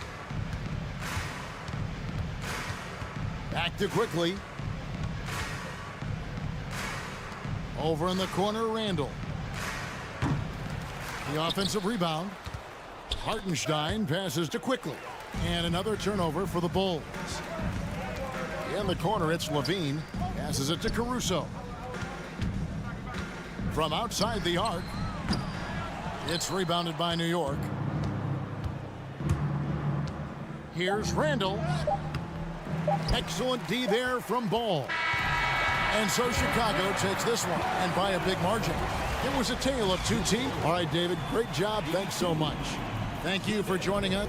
Back to quickly. Over in the corner, Randall. The offensive rebound. Hartenstein passes to quickly. And another turnover for the Bulls. In the corner, it's Levine. Passes it to Caruso. From outside the arc. It's rebounded by New York. Here's Randall. Excellent D there from Ball. And so Chicago takes this one, and by a big margin. It was a tale of two teams. All right, David, great job. Thanks so much. Thank you for joining us.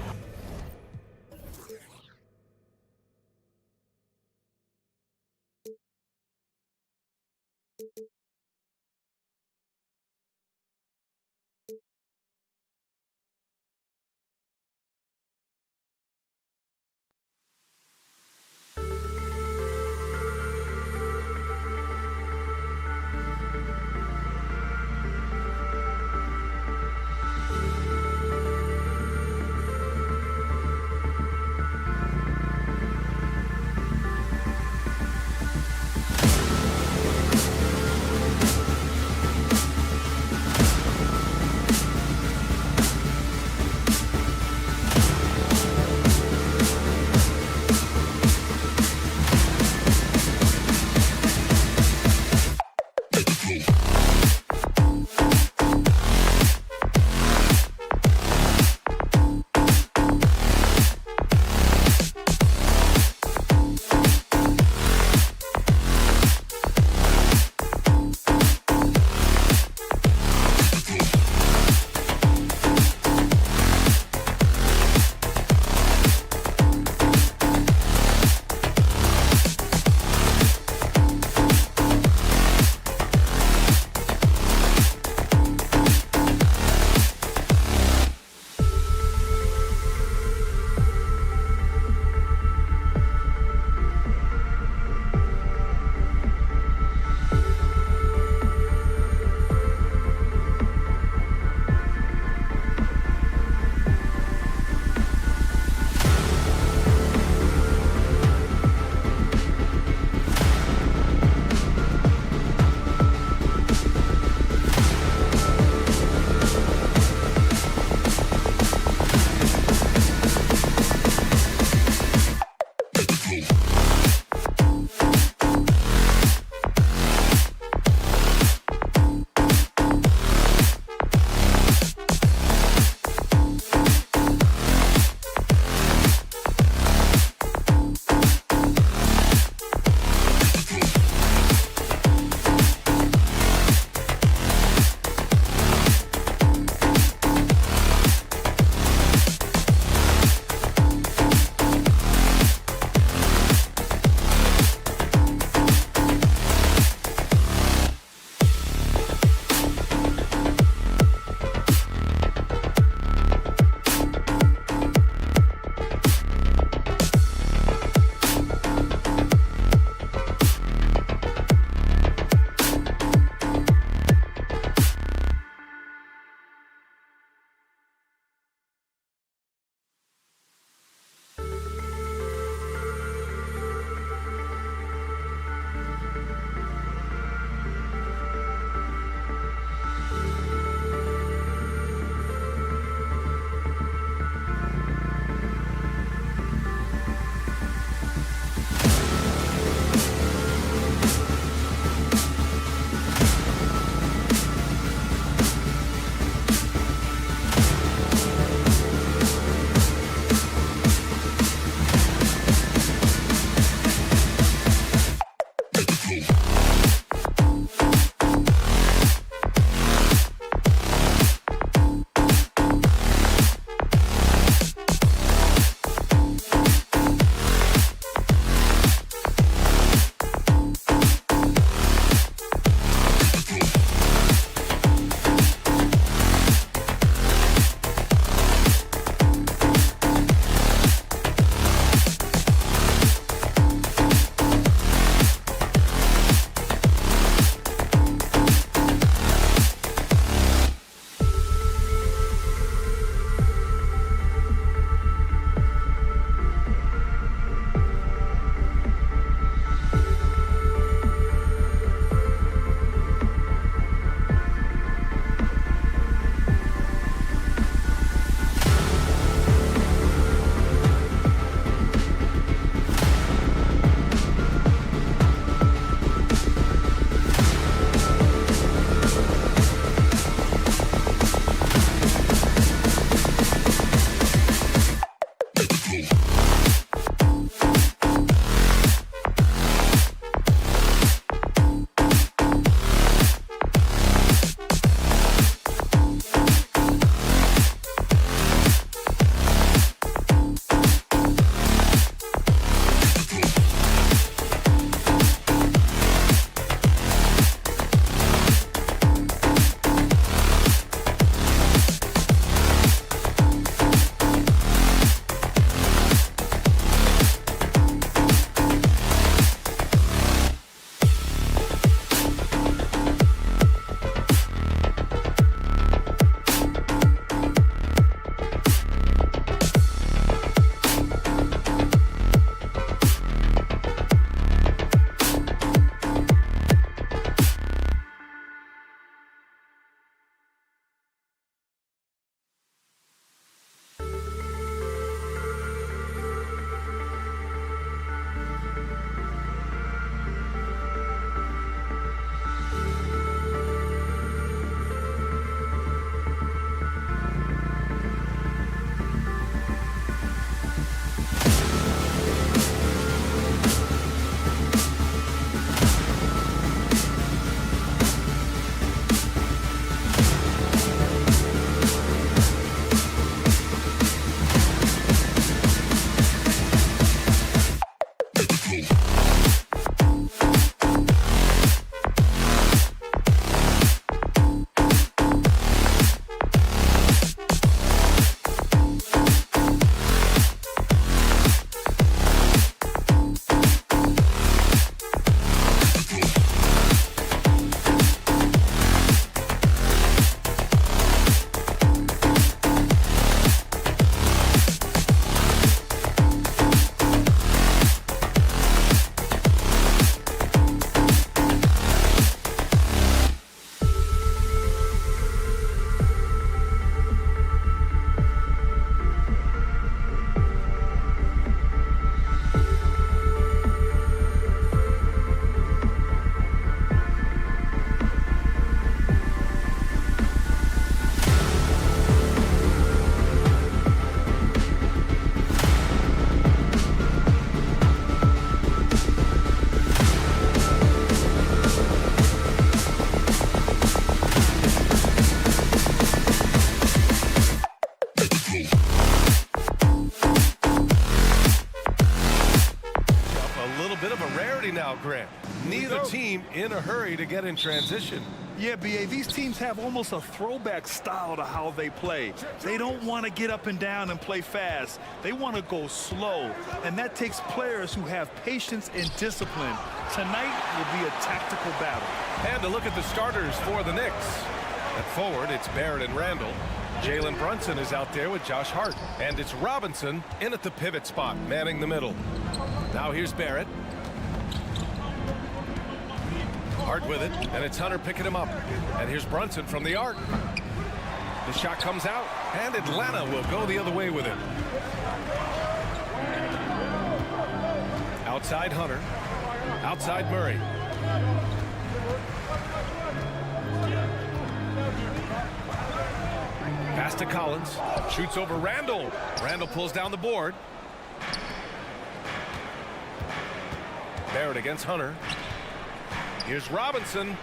now, Grant. Neither team in a hurry to get in transition.
Yeah, B.A., these teams have almost a throwback style to how they play. They don't want to get up and down and play fast. They want to go slow, and that takes players who have patience and discipline. Tonight will be a tactical battle.
And to look at the starters for the Knicks. At forward, it's Barrett and Randall. Jalen Brunson is out there with Josh Hart. And it's Robinson in at the pivot spot, manning the middle. Now here's Barrett. Hart with it, and it's Hunter picking him up. And here's Brunson from the arc. The shot comes out, and Atlanta will go the other way with it. Outside Hunter. Outside Murray. Pass to Collins. Shoots over Randall. Randall pulls down the board. Barrett against Hunter. Here's Robinson.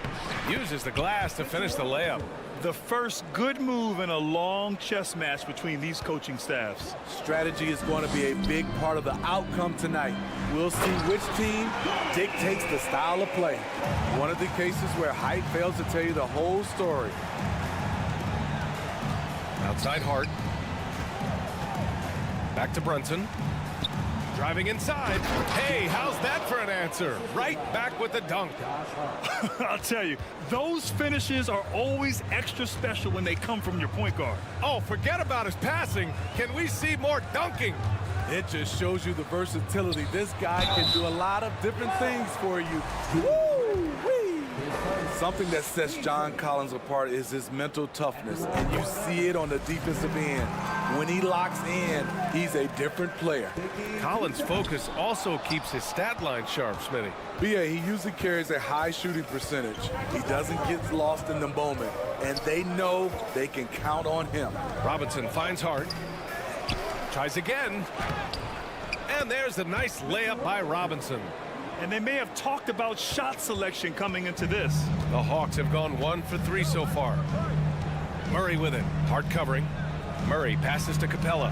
Uses the glass to finish the layup.
The first good move in a long chess match between these coaching staffs.
Strategy is going to be a big part of the outcome tonight. We'll see which team dictates the style of play. One of the cases where height fails to tell you the whole story.
Outside Hart. Back to Brunson. Driving inside. Hey, how's that for an answer? Right back with the dunk.
I'll tell you, those finishes are always extra special when they come from your point guard.
Oh, forget about his passing. Can we see more dunking?
It just shows you the versatility. This guy can do a lot of different things for you. Woo-wee. Something that sets John Collins apart is his mental toughness, and you see it on the defensive end. When he locks in, he's a different player.
Collins' focus also keeps his stat line sharp, Smitty.
B.A., he usually carries a high shooting percentage. He doesn't get lost in the moment, and they know they can count on him.
Robinson finds Hart. Tries again. And there's a nice layup by Robinson.
And they may have talked about shot selection coming into this.
The Hawks have gone 1 for 3 so far. Murray with it. Hart covering. Murray passes to Capella.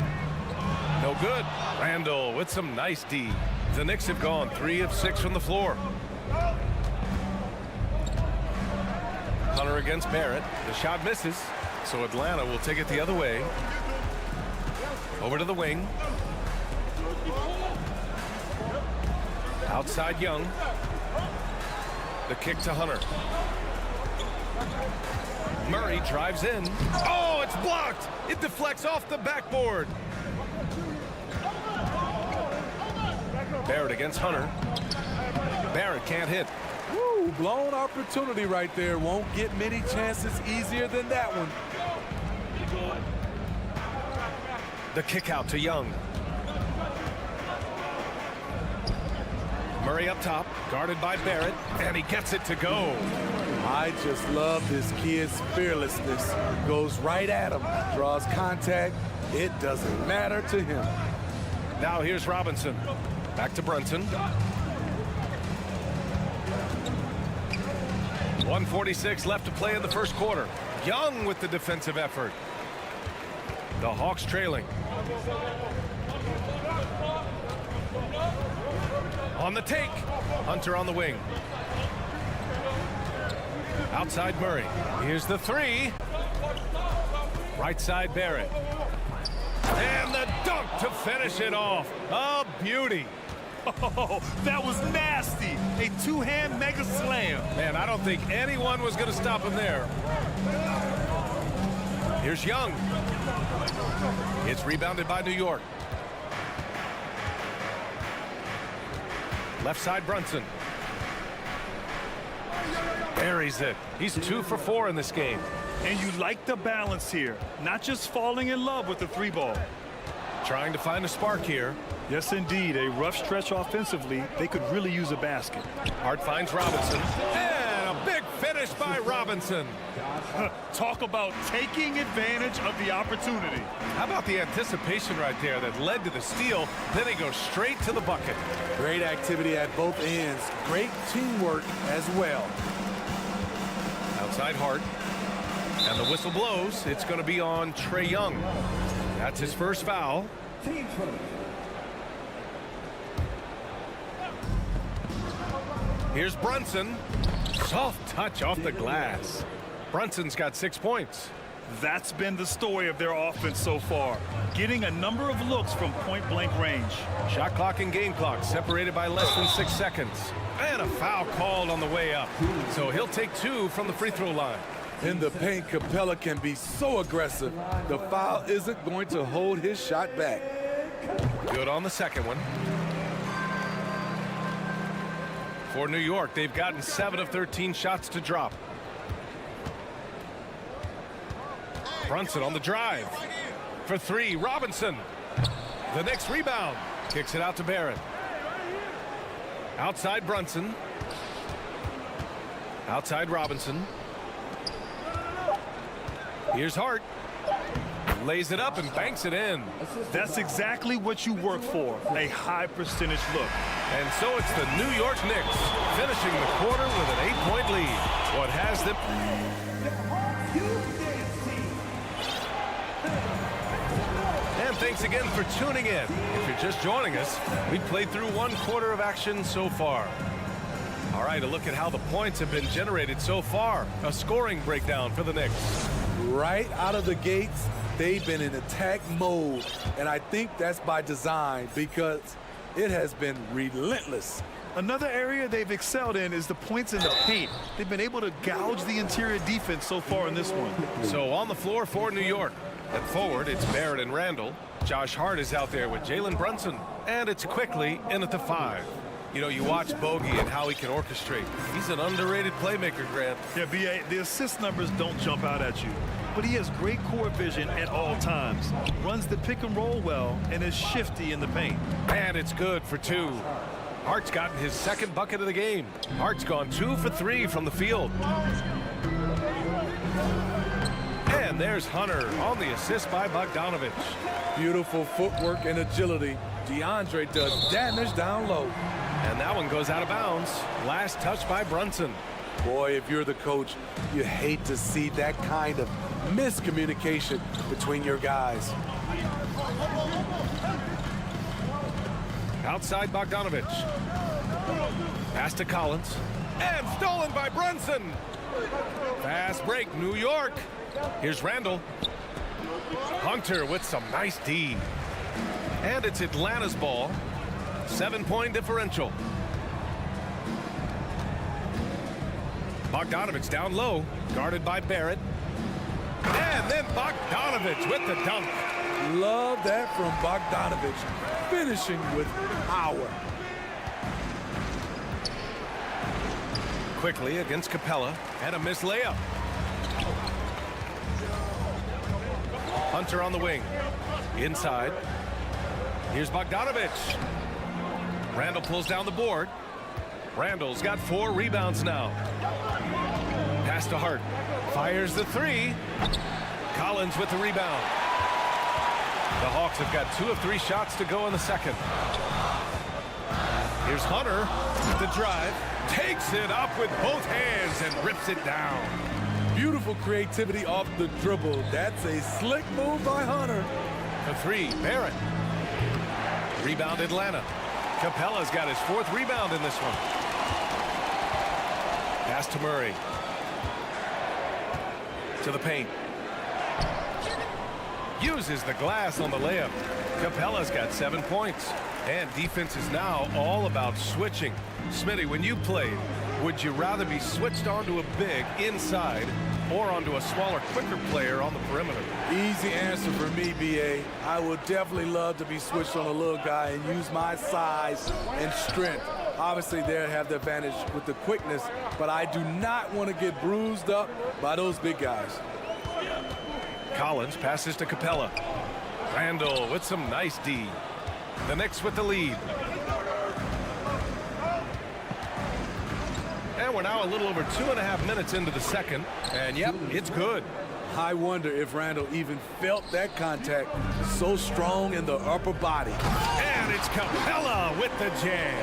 No good. Randall with some nice D. The Knicks have gone 3 of 6 from the floor. Hunter against Barrett. The shot misses, so Atlanta will take it the other way. Over to the wing. Outside Young. The kick to Hunter. Murray drives in. Oh, it's blocked. It deflects off the backboard. Barrett against Hunter. Barrett can't hit.
Woo, blown opportunity right there. Won't get many chances easier than that one.
The kick out to Young. Murray up top, guarded by Barrett, and he gets it to go.
I just love this kid's fearlessness. Goes right at him, draws contact. It doesn't matter to him.
Now here's Robinson. Back to Brunson. 1:46 left to play in the first quarter. Young with the defensive effort. The Hawks trailing. On the take. Hunter on the wing. Outside Murray. Here's the three. Right side Barrett. And the dunk to finish it off. A beauty.
Oh, that was nasty. A two-hand mega slam.
Man, I don't think anyone was going to stop him there. Here's Young. It's rebounded by New York. Left side Brunson. Buries it. He's 2 for 4 in this game.
And you like the balance here. Not just falling in love with the three ball.
Trying to find a spark here.
Yes, indeed. A rough stretch offensively. They could really use a basket.
Hart finds Robinson. And a big finish by Robinson.
Talk about taking advantage of the opportunity.
How about the anticipation right there that led to the steal? Then he goes straight to the bucket.
Great activity at both ends. Great teamwork as well.
Outside Hart. And the whistle blows. It's going to be on Trae Young. That's his first foul. Here's Brunson. Soft touch off the glass. Brunson's got 6 points.
That's been the story of their offense so far, getting a number of looks from point-blank range.
Shot clock and game clock separated by less than 6 seconds. And a foul called on the way up. So he'll take 2 from the free throw line.
In the paint, Capella can be so aggressive. The foul isn't going to hold his shot back.
Good on the second one. For New York, they've gotten 7 of 13 shots to drop. Brunson on the drive. For 3, Robinson. The Knicks rebound. Kicks it out to Barrett. Outside Brunson. Outside Robinson. Here's Hart. Lays it up and banks it in.
That's exactly what you work for, a high percentage look.
And so it's the New York Knicks finishing the quarter with an 8-point lead. What has them... And thanks again for tuning in. If you're just joining us, we've played through 1 quarter of action so far. All right, a look at how the points have been generated so far. A scoring breakdown for the Knicks.
Right out of the gates, they've been in attack mode. And I think that's by design because it has been relentless.
Another area they've excelled in is the points in the paint. They've been able to gouge the interior defense so far in this one.
So on the floor for New York. At forward, it's Barrett and Randall. Josh Hart is out there with Jalen Brunson. And it's Quickly in at the 5. You know, you watch Bogey and how he can orchestrate. He's an underrated playmaker, Grant.
Yeah, B.A., the assist numbers don't jump out at you. But he has great core vision at all times. Runs the pick and roll well and is shifty in the paint.
And it's good for 2. Hart's gotten his 2nd bucket of the game. Hart's gone 2 for 3 from the field. And there's Hunter on the assist by Bogdanovich.
Beautiful footwork and agility. DeAndre does damage down low.
And that one goes out of bounds. Last touch by Brunson.
Boy, if you're the coach, you hate to see that kind of miscommunication between your guys.
Outside Bogdanovich. Pass to Collins. And stolen by Brunson. Fast break, New York. Here's Randall. Hunter with some nice D. And it's Atlanta's ball. 7-point differential. Bogdanovich down low, guarded by Barrett. And then Bogdanovich with the dunk.
Love that from Bogdanovich, finishing with power.
Quickly against Capella, and a missed layup. Hunter on the wing. Inside. Here's Bogdanovich. Randall pulls down the board. Randall's got 4 rebounds now. Pass to Hart. Fires the 3. Collins with the rebound. The Hawks have got 2 of 3 shots to go in the second. Here's Hunter with the drive. Takes it up with both hands and rips it down.
Beautiful creativity off the dribble. That's a slick move by Hunter.
For 3, Barrett. Rebound Atlanta. Capella's got his 4th rebound in this one. Pass to Murray. To the paint. Uses the glass on the layup. Capella's got 7 points. And defense is now all about switching. Smitty, when you played, would you rather be switched onto a big inside or onto a smaller, quicker player on the perimeter?
Easy answer for me, B.A. I would definitely love to be switched on a little guy and use my size and strength. Obviously, they'll have the advantage with the quickness, but I do not want to get bruised up by those big guys.
Collins passes to Capella. Randall with some nice D. The Knicks with the lead. And we're now a little over 2.5 minutes into the second. And yep, it's good.
I wonder if Randall even felt that contact. So strong in the upper body.
And it's Capella with the jam.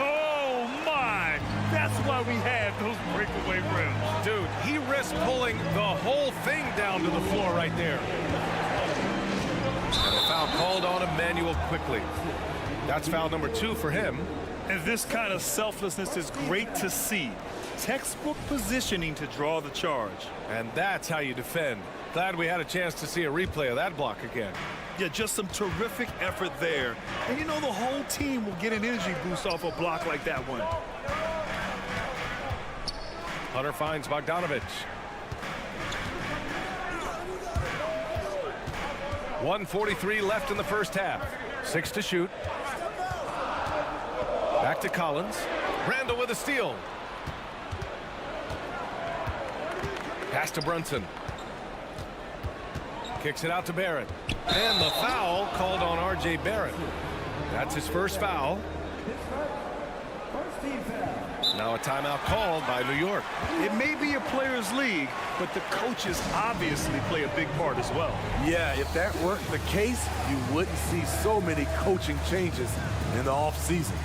Oh, my. That's why we had those breakaway rims.
Dude, he risked pulling the whole thing down to the floor right there. And the foul called on Emmanuel Quickly. That's foul number 2 for him.
And this kind of selflessness is great to see. Textbook positioning to draw the charge.
And that's how you defend. Glad we had a chance to see a replay of that block again.
Yeah, just some terrific effort there. And you know, the whole team will get an energy boost off a block like that one.
Hunter finds Bogdanovich. 1:43 left in the first half. 6 to shoot. Back to Collins. Randall with a steal. Pass to Brunson. Kicks it out to Barrett. And the foul called on R.J. Barrett. That's his first foul. Now a timeout called by New York.
It may be a players' league, but the coaches obviously play a big part as well.
Yeah, if that weren't the case, you wouldn't see so many coaching changes in the offseason.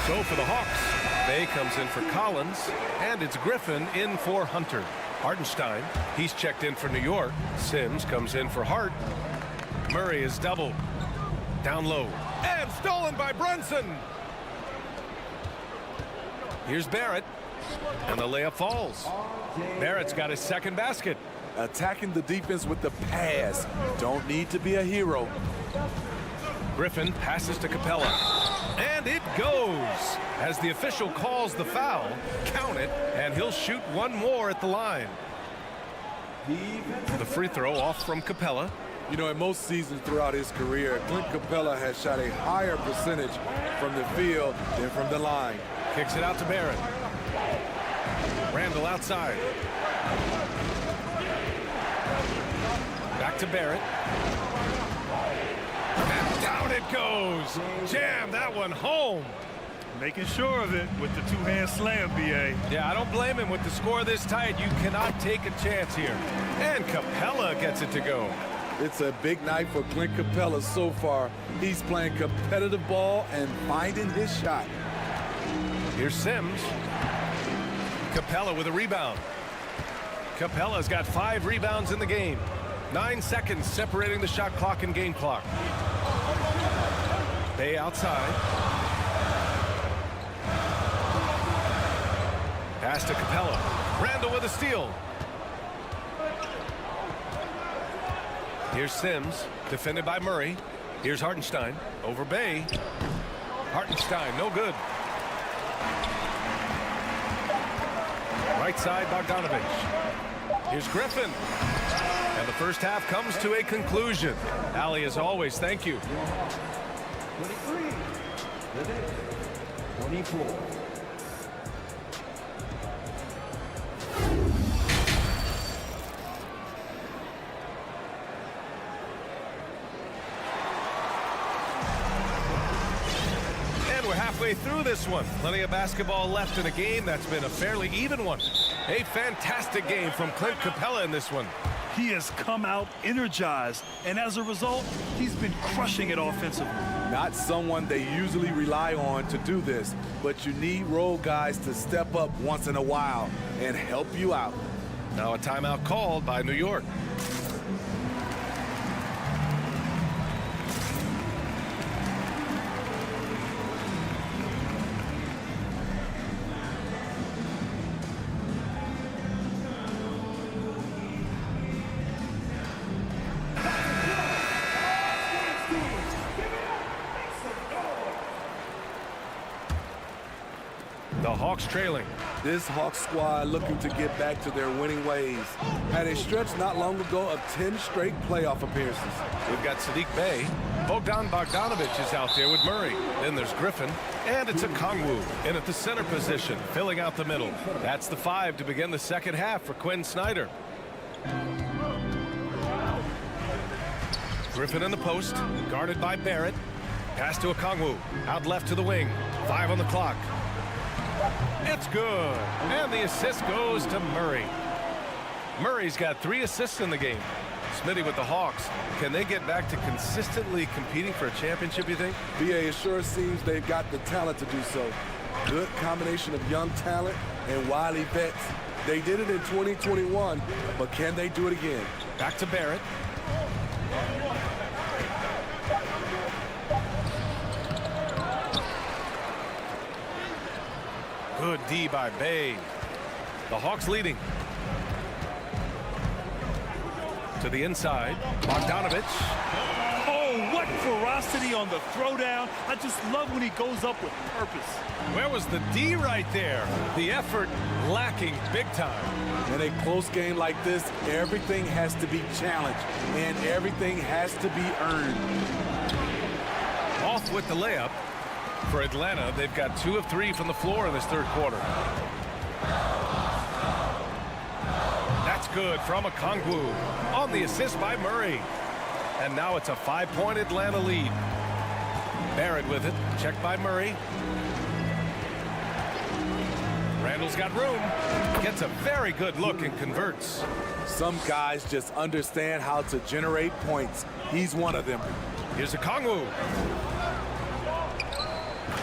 So for the Hawks, Bay comes in for Collins, and it's Griffin in for Hunter. Hartenstein, he's checked in for New York. Sims comes in for Hart. Murray is doubled. Down low. And stolen by Brunson. Here's Barrett. And the layup falls. Barrett's got his second basket.
Attacking the defense with the pass. Don't need to be a hero.
Griffin passes to Capella. And it goes. As the official calls the foul, count it, and he'll shoot one more at the line. The free throw off from Capella.
You know, in most seasons throughout his career, Clint Capella has shot a higher percentage from the field than from the line.
Kicks it out to Barrett. Randall outside. Back to Barrett. And down it goes. Jam that one home.
Making sure of it with the two-hand slam, B.A.
Yeah, I don't blame him with the score this tight. You cannot take a chance here. And Capella gets it to go.
It's a big night for Clint Capella so far. He's playing competitive ball and finding his shot.
Here's Sims. Capella with a rebound. Capella's got 5 rebounds in the game. 9 seconds separating the shot clock and game clock. Bay outside. Pass to Capella. Randall with a steal. Here's Sims, defended by Murray. Here's Hartenstein, over Bay. Hartenstein, no good. Right side, Bogdanovich. Here's Griffin. And the first half comes to a conclusion. Allie, as always, thank you.
23, the Knicks, 24.
Halfway through this one. Plenty of basketball left in a game that's been a fairly even one. A fantastic game from Clint Capella in this one.
He has come out energized, and as a result, he's been crushing it offensively.
Not someone they usually rely on to do this, but you need role guys to step up once in a while and help you out.
Now a timeout called by New York. The Hawks trailing.
This Hawks squad looking to get back to their winning ways. Had a stretch not long ago of 10 straight playoff appearances.
We've got Sadiq Bey. Bogdanovich is out there with Murray. Then there's Griffin. And it's a Kongwu in at the center position, filling out the middle. That's the 5 to begin the second half for Quinn Snyder. Griffin in the post, guarded by Barrett. Pass to a Kongwu. Out left to the wing. 5 on the clock. It's good. And the assist goes to Murray. Murray's got 3 assists in the game. Smitty with the Hawks. Can they get back to consistently competing for a championship, you think?
BA, it sure seems they've got the talent to do so. Good combination of young talent and wily vets. They did it in 2021, but can they do it again?
Back to Barrett. Good D by Bay. The Hawks leading. To the inside, Bogdanovich.
Oh, what ferocity on the throwdown. I just love when he goes up with purpose.
Where was the D right there? The effort lacking big time.
In a close game like this, everything has to be challenged, and everything has to be earned.
Off with the layup. For Atlanta, they've got 2 of 3 from the floor in this third quarter. That's good from Okongwu on the assist by Murray. And now it's a 5-point Atlanta lead. Barrett with it, checked by Murray. Randall's got room, gets a very good look and converts.
Some guys just understand how to generate points. He's one of them.
Here's Okongwu.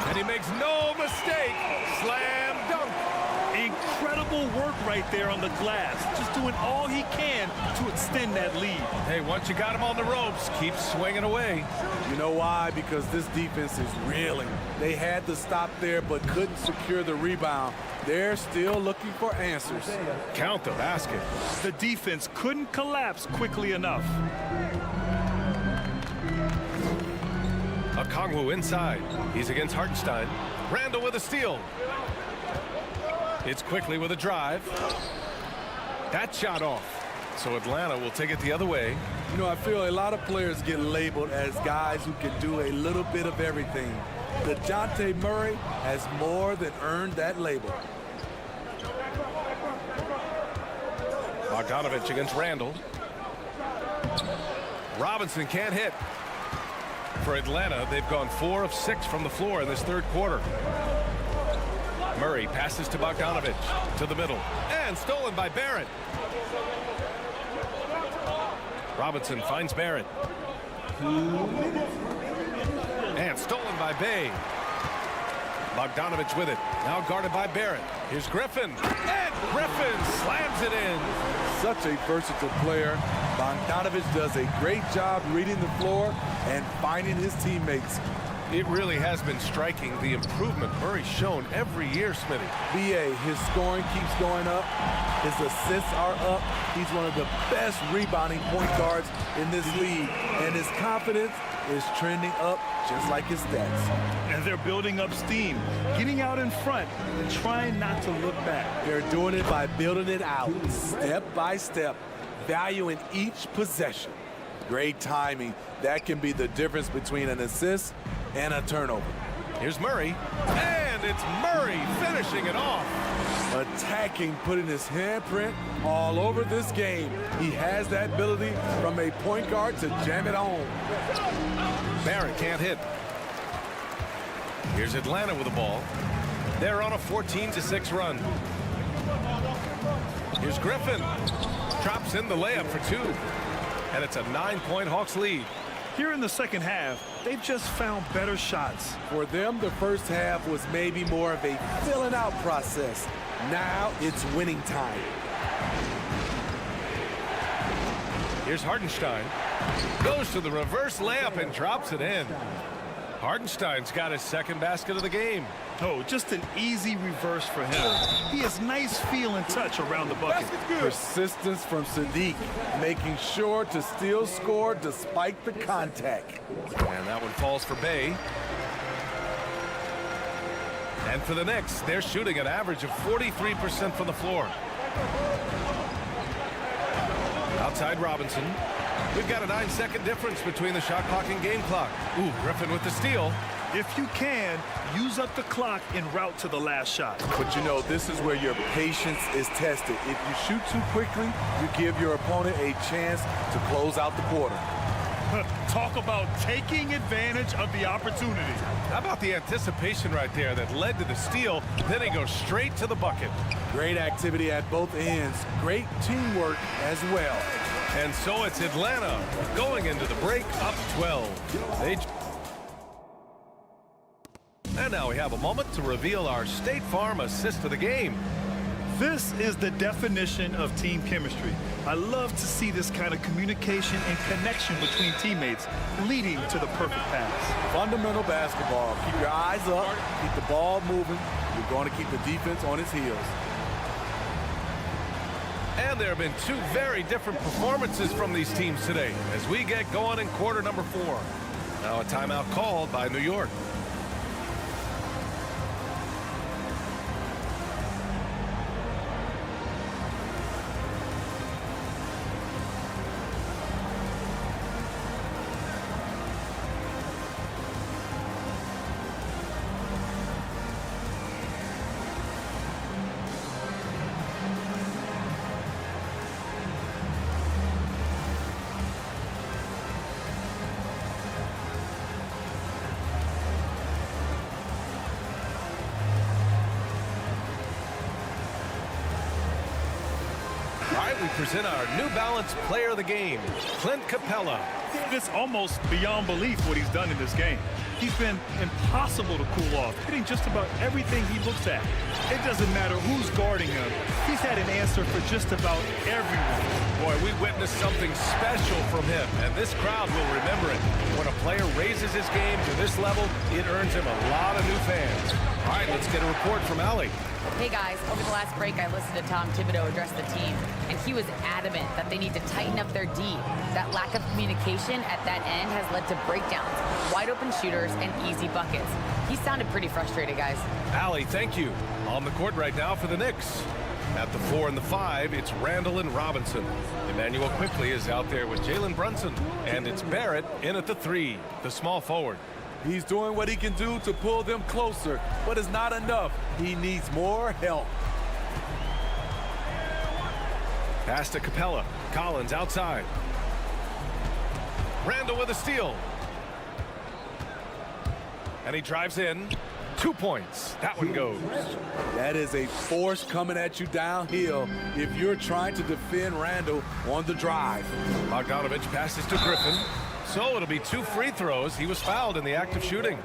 And he makes no mistake. Slam dunk.
Incredible work right there on the glass. Just doing all he can to extend that lead.
Hey, once you got him on the ropes, keep swinging away.
You know why? Because this defense is reeling. They had to stop there but couldn't secure the rebound. They're still looking for answers.
Count the basket.
The defense couldn't collapse quickly enough.
Okongwu inside. He's against Hartenstein. Randall with a steal. It's quickly with a drive. That shot off. So Atlanta will take it the other way.
You know, I feel a lot of players get labeled as guys who can do a little bit of everything. DeJounte Murray has more than earned that label.
Bogdanovich against Randall. Robinson can't hit. For Atlanta, they've gone 4 of 6 from the floor in this third quarter. Murray passes to Bogdanovich to the middle and stolen by Barrett. Robinson finds Barrett. And stolen by Bay. Bogdanovich with it. Now guarded by Barrett. Here's Griffin. And Griffin slams it in.
Such a versatile player. Bogdanovich does a great job reading the floor and finding his teammates.
It really has been striking, the improvement Murray's shown every year, Smitty.
BA, his scoring keeps going up. His assists are up. He's one of the best rebounding point guards in this league. And his confidence is trending up just like his stats.
And they're building up steam, getting out in front and trying not to look back.
They're doing it by building it out, step by step, valuing each possession. Great timing. That can be the difference between an assist and a turnover.
Here's Murray, and it's Murray finishing it off.
Attacking, putting his handprint all over this game. He has that ability from a point guard to jam it home.
Barrett can't hit. Here's Atlanta with the ball. They're on a 14-6 run. Here's Griffin. Drops in the layup for 2. And it's a 9-point Hawks lead.
Here in the second half, they've just found better shots.
For them, the first half was maybe more of a filling out process. Now it's winning time.
Here's Hartenstein. Goes to the reverse layup and drops it in. Hartenstein's got his second basket of the game.
Oh, just an easy reverse for him. He has nice feel and touch around the bucket.
Persistence from Sadiq, making sure to still score despite the contact.
And that one falls for Bay. And for the Knicks, they're shooting an average of 43% from the floor. Outside Robinson. We've got a 9-second difference between the shot clock and game clock. Ooh, Griffin with the steal.
If you can, use up the clock en route to the last shot.
But you know, this is where your patience is tested. If you shoot too quickly, you give your opponent a chance to close out the quarter.
Talk about taking advantage of the opportunity.
How about the anticipation right there that led to the steal, then he goes straight to the bucket.
Great activity at both ends. Great teamwork as well.
And so it's Atlanta going into the break up 12. And now we have a moment to reveal our State Farm assist of the game.
This is the definition of team chemistry. I love to see this kind of communication and connection between teammates leading to the perfect pass.
Fundamental basketball. Keep your eyes up, keep the ball moving. You're going to keep the defense on its heels.
And there have been two very different performances from these teams today as we get going in quarter number 4. Now a timeout called by New York. We present our New Balance player of the game, Clint Capella.
It's almost beyond belief what he's done in this game. He's been impossible to cool off, hitting just about everything he looks at. It doesn't matter who's guarding him. He's had an answer for just about everyone.
Boy, we witnessed something special from him, and this crowd will remember it. When a player raises his game to this level, it earns him a lot of new fans. All right, let's get a report from Allie.
Hey guys, over the last break I listened to Tom Thibodeau address the team, and he was adamant that they need to tighten up their D. That lack of communication at that end has led to breakdowns, wide open shooters, and easy buckets. He sounded pretty frustrated, guys.
Allie, thank you. On the court right now for the Knicks. At the 4 and the 5, it's Randall and Robinson. Emmanuel Quickly is out there with Jalen Brunson, and it's Barrett in at the 3, the small forward.
He's doing what he can do to pull them closer, but it's not enough. He needs more help.
Pass to Capella. Collins outside. Randall with a steal. And he drives in. 2 points. That one goes.
That is a force coming at you downhill if you're trying to defend Randall on the drive.
Bogdanovich passes to Griffin. So it'll be 2 free throws. He was fouled in the act of shooting.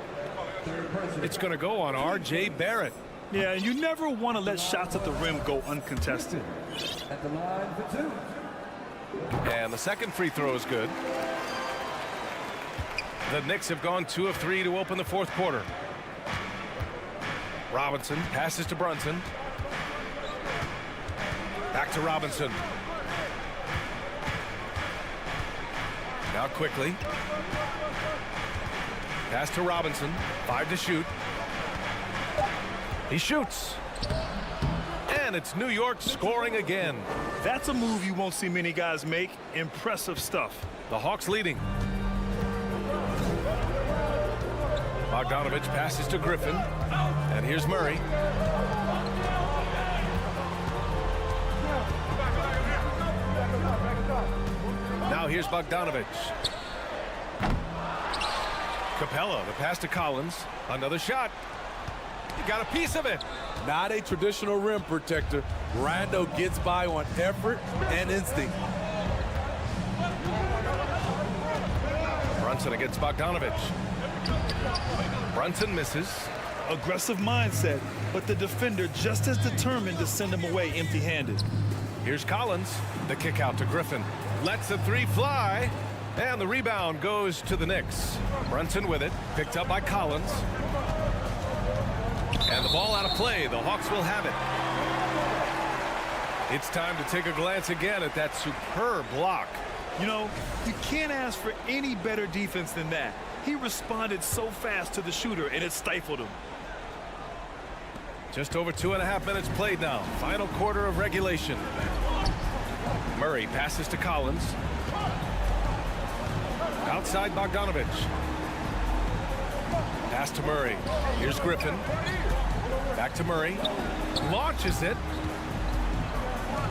It's going to go on R.J. Barrett.
Yeah, you never want to let shots at the rim go uncontested.
At the line for 2.
And the second free throw is good. The Knicks have gone 2 of 3 to open the 4th quarter. Robinson passes to Brunson. Back to Robinson. Now Quickly. Pass to Robinson. 5 to shoot. He shoots. And it's New York scoring again.
That's a move you won't see many guys make. Impressive stuff.
The Hawks leading. Bogdanovich passes to Griffin. And here's Murray. Now here's Bogdanovich. Capella, the pass to Collins. Another shot. He got a piece of it.
Not a traditional rim protector. Randall gets by on effort and instinct.
Brunson against Bogdanovich. Brunson misses.
Aggressive mindset, but the defender just as determined to send him away empty-handed.
Here's Collins. The kick out to Griffin. Lets the 3 fly. And the rebound goes to the Knicks. Brunson with it. Picked up by Collins. And the ball out of play. The Hawks will have it. It's time to take a glance again at that superb block.
You know, you can't ask for any better defense than that. He responded so fast to the shooter, and it stifled him.
Just over 2.5 minutes played now. Final quarter of regulation. Murray passes to Collins. Outside Bogdanovich. Pass to Murray. Here's Griffin. Back to Murray. Launches it.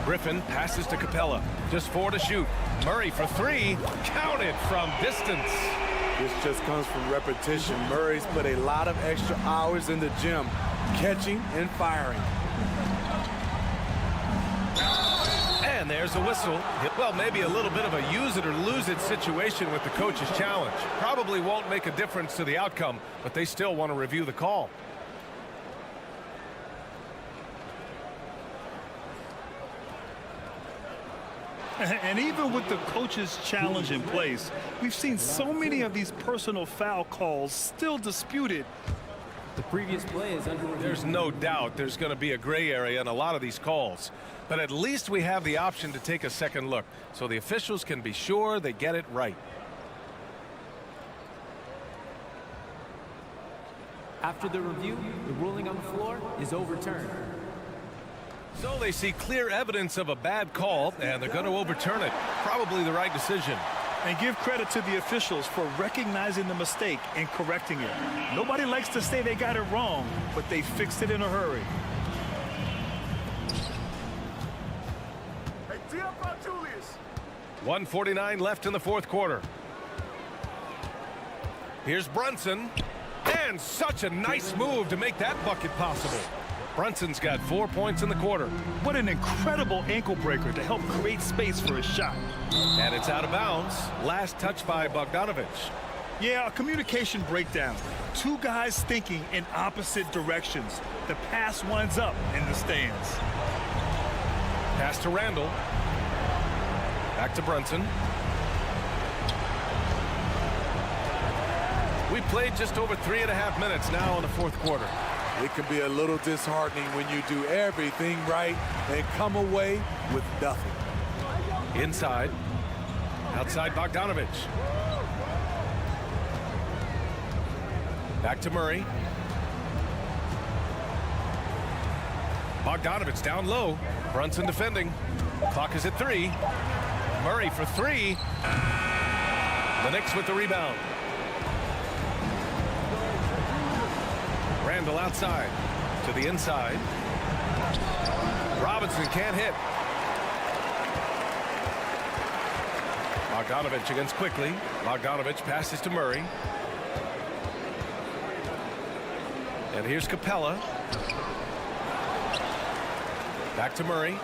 Griffin passes to Capella. Just 4 to shoot. Murray for 3. Counted from distance.
This just comes from repetition. Murray's put a lot of extra hours in the gym, catching and firing.
And And there's a whistle. Well, maybe a little bit of a use it or lose it situation with the coach's challenge. Probably won't make a difference to the outcome, but they still want to review the call.
And even with the coach's challenge in place, we've seen so many of these personal foul calls still disputed.
The previous play is under review.
There's no doubt there's going to be a gray area in a lot of these calls. But at least we have the option to take a second look, so the officials can be sure they get it right.
After the review, the ruling on the floor is overturned.
So they see clear evidence of a bad call, and they're going to overturn it. Probably the right decision.
And give credit to the officials for recognizing the mistake and correcting it. Nobody likes to say they got it wrong, but they fixed it in a hurry.
1:49 left in the fourth quarter. Here's Brunson, and such a nice move to make that bucket possible. Brunson's got 4 points in the quarter.
What an incredible ankle breaker to help create space for his shot.
And it's out of bounds. Last touch by Bogdanovic.
Yeah, a communication breakdown. Two guys thinking in opposite directions. The pass winds up in the stands.
Pass to Randall. Back to Brunson. We played just over 3.5 minutes now in the fourth quarter.
It can be a little disheartening when you do everything right and come away with nothing.
Inside. Outside Bogdanovic. Back to Murray. Bogdanovic down low. Brunson defending. Clock is at 3. Murray for 3. The Knicks with the rebound. Randall outside to the inside. Robinson can't hit. Bogdanovic against quickly. Bogdanovic passes to Murray. And here's Capella. Back to Murray.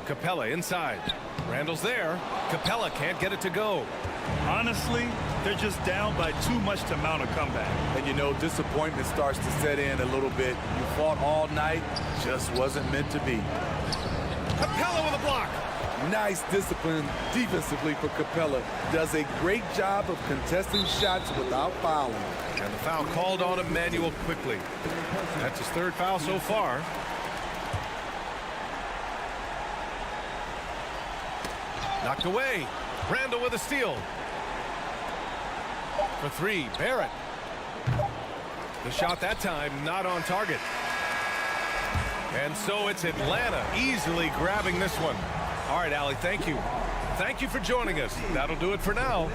Capella inside. Randall's there. Capella can't get it to go.
Honestly, they're just down by too much to mount a comeback.
And you know, disappointment starts to set in a little bit. You fought all night, just wasn't meant to be.
Capella with a block.
Nice discipline defensively for Capella. Does a great job of contesting shots without fouling.
And the foul called on Emmanuel quickly. That's his 3rd foul so far. Knocked away. Randall with a steal. For 3, Barrett. The shot that time not on target. And so it's Atlanta easily grabbing this one. All right, Allie, thank you. Thank you for joining us. That'll do it for now.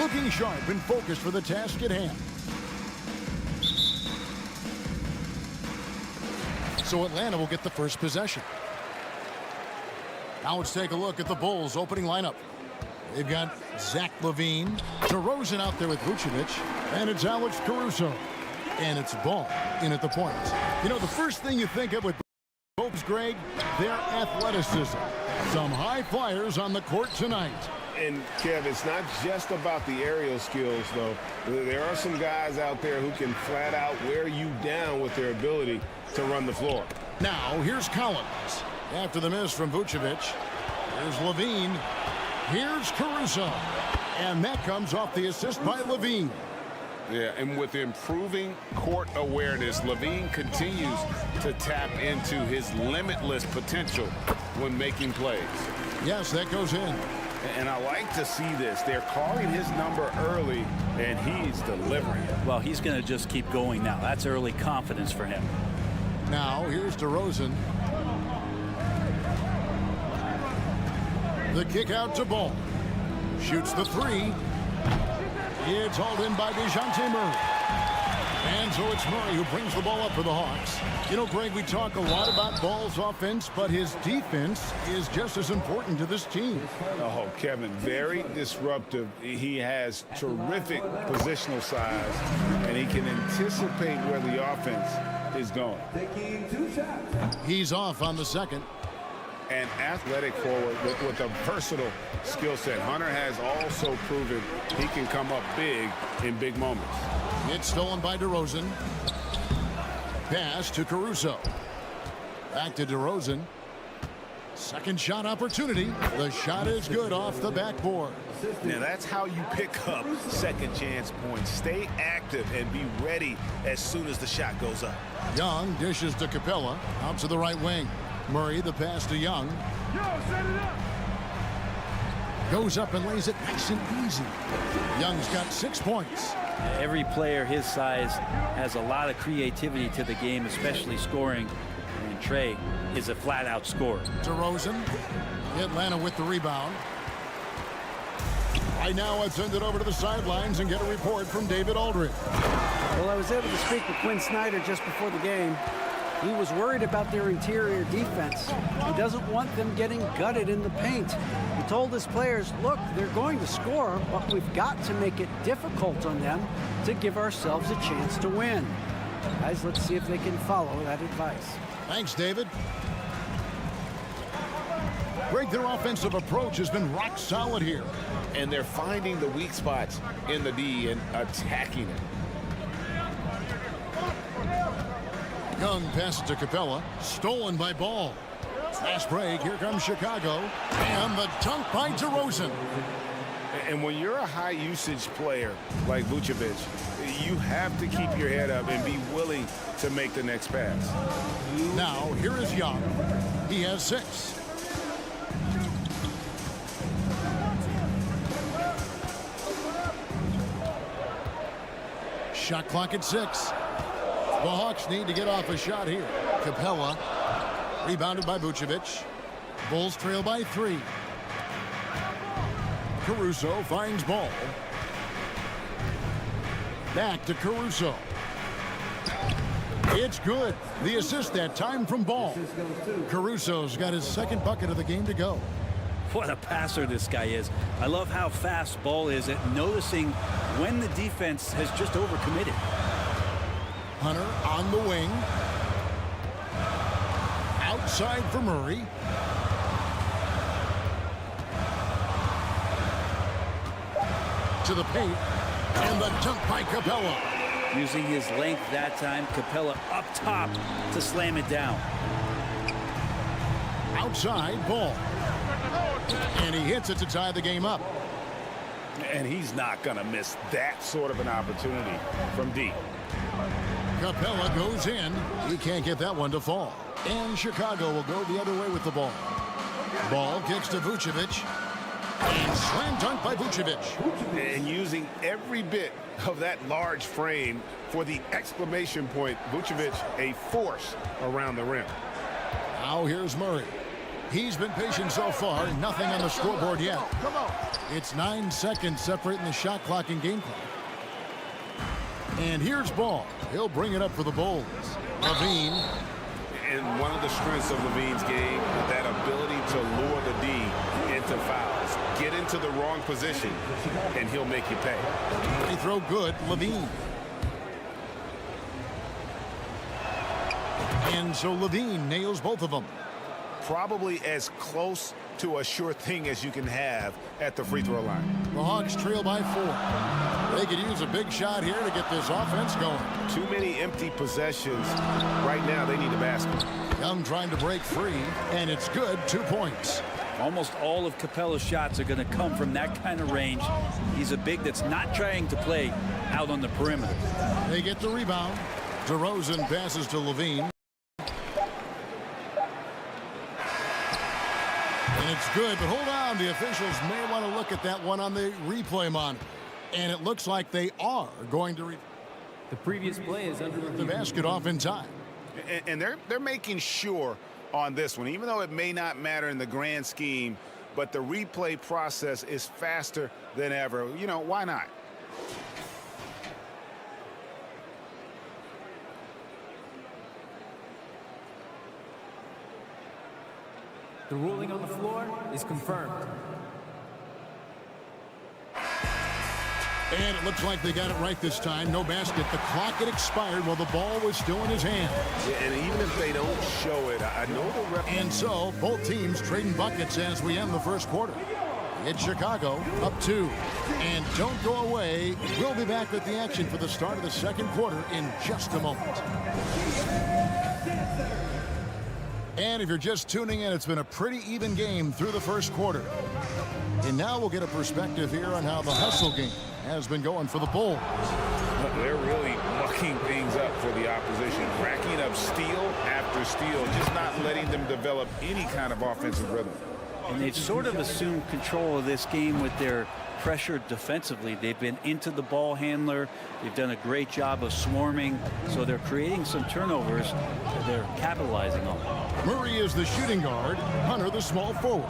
looking sharp and focused for the task at hand. So Atlanta will get the first possession. Now let's take a look at the Bulls' opening lineup. They've got Zach LaVine, DeRozan out there with Vucevic, and it's Alex Caruso. And it's Ball in at the point. You know, the first thing you think of with Bulls, Greg, their athleticism. Some high flyers on the court tonight.
And, Kev, it's not just about the aerial skills, though. There are some guys out there who can flat out wear you down with their ability to run the floor.
Now, here's Collins. After the miss from Vucevic, here's LaVine. Here's Caruso. And that comes off the assist by LaVine.
Yeah, and with improving court awareness, LaVine continues to tap into his limitless potential when making plays.
Yes, that goes in.
And I like to see this. They're calling his number early, and he's delivering.
Well, he's going to just keep going now. That's early confidence for him.
Now, here's DeRozan. The kick out to Ball. Shoots the three. It's hauled in by DeJounte Murray. And so it's Murray who brings the ball up for the Hawks. You know, Greg, we talk a lot about Ball's offense, but his defense is just as important to this team.
Oh, Kevin, very disruptive. He has terrific positional size, and he can anticipate where the offense is going.
He's off on the second.
An athletic forward with a versatile skill set. Hunter has also proven he can come up big in big moments.
It's stolen by DeRozan. Pass to Caruso. Back to DeRozan. Second shot opportunity. The shot is good off the backboard.
Now that's how you pick up second chance points. Stay active and be ready as soon as the shot goes up.
Young dishes to Capella. Out to the right wing. Murray, the pass to Young. Goes up and lays it nice and easy. Young's got 6 points.
Every player his size has a lot of creativity to the game, especially scoring. And Trey is a flat-out scorer.
DeRozan. Atlanta with the rebound. Right now, I'd send it over to the sidelines and get a report from David Aldridge.
Well, I was able to speak with Quinn Snyder just before the game. He was worried about their interior defense. He doesn't want them getting gutted in the paint. He told his players, look, they're going to score, but we've got to make it difficult on them to give ourselves a chance to win. Guys, let's see if they can follow that advice.
Thanks, David. Greg, their offensive approach has been rock solid here.
And they're finding the weak spots in the D and attacking it.
Young passes to Capella. Stolen by Ball. Fast break. Here comes Chicago. And the dunk by DeRozan.
And when you're a high-usage player like Vucevic, you have to keep your head up and be willing to make the next pass.
Now, here is Young. He has 6. Shot clock at 6. The Hawks need to get off a shot here. Capella, rebounded by Vucevic. Bulls trail by 3. Caruso finds Ball. Back to Caruso. It's good. The assist that time from Ball. Caruso's got his second bucket of the game to go.
What a passer this guy is. I love how fast Ball is at noticing when the defense has just overcommitted.
Hunter on the wing. Outside for Murray. To the paint. And the dunk by Capella.
Using his length that time, Capella up top to slam it down.
Outside, Ball. And he hits it to tie the game up.
And he's not going to miss that sort of an opportunity from deep.
Capella goes in. He can't get that one to fall. And Chicago will go the other way with the ball. Ball kicks to Vucevic. And slam dunk by Vucevic.
And using every bit of that large frame for the exclamation point, Vucevic a force around the rim.
Now here's Murray. He's been patient so far. Nothing on the scoreboard yet. It's 9 seconds separating the shot clock and game clock. And here's ball. He'll bring it up for the Bulls. Levine.
And one of the strengths of Levine's game is that ability to lure the D into fouls. Get into the wrong position, and he'll make you pay.
They throw good. Levine. And so Levine nails both of them.
Probably as close to a sure thing as you can have at the free throw line.
The Hawks trail by 4. They could use a big shot here to get this offense going.
Too many empty possessions. Right now, they need a basket.
Young trying to break free, and it's good. 2 points.
Almost all of Capella's shots are going to come from that kind of range. He's a big that's not trying to play out on the perimeter.
They get the rebound. DeRozan passes to Levine. And it's good, but hold on. The officials may want to look at that one on the replay monitor. And it looks like they are going to
The previous play is under
the basket off in time.
And they're making sure on this one, even though it may not matter in the grand scheme, but the replay process is faster than ever. You know, why not?
The ruling on the floor is confirmed.
And it looks like they got it right this time. No basket. The clock had expired while the ball was still in his hand.
Yeah, and even if they don't show it, I know the ref.
And so both teams trading buckets as we end the first quarter. It's Chicago up 2. And don't go away. We'll be back with the action for the start of the second quarter in just a moment. And if you're just tuning in, it's been a pretty even game through the first quarter. And now we'll get a perspective here on how the hustle game has been going for the Bulls.
They're really mucking things up for the opposition, racking up steal after steal, just not letting them develop any kind of offensive rhythm.
And they've sort of assumed control of this game with their pressure defensively. They've been into the ball handler. They've done a great job of swarming. So they're creating some turnovers that they're capitalizing on.
Murray is the shooting guard. Hunter the small forward.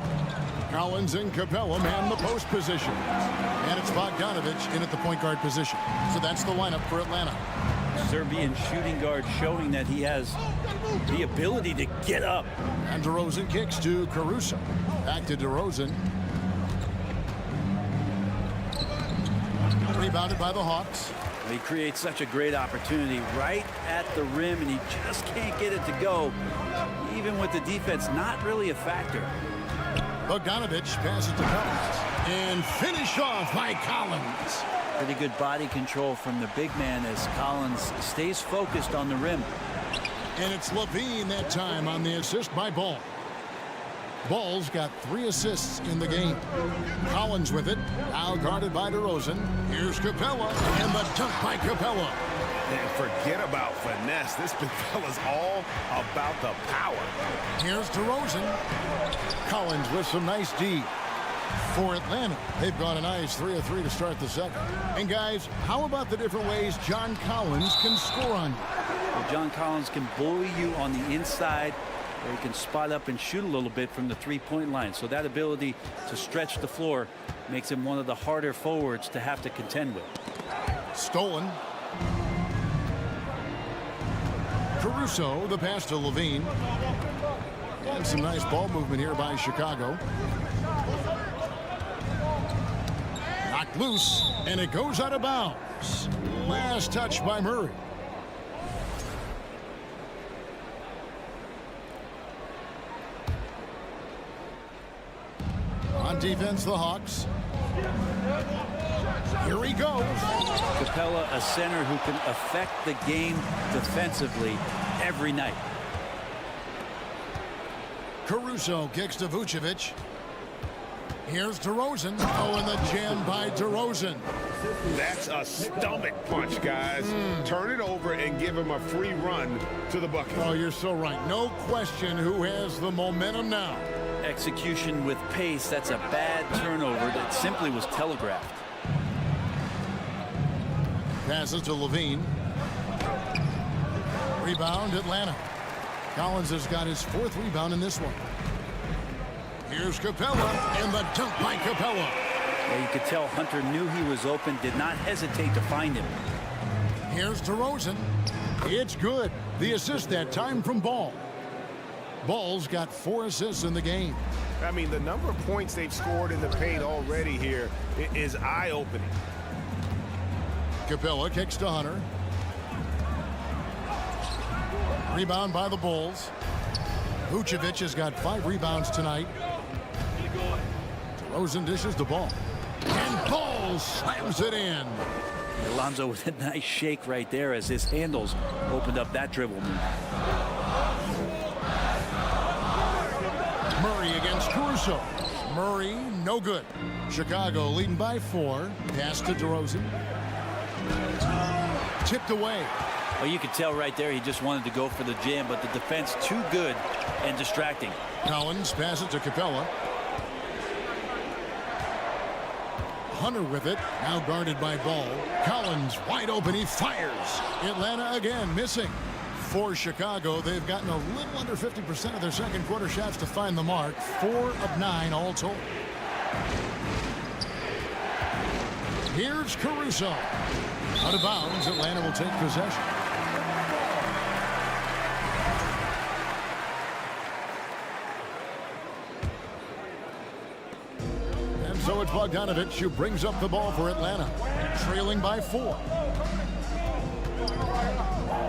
Collins and Capella man the post position. And it's Bogdanovich in at the point guard position. So that's the lineup for Atlanta.
Serbian shooting guard showing that he has the ability to get up.
And DeRozan kicks to Caruso. Back to DeRozan. Rebounded by the Hawks.
He creates such a great opportunity right at the rim, and he just can't get it to go. Even with the defense not really a factor.
Bogdanovich passes to Collins. And finish off by Collins.
Pretty good body control from the big man as Collins stays focused on the rim.
And it's Levine that time on the assist by Ball. Ball's got 3 assists in the game. Collins with it. Now guarded by DeRozan. Here's Capella. And the dunk by Capella.
And forget about finesse. This big fella's all about the power.
Here's DeRozan. Collins with some nice D. For Atlanta, they've got a nice 3 of 3 to start the second. And guys, how about the different ways John Collins can score on you?
Well, John Collins can bully you on the inside, or he can spot up and shoot a little bit from the three-point line. So that ability to stretch the floor makes him one of the harder forwards to have to contend with.
Stolen. Caruso, the pass to Levine. And some nice ball movement here by Chicago. Knocked loose, and it goes out of bounds. Last touch by Murray. On defense, the Hawks. Here he goes.
Capella, a center who can affect the game defensively every night.
Caruso kicks to Vucevic. Here's DeRozan. Oh, and the jam by DeRozan.
That's a stomach punch, guys. Turn it over and give him a free run to the bucket.
Oh, you're so right. No question who has the momentum now.
Execution with pace. That's a bad turnover that simply was telegraphed.
Passes to Levine. Rebound, Atlanta. Collins has got his 4th rebound in this one. Here's Capella, and the dunk by Capella.
Yeah, you could tell Hunter knew he was open, did not hesitate to find him.
Here's DeRozan. It's good. The assist that time from Ball. Ball's got 4 assists in the game.
I mean, the number of points they've scored in the paint already here is eye-opening.
Capella kicks to Hunter. Rebound by the Bulls. Vucevic has got 5 rebounds tonight. DeRozan dishes the ball. And Ball slams it in.
Alonzo with a nice shake right there as his handles opened up that dribble move.
Murray against Caruso. Murray, no good. Chicago leading by 4. Pass to DeRozan. Tipped away.
Well, you could tell right there he just wanted to go for the jam, but the defense too good and distracting.
Collins passes to Capella. Hunter with it, now guarded by Ball. Collins wide open, he fires. Atlanta again missing. For Chicago, they've gotten a little under 50% of their second quarter shots to find the mark. 4 of 9 all told. Here's Caruso. Out of bounds, Atlanta will take possession. And so it's Bogdanovich who brings up the ball for Atlanta, trailing by 4.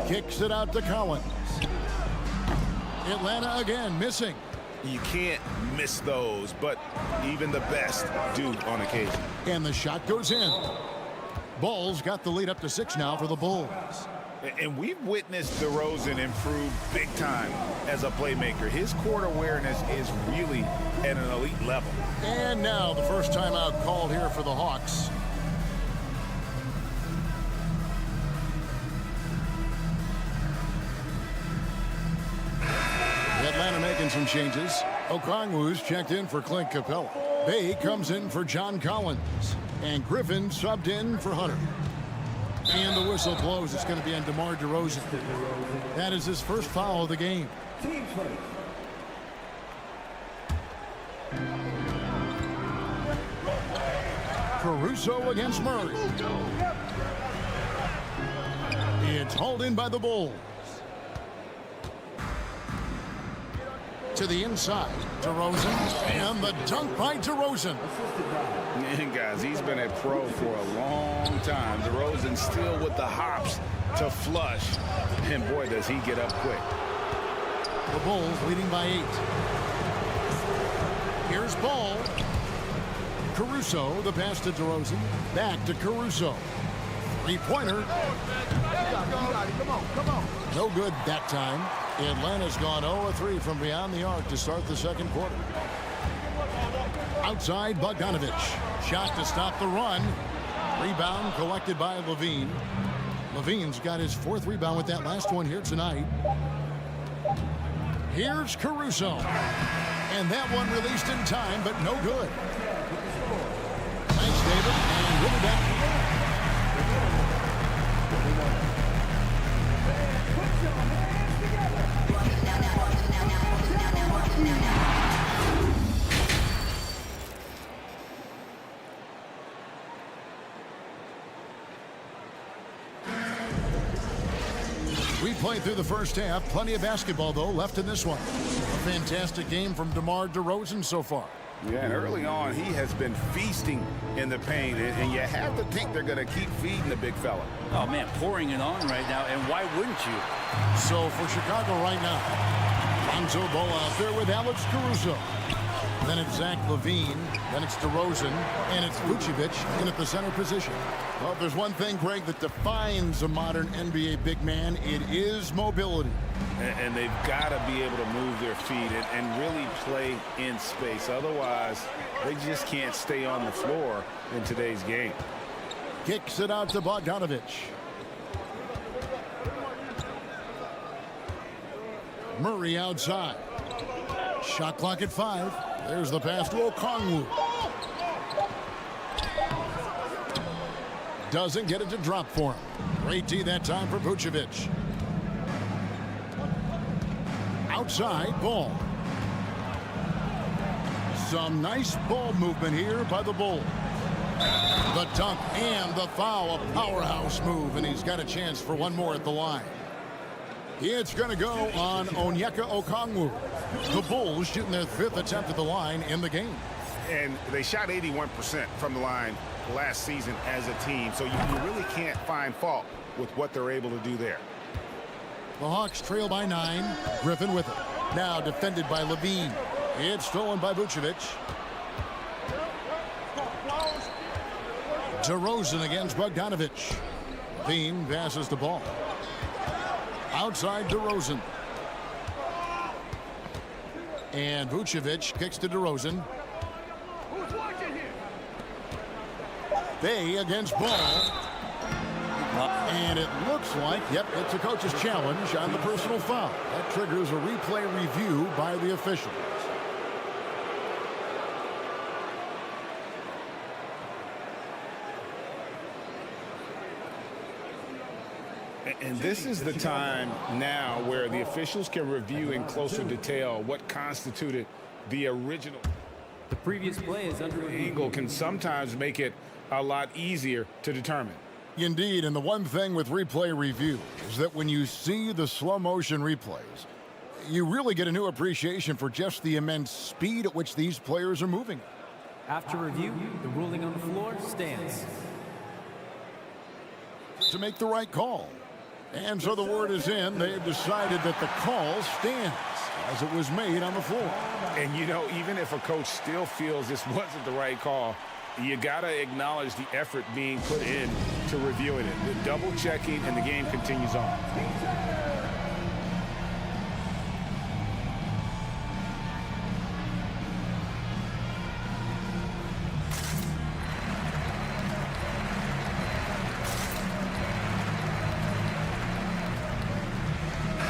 Kicks it out to Collins. Atlanta again missing.
You can't miss those, but even the best do on occasion.
And the shot goes in. Ball's got the lead up to 6 now for the Bulls.
And we've witnessed DeRozan improve big time as a playmaker. His court awareness is really at an elite level.
And now the first timeout called here for the Hawks. Atlanta making some changes. Okongwu's checked in for Clint Capella. Bay comes in for John Collins. And Griffin subbed in for Hunter. And the whistle blows. It's going to be on DeMar DeRozan. That is his first foul of the game. Caruso against Murray. It's hauled in by the Bulls. To the inside, DeRozan, and the dunk by DeRozan.
And guys, he's been a pro for a long time. DeRozan still with the hops to flush. And boy, does he get up quick.
The Bulls leading by 8. Here's Ball. Caruso, the pass to DeRozan. Back to Caruso. 3-pointer. No good that time. Atlanta's gone 0-3 from beyond the arc to start the second quarter. Outside, Bogdanovich. Shot to stop the run. Rebound collected by Levine. Levine's got his 4th rebound with that last one here tonight. Here's Caruso. And that one released in time, but no good. Thanks, David. And we'll be back. We played through the first half. Plenty of basketball, though, left in this one. A fantastic game from DeMar DeRozan so far.
Yeah, and early on, he has been feasting in the paint, and you have to think they're going to keep feeding the big fella.
Oh, man, pouring it on right now, and why wouldn't you?
So for Chicago right now, Lonzo Ball out there with Alex Caruso. Then it's Zach LaVine. Then it's DeRozan. And it's Vucevic in at the center position. Well, if there's one thing, Greg, that defines a modern NBA big man, it is mobility.
And they've got to be able to move their feet and really play in space. Otherwise, they just can't stay on the floor in today's game.
Kicks it out to Bogdanovich. Murray outside. Shot clock at 5. There's the pass to Okongwu. Doesn't get it to drop for him. Great D that time for Vucevic. Outside, Ball. Some nice ball movement here by the Bulls. The dunk and the foul, a powerhouse move, and he's got a chance for one more at the line. It's going to go on Onyeka Okongwu. The Bulls shooting their 5th attempt at the line in the game.
And they shot 81% from the line last season as a team, so you really can't find fault with what they're able to do there.
The Hawks trail by 9. Griffin with it. Now defended by Levine. It's stolen by Vucevic. DeRozan against Bogdanovic. Levine passes the ball. Outside DeRozan. And Vucevic kicks to DeRozan. Bay against Ball. And it looks like, yep, it's a coach's challenge on the personal foul. That triggers a replay review by the officials.
And this is the time now where the officials can review in closer detail what constituted the original.
The previous play is under review.
Angle can sometimes make it a lot easier to determine.
Indeed, and the one thing with replay review is that when you see the slow motion replays, you really get a new appreciation for just the immense speed at which these players are moving.
After review, the ruling on the floor stands.
To make the right call. And so the word is in. They've decided that the call stands as it was made on the floor.
And, you know, even if a coach still feels this wasn't the right call, you got to acknowledge the effort being put in to reviewing it. The double checking, and the game continues on.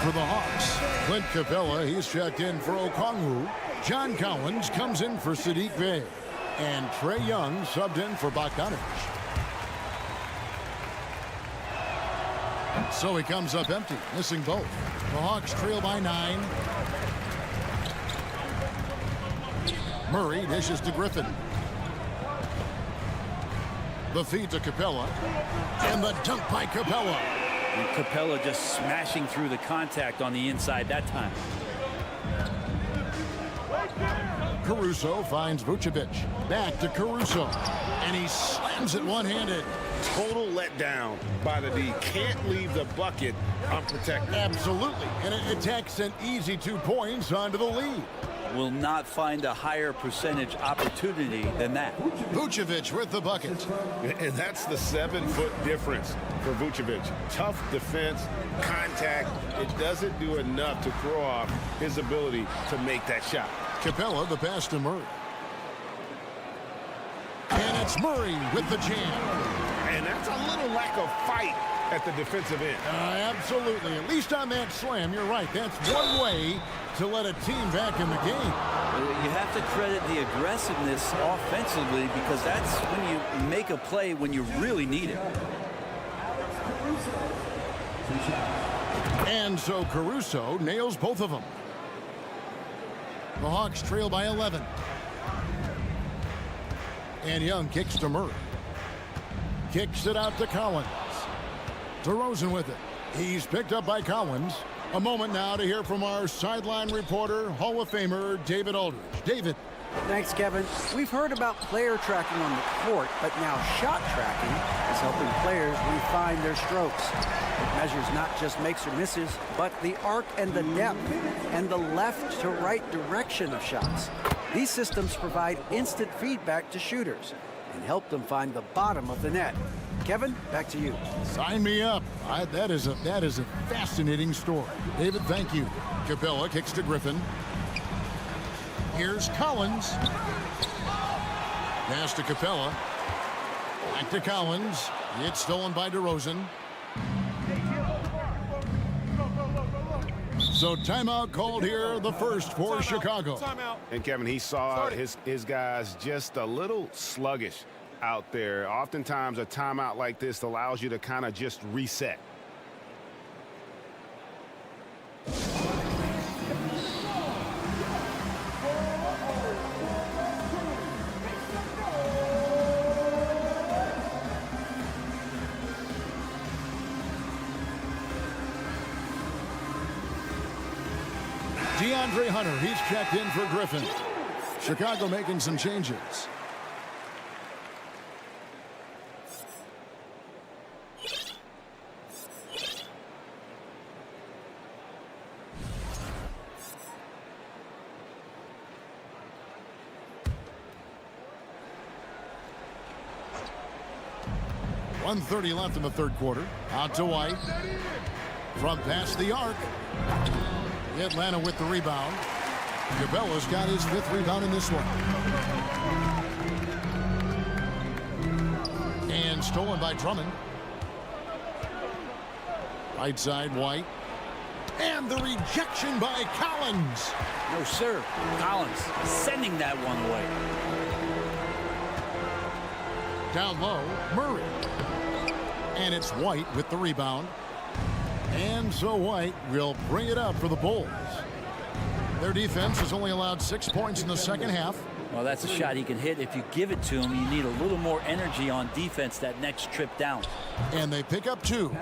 For the Hawks, Clint Capella, he's checked in for Okongwu. John Collins comes in for Sadiq Bey. And Trae Young subbed in for Bogdanovic. So he comes up empty, missing both. The Hawks trail by 9. Murray dishes to Griffin. The feed to Capella. And the dunk by Capella.
And Capella just smashing through the contact on the inside that time.
Caruso finds Vucevic. Back to Caruso. And he slams it one-handed.
Total letdown by the D. Can't leave the bucket unprotected.
Absolutely. And it takes an easy 2 points onto the lead.
Will not find a higher percentage opportunity than that.
Vucevic with the bucket.
And that's the 7-foot difference for Vucevic. Tough defense, contact. It doesn't do enough to throw off his ability to make that shot.
Capella, the pass to Murray. And it's Murray with the jam.
And that's a little lack of fight at the defensive end.
Absolutely. At least on that slam, you're right. That's one way to let a team back in the game.
You have to credit the aggressiveness offensively, because that's when you make a play when you really need it.
And so Caruso nails both of them. The Hawks trail by 11. And Young kicks to Murray. Kicks it out to Collins. DeRozan with it. He's picked up by Collins. A moment now to hear from our sideline reporter, Hall of Famer David Aldridge. David.
Thanks, Kevin. We've heard about player tracking on the court, but now shot tracking is helping players refine their strokes. It measures not just makes or misses, but the arc and the depth and the left to right direction of shots. These systems provide instant feedback to shooters and help them find the bottom of the net. Kevin, back to you.
Sign me up. That is a fascinating story. David, thank you. Capella kicks to Griffin. Here's Collins. Pass to Capella. Back to Collins. It's stolen by DeRozan. So timeout called here, the first for Chicago.
And Kevin, he saw his guys just a little sluggish out there. Oftentimes a timeout like this allows you to kind of just reset.
DeAndre Hunter, he's checked in for Griffin. Chicago making some changes. .130 left in the third quarter. Out to White. From past the arc. Atlanta with the rebound. Capella's got his 5th rebound in this one. And stolen by Drummond. Right side, White. And the rejection by Collins.
No, sir. Collins sending that one away.
Down low, Murray. And it's White with the rebound. And so White will bring it up for the Bulls. Their defense has only allowed 6 points in the second half.
Well, that's a shot he can hit. If you give it to him, you need a little more energy on defense that next trip down.
And they pick up 2.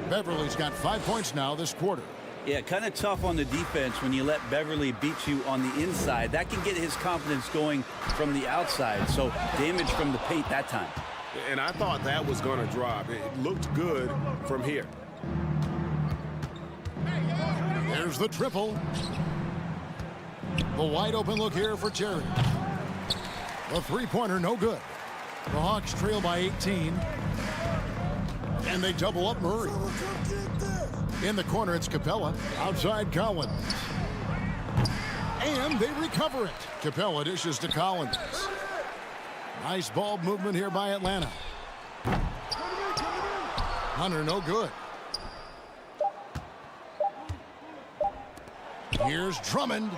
Beverly's got 5 points now this quarter.
Yeah, kind of tough on the defense when you let Beverly beat you on the inside. That can get his confidence going from the outside. So damage from the paint that time.
And I thought that was going to drop. It looked good from here.
There's the triple. The wide open look here for Terry. The three-pointer no good. The Hawks trail by 18. And they double up Murray. In the corner, it's Capella. Outside, Collins. And they recover it. Capella dishes to Collins. Nice ball movement here by Atlanta. Hunter, no good. Here's Drummond.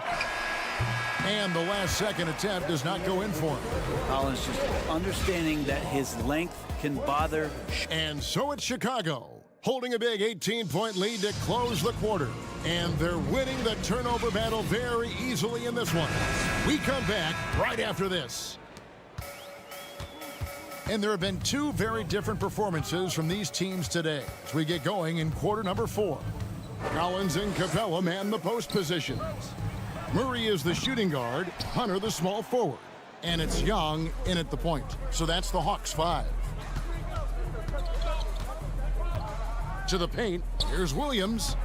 And the last second attempt does not go in for him.
Collins just understanding that his length can bother.
And so it's Chicago, holding a big 18-point lead to close the quarter. And they're winning the turnover battle very easily in this one. We come back right after this. And there have been 2 very different performances from these teams today as we get going in quarter number 4. Collins and Capella man the post positions. Murray is the shooting guard, Hunter the small forward. And it's Young in at the point. So that's the Hawks 5. To the paint, here's Williams.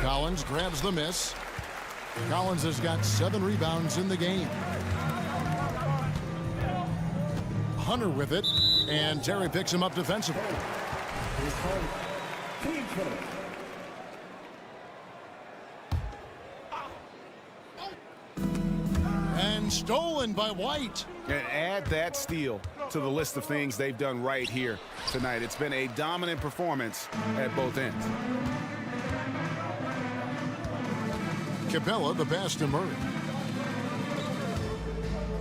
Collins grabs the miss. Collins has got 7 rebounds in the game. Hunter with it, and Terry picks him up defensively. And stolen by White.
And add that steal to the list of things they've done right here tonight. It's been a dominant performance at both ends.
Capella, the pass to Murray.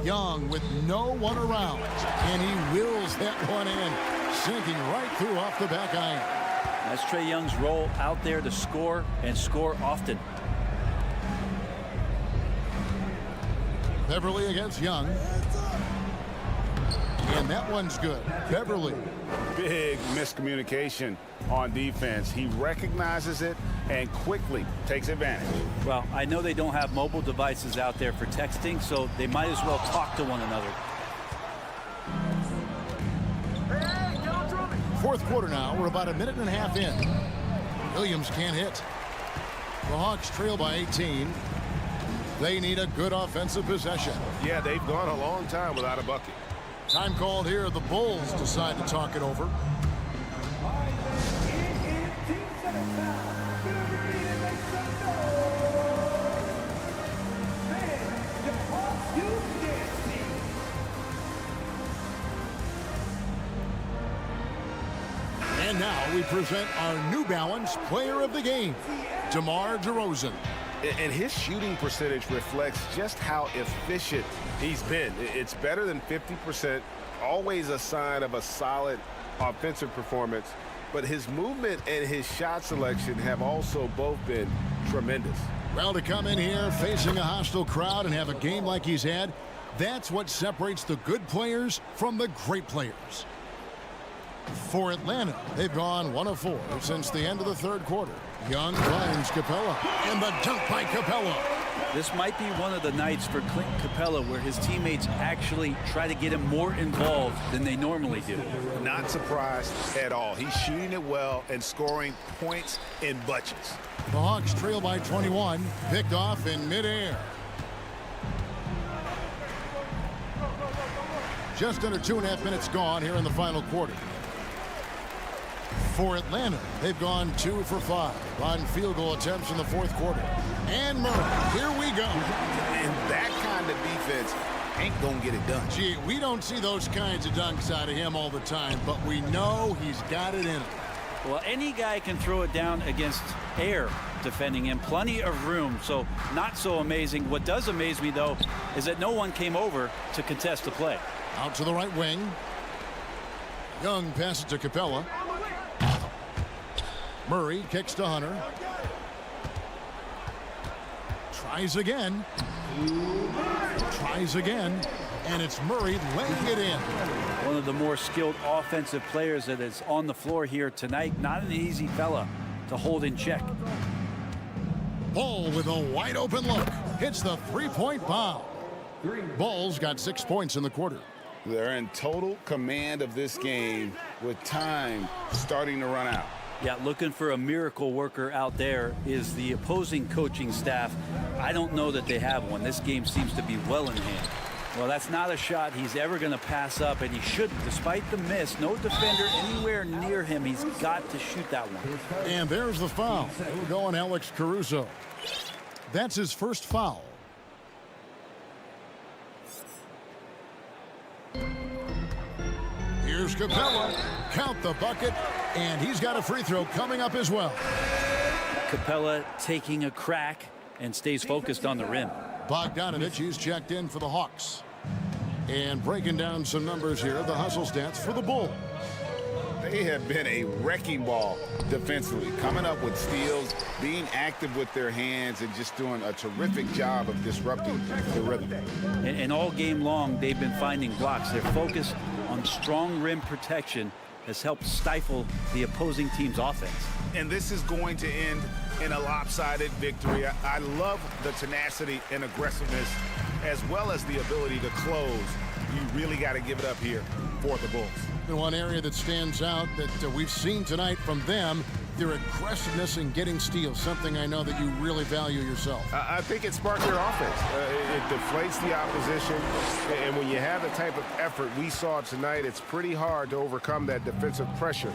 Young with no one around, and he wills that one in, sinking right through off the back iron.
That's Trae Young's role out there to score and score often.
Beverly against Young. And that one's good. Beverly.
Big miscommunication on defense. He recognizes it and quickly takes advantage.
Well, I know they don't have mobile devices out there for texting, so they might as well talk to one another.
Fourth quarter now. We're about a minute and a half in. Williams can't hit. The Hawks trail by 18. They need a good offensive possession.
Yeah, they've gone a long time without a bucket.
Time called here. The Bulls decide to talk it over. And now we present our New Balance Player of the Game, DeMar DeRozan.
And his shooting percentage reflects just how efficient he's been. It's better than 50%, always a sign of a solid offensive performance. But his movement and his shot selection have also both been tremendous.
Well, to come in here facing a hostile crowd and have a game like he's had, that's what separates the good players from the great players. For Atlanta, they've gone 1 of 4 since the end of the third quarter. Young finds Capella, and the dunk by Capella.
This might be one of the nights for Clint Capella where his teammates actually try to get him more involved than they normally do.
Not surprised at all. He's shooting it well and scoring points in bunches.
The Hawks trail by 21, picked off in midair. Just under 2.5 minutes gone here in the final quarter. For Atlanta, they've gone 2 for 5 on field goal attempts in the fourth quarter. And Murray, here we go.
And that kind of defense ain't gonna get it done.
Gee, we don't see those kinds of dunks out of him all the time, but we know he's got it in him.
Well, any guy can throw it down against air defending him. Plenty of room, so not so amazing. What does amaze me, though, is that no one came over to contest the play.
Out to the right wing. Young passes to Capella. Murray kicks to Hunter. Tries again. Tries again. And it's Murray laying it in.
One of the more skilled offensive players that is on the floor here tonight. Not an easy fella to hold in check.
Ball with a wide open look. Hits the three-point bomb. Ball's got 6 points in the quarter.
They're in total command of this game with time starting to run out.
Yeah, looking for a miracle worker out there is the opposing coaching staff. I don't know that they have one. This game seems to be well in hand. Well, that's not a shot he's ever going to pass up, and he shouldn't. Despite the miss, no defender anywhere near him. He's got to shoot that one.
And there's the foul. We're going Alex Caruso. That's his first foul. Here's Capella. Count the bucket, and he's got a free throw coming up as well.
Capella taking a crack and stays focused on the rim.
Bogdanovich, he's checked in for the Hawks. And breaking down some numbers here, the hustle stats for the Bulls.
They have been a wrecking ball defensively, coming up with steals, being active with their hands, and just doing a terrific job of disrupting the rhythm.
And all game long, they've been finding blocks. Their focus on strong rim protection has helped stifle the opposing team's offense.
And this is going to end in a lopsided victory. I love the tenacity and aggressiveness, as well as the ability to close. You really got to give it up here for the Bulls.
The one area that stands out that we've seen tonight from them, their aggressiveness in getting steals, something I know that you really value yourself.
I think it sparked their offense. It deflates the opposition, and when you have the type of effort we saw tonight, it's pretty hard to overcome that defensive pressure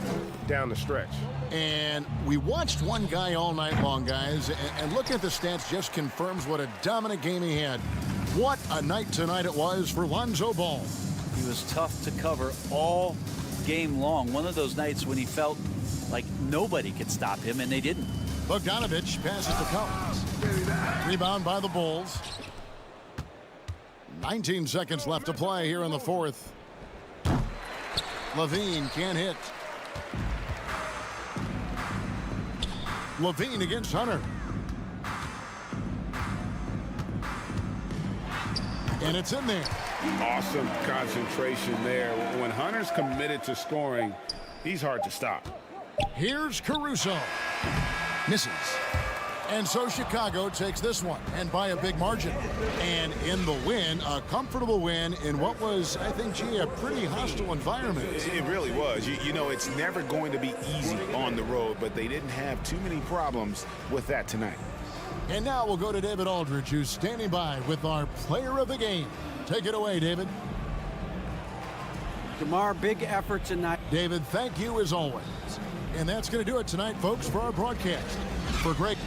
down the stretch.
And we watched one guy all night long, guys, and looking at the stats just confirms what a dominant game he had. What a night tonight it was for Lonzo Ball.
He was tough to cover all game long. One of those nights when he felt like nobody could stop him, and they didn't.
Bogdanovich passes to Collins. Rebound by the Bulls. 19 seconds left to play here in the fourth. Levine can't hit. Levine against Hunter. And it's in there.
Awesome concentration there. When Hunter's committed to scoring, he's hard to stop.
Here's Caruso. Misses. And so Chicago takes this one, and by a big margin. And in the win, a comfortable win in what was, I think, gee, a pretty hostile environment.
It really was. You know, it's never going to be easy on the road, but they didn't have too many problems with that tonight.
And now we'll go to David Aldridge, who's standing by with our player of the game. Take it away, David.
DeMar, big effort tonight.
David, thank you as always. And that's going to do it tonight, folks, for our broadcast. For Greg.